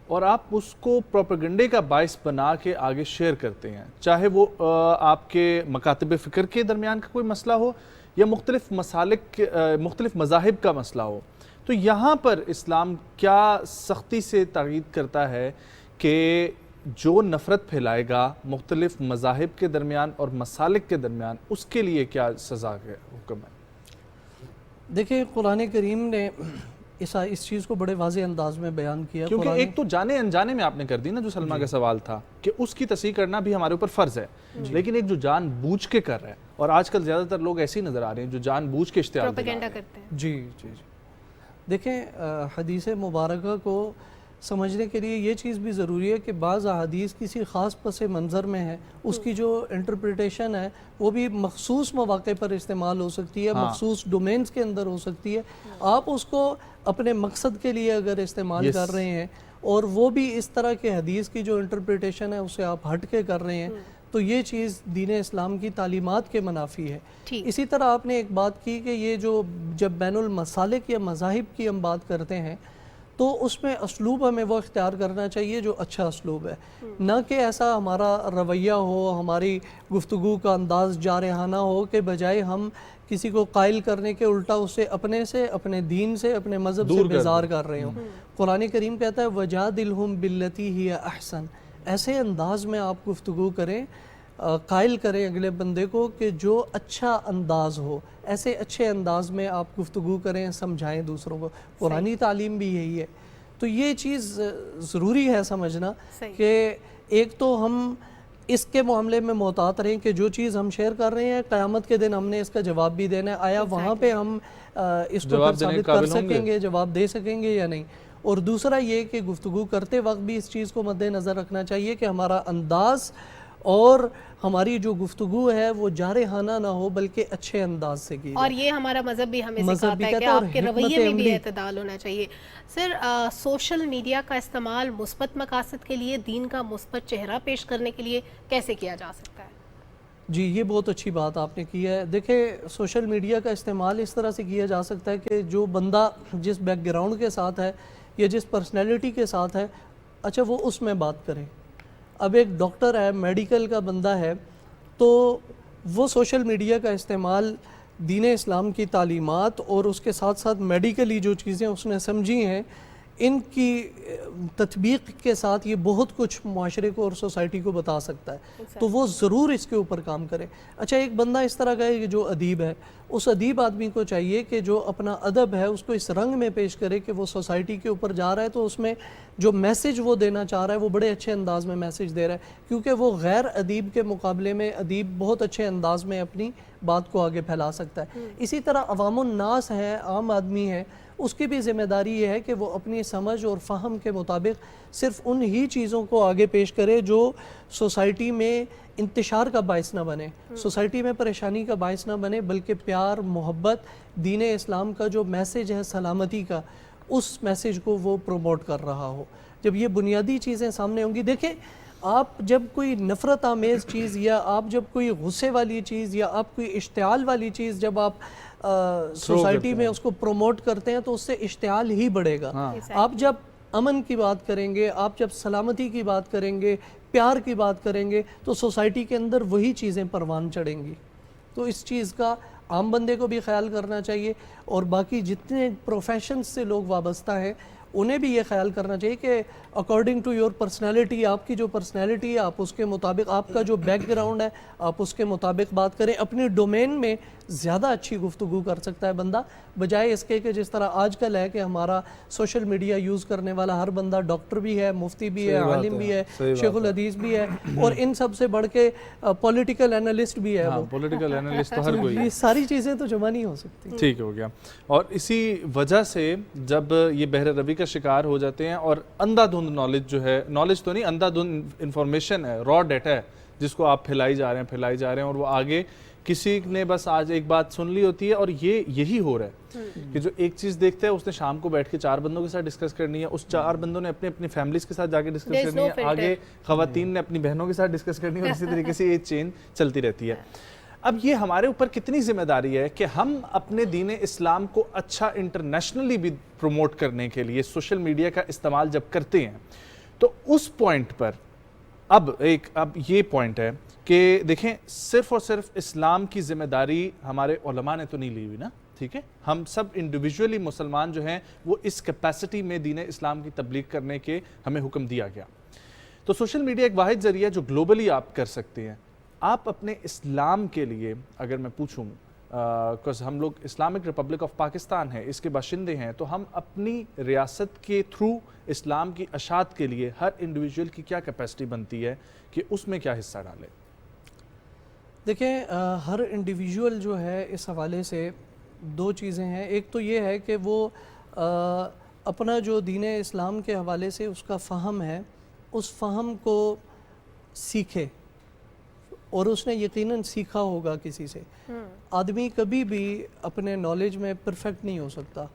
اور آپ اس کو پروپیگنڈے کا باعث بنا کے آگے شیئر کرتے ہیں، چاہے وہ آپ کے مکاتب فکر کے درمیان کا کوئی مسئلہ ہو یا مختلف مذاہب کا مسئلہ ہو، تو یہاں پر اسلام کیا سختی سے تاکید کرتا ہے کہ جو نفرت پھیلائے گا مختلف مذاہب کے درمیان اور مسالک کے درمیان، اس کے لیے کیا سزا کا حکم ہے؟ دیکھیں قرآن کریم نے اس چیز کو بڑے واضح انداز میں بیان کیا، کیونکہ ایک تو جانے انجانے میں آپ نے کر دی نا، جو سلمہ کا سوال تھا کہ اس کی تصحیح کرنا بھی ہمارے اوپر فرض ہے، لیکن ایک جو جان بوجھ کے کر رہا ہے، اور آج کل زیادہ تر لوگ ایسے ہی نظر آ رہے ہیں جو جان بوجھ کے اشتعال پروپیگنڈا کرتے ہیں۔ جی جی جی دیکھیں حدیث مبارکہ کو سمجھنے کے لیے یہ چیز بھی ضروری ہے کہ بعض احادیث کسی خاص پس منظر میں ہے، اس کی جو انٹرپریٹیشن ہے وہ بھی مخصوص مواقع پر استعمال ہو سکتی ہے، مخصوص ڈومینز کے اندر ہو سکتی ہے، آپ اس کو اپنے مقصد کے لیے اگر استعمال کر رہے ہیں اور وہ بھی اس طرح کے حدیث کی جو انٹرپریٹیشن ہے اسے آپ ہٹ کے کر رہے ہیں، تو یہ چیز دین اسلام کی تعلیمات کے منافی ہے۔ اسی طرح آپ نے ایک بات کی کہ یہ جو جب بین المسالک یا مذاہب کی ہم بات کرتے ہیں تو اس میں اسلوب ہمیں وہ اختیار کرنا چاہیے جو اچھا اسلوب ہے، نہ کہ ایسا ہمارا رویہ ہو، ہماری گفتگو کا انداز جارحانہ ہو کہ بجائے ہم کسی کو قائل کرنے کے الٹا اسے اپنے سے، اپنے دین سے، اپنے مذہب سے بیزار کر رہے ہوں۔ قرآن کریم کہتا ہے وَجَادِلْهُمْ بِالَّتِي هِيَ أَحْسَنُ، ایسے انداز میں آپ گفتگو کریں، قائل کریں اگلے بندے کو کہ جو اچھا انداز ہو، ایسے اچھے انداز میں آپ گفتگو کریں، سمجھائیں دوسروں کو۔ قرآنی تعلیم بھی یہی ہے۔ تو یہ چیز ضروری ہے سمجھنا کہ ایک تو ہم اس کے معاملے میں محتاط رہیں کہ جو چیز ہم شیئر کر رہے ہیں قیامت کے دن ہم نے اس کا جواب بھی دینا ہے، آیا وہاں پہ ہم اس کو پھر ثابت کر سکیں گے، جواب دے سکیں گے یا نہیں۔ اور دوسرا یہ کہ گفتگو کرتے وقت بھی اس چیز کو مد نظر رکھنا چاہیے کہ ہمارا انداز اور ہماری جو گفتگو ہے وہ جارحانہ نہ ہو بلکہ اچھے انداز سے کی، اور یہ ہمارا مذہب بھی ہمیں سکھاتا ہے کہ آپ کے رویے میں بھی اعتدال ہونا چاہیے۔ سر، سوشل میڈیا کا استعمال مثبت مقاصد کے لیے، دین کا مثبت چہرہ پیش کرنے کے لیے کیسے کیا جا سکتا ہے؟ جی یہ بہت اچھی بات آپ نے کی ہے۔ دیکھیں سوشل میڈیا کا استعمال اس طرح سے کیا جا سکتا ہے کہ جو بندہ جس بیک گراؤنڈ کے ساتھ ہے یا جس پرسنالٹی کے ساتھ ہے، اچھا وہ اس میں بات کریں۔ اب ایک ڈاکٹر ہے، میڈیکل کا بندہ ہے، تو وہ سوشل میڈیا کا استعمال دین اسلام کی تعلیمات اور اس کے ساتھ ساتھ میڈیکلی جو چیزیں اس نے سمجھی ہیں ان کی تطبیق کے ساتھ یہ بہت کچھ معاشرے کو اور سوسائٹی کو بتا سکتا ہے، تو وہ ضرور اس کے اوپر کام کرے۔ اچھا ایک بندہ اس طرح کا ہے کہ جو ادیب ہے، اس ادیب آدمی کو چاہیے کہ جو اپنا ادب ہے اس کو اس رنگ میں پیش کرے کہ وہ سوسائٹی کے اوپر جا رہا ہے تو اس میں جو میسیج وہ دینا چاہ رہا ہے وہ بڑے اچھے انداز میں میسیج دے رہا ہے، کیونکہ وہ غیر ادیب کے مقابلے میں ادیب بہت اچھے انداز میں اپنی بات کو آگے پھیلا سکتا ہے۔ اسی طرح عوام الناس ہے، عام آدمی ہے، اس کی بھی ذمہ داری یہ ہے کہ وہ اپنی سمجھ اور فہم کے مطابق صرف ان ہی چیزوں کو آگے پیش کرے جو سوسائٹی میں انتشار کا باعث نہ بنے، سوسائٹی میں پریشانی کا باعث نہ بنے، بلکہ پیار، محبت، دین اسلام کا جو میسیج ہے سلامتی کا، اس میسیج کو وہ پروموٹ کر رہا ہو۔ جب یہ بنیادی چیزیں سامنے ہوں گی، دیکھیں آپ جب کوئی نفرت آمیز چیز یا آپ جب کوئی غصے والی چیز یا آپ کوئی اشتعال والی چیز جب آپ سوسائٹی میں اس کو پروموٹ کرتے ہیں تو اس سے اشتعال ہی بڑھے گا۔ آپ جب امن کی بات کریں گے، آپ جب سلامتی کی بات کریں گے، پیار کی بات کریں گے، تو سوسائٹی کے اندر وہی چیزیں پروان چڑھیں گی۔ تو اس چیز کا عام بندے کو بھی خیال کرنا چاہیے اور باقی جتنے پروفیشنز سے لوگ وابستہ ہیں انہیں بھی یہ خیال کرنا چاہیے کہ اکارڈنگ ٹو یور پرسنالٹی، آپ کی جو پرسنالٹی ہے آپ اس کے مطابق، آپ کا جو بیک گراؤنڈ ہے آپ اس کے مطابق بات کریں۔ اپنی ڈومین میں زیادہ اچھی گفتگو کر سکتا ہے بندہ، بجائے اس کے کہ جس طرح آج کل ہے کہ ہمارا سوشل میڈیا یوز کرنے والا ہر بندہ ڈاکٹر بھی ہے، مفتی بھی ہے، عالم بھی ہے، شیخ الحدیث بھی ہے، اور ان سب سے بڑھ کے پولیٹیکل اینالسٹ بھی ہے۔ پولیٹیکل اینالسٹ تو ہر کوئی، یہ ساری چیزیں تو جمع نہیں ہو سکتی۔ ٹھیک ہو گیا۔ اور اسی وجہ سے جب یہ بحر روی کا شکار ہو جاتے ہیں اور اندھا دھند نالج جو ہے، نالج تو نہیں، اندھا دھند انفارمیشن ہے، را ڈیٹا ہے جس کو آپ پھیلائی جا رہے ہیں اور وہ آگے کسی نے بس آج ایک بات سن لی ہوتی ہے، اور یہی ہو رہا ہے کہ جو ایک چیز دیکھتا ہے اس نے شام کو بیٹھ کے 4 بندوں کے ساتھ ڈسکس کرنی ہے، اس 4 بندوں نے اپنی فیملیز کے ساتھ جا کے ڈسکس کرنی ہے، آگے خواتین نے اپنی بہنوں کے ساتھ ڈسکس کرنی ہے، اور اسی طریقے سے یہ چین چلتی رہتی ہے۔ اب یہ ہمارے اوپر کتنی ذمہ داری ہے کہ ہم اپنے دین اسلام کو اچھا انٹرنیشنلی بھی پروموٹ کرنے کے لیے سوشل میڈیا کا استعمال جب کرتے ہیں تو اس پوائنٹ پر اب یہ پوائنٹ ہے کہ دیکھیں صرف اور صرف اسلام کی ذمہ داری ہمارے علماء نے تو نہیں لی ہوئی نا، ٹھیک ہے، ہم سب انڈیویجولی مسلمان جو ہیں وہ اس کیپیسٹی میں دین اسلام کی تبلیغ کرنے کے ہمیں حکم دیا گیا. تو سوشل میڈیا ایک واحد ذریعہ جو گلوبلی آپ کر سکتے ہیں. آپ اپنے اسلام کے لیے اگر میں پوچھوں because ہم لوگ اسلامک ریپبلک آف پاکستان ہے، اس کے باشندے ہیں، تو ہم اپنی ریاست کے تھرو اسلام کی اشاعت کے لیے ہر انڈیویجول کی کیا کیپیسٹی بنتی ہے کہ اس میں کیا حصہ ڈالے؟ دیکھیں ہر انڈیویجول جو ہے اس حوالے سے دو چیزیں ہیں. ایک تو یہ ہے کہ وہ اپنا جو دین اسلام کے حوالے سے اس کا فہم ہے اس فہم کو سیکھے، اور اس نے یقیناً سیکھا ہوگا کسی سے. آدمی کبھی بھی اپنے نالج میں پرفیکٹ نہیں ہو سکتا،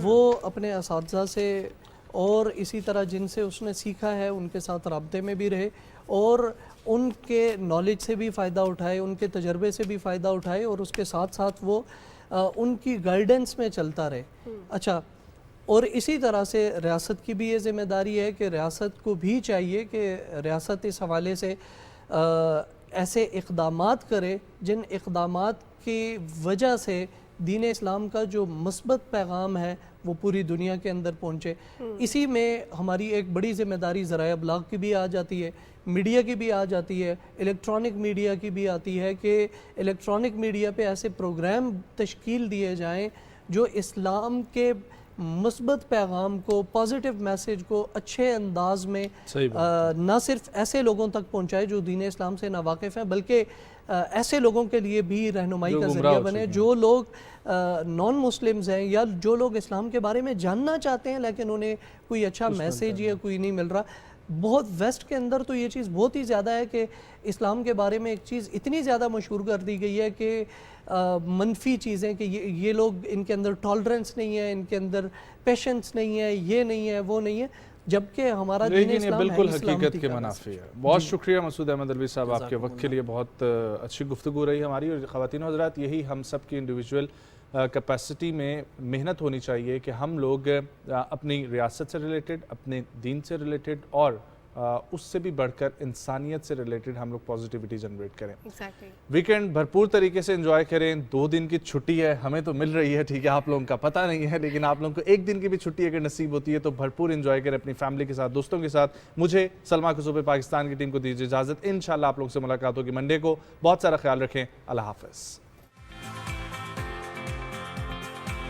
وہ اپنے اساتذہ سے اور اسی طرح جن سے اس نے سیکھا ہے ان کے ساتھ رابطے میں بھی رہے اور ان کے نالج سے بھی فائدہ اٹھائے، ان کے تجربے سے بھی فائدہ اٹھائے، اور اس کے ساتھ ساتھ وہ ان کی گائیڈنس میں چلتا رہے. اچھا، اور اسی طرح سے ریاست کی بھی یہ ذمہ داری ہے کہ ریاست کو بھی چاہیے کہ ریاست اس حوالے سے ایسے اقدامات کرے جن اقدامات کی وجہ سے دین اسلام کا جو مثبت پیغام ہے وہ پوری دنیا کے اندر پہنچے. اسی میں ہماری ایک بڑی ذمہ داری ذرائع ابلاغ کی بھی آ جاتی ہے، میڈیا کی بھی آ جاتی ہے، الیکٹرانک میڈیا کی بھی آتی ہے کہ الیکٹرانک میڈیا پہ ایسے پروگرام تشکیل دیے جائیں جو اسلام کے مثبت پیغام کو، پازیٹیو میسیج کو اچھے انداز میں نہ صرف ایسے لوگوں تک پہنچائے جو دین اسلام سے ناواقف ہیں، بلکہ ایسے لوگوں کے لیے بھی رہنمائی کا ذریعہ بنے جو لوگ نان مسلمز ہیں یا جو لوگ اسلام کے بارے میں جاننا چاہتے ہیں لیکن انہیں کوئی اچھا میسیج یا کوئی نہیں مل رہا. بہت ویسٹ کے اندر تو یہ چیز بہت ہی زیادہ ہے کہ اسلام کے بارے میں ایک چیز اتنی زیادہ مشہور کر دی گئی ہے کہ منفی چیزیں کہ یہ لوگ، ان کے اندر ٹالرنس نہیں ہے، ان کے اندر پیشنس نہیں ہے، یہ نہیں ہے، وہ نہیں ہے، جبکہ ہمارا دین اسلام بالکل حقیقت کے منافی ہے. بہت شکریہ مسعود احمد علوی صاحب، آپ کے وقت کے لیے بہت اچھی گفتگو رہی ہماری. اور خواتین و حضرات، یہی ہم سب کی انڈیویجول کیپیسٹی میں محنت ہونی چاہیے کہ ہم لوگ اپنی ریاست سے ریلیٹڈ، اپنے دین سے ریلیٹڈ اور اس سے بھی بڑھ کر انسانیت سے ریلیٹڈ ہم لوگ پازیٹیوٹی جنریٹ کریں. ویکنڈ بھرپور طریقے سے انجوائے کریں. 2 دن کی چھٹی ہے، ہمیں تو مل رہی ہے، ٹھیک ہے، آپ لوگوں کا پتہ نہیں ہے، لیکن آپ لوگوں کو 1 دن کی بھی چھٹی اگر نصیب ہوتی ہے تو بھرپور انجوائے کریں اپنی فیملی کے ساتھ، دوستوں کے ساتھ. مجھے سلما کسوف پاکستان کی ٹیم کو دیجیے اجازت. انشاءاللہ آپ لوگ سے ملاقات ہوگی منڈے کو. بہت سارا خیال رکھیں. اللہ حافظ.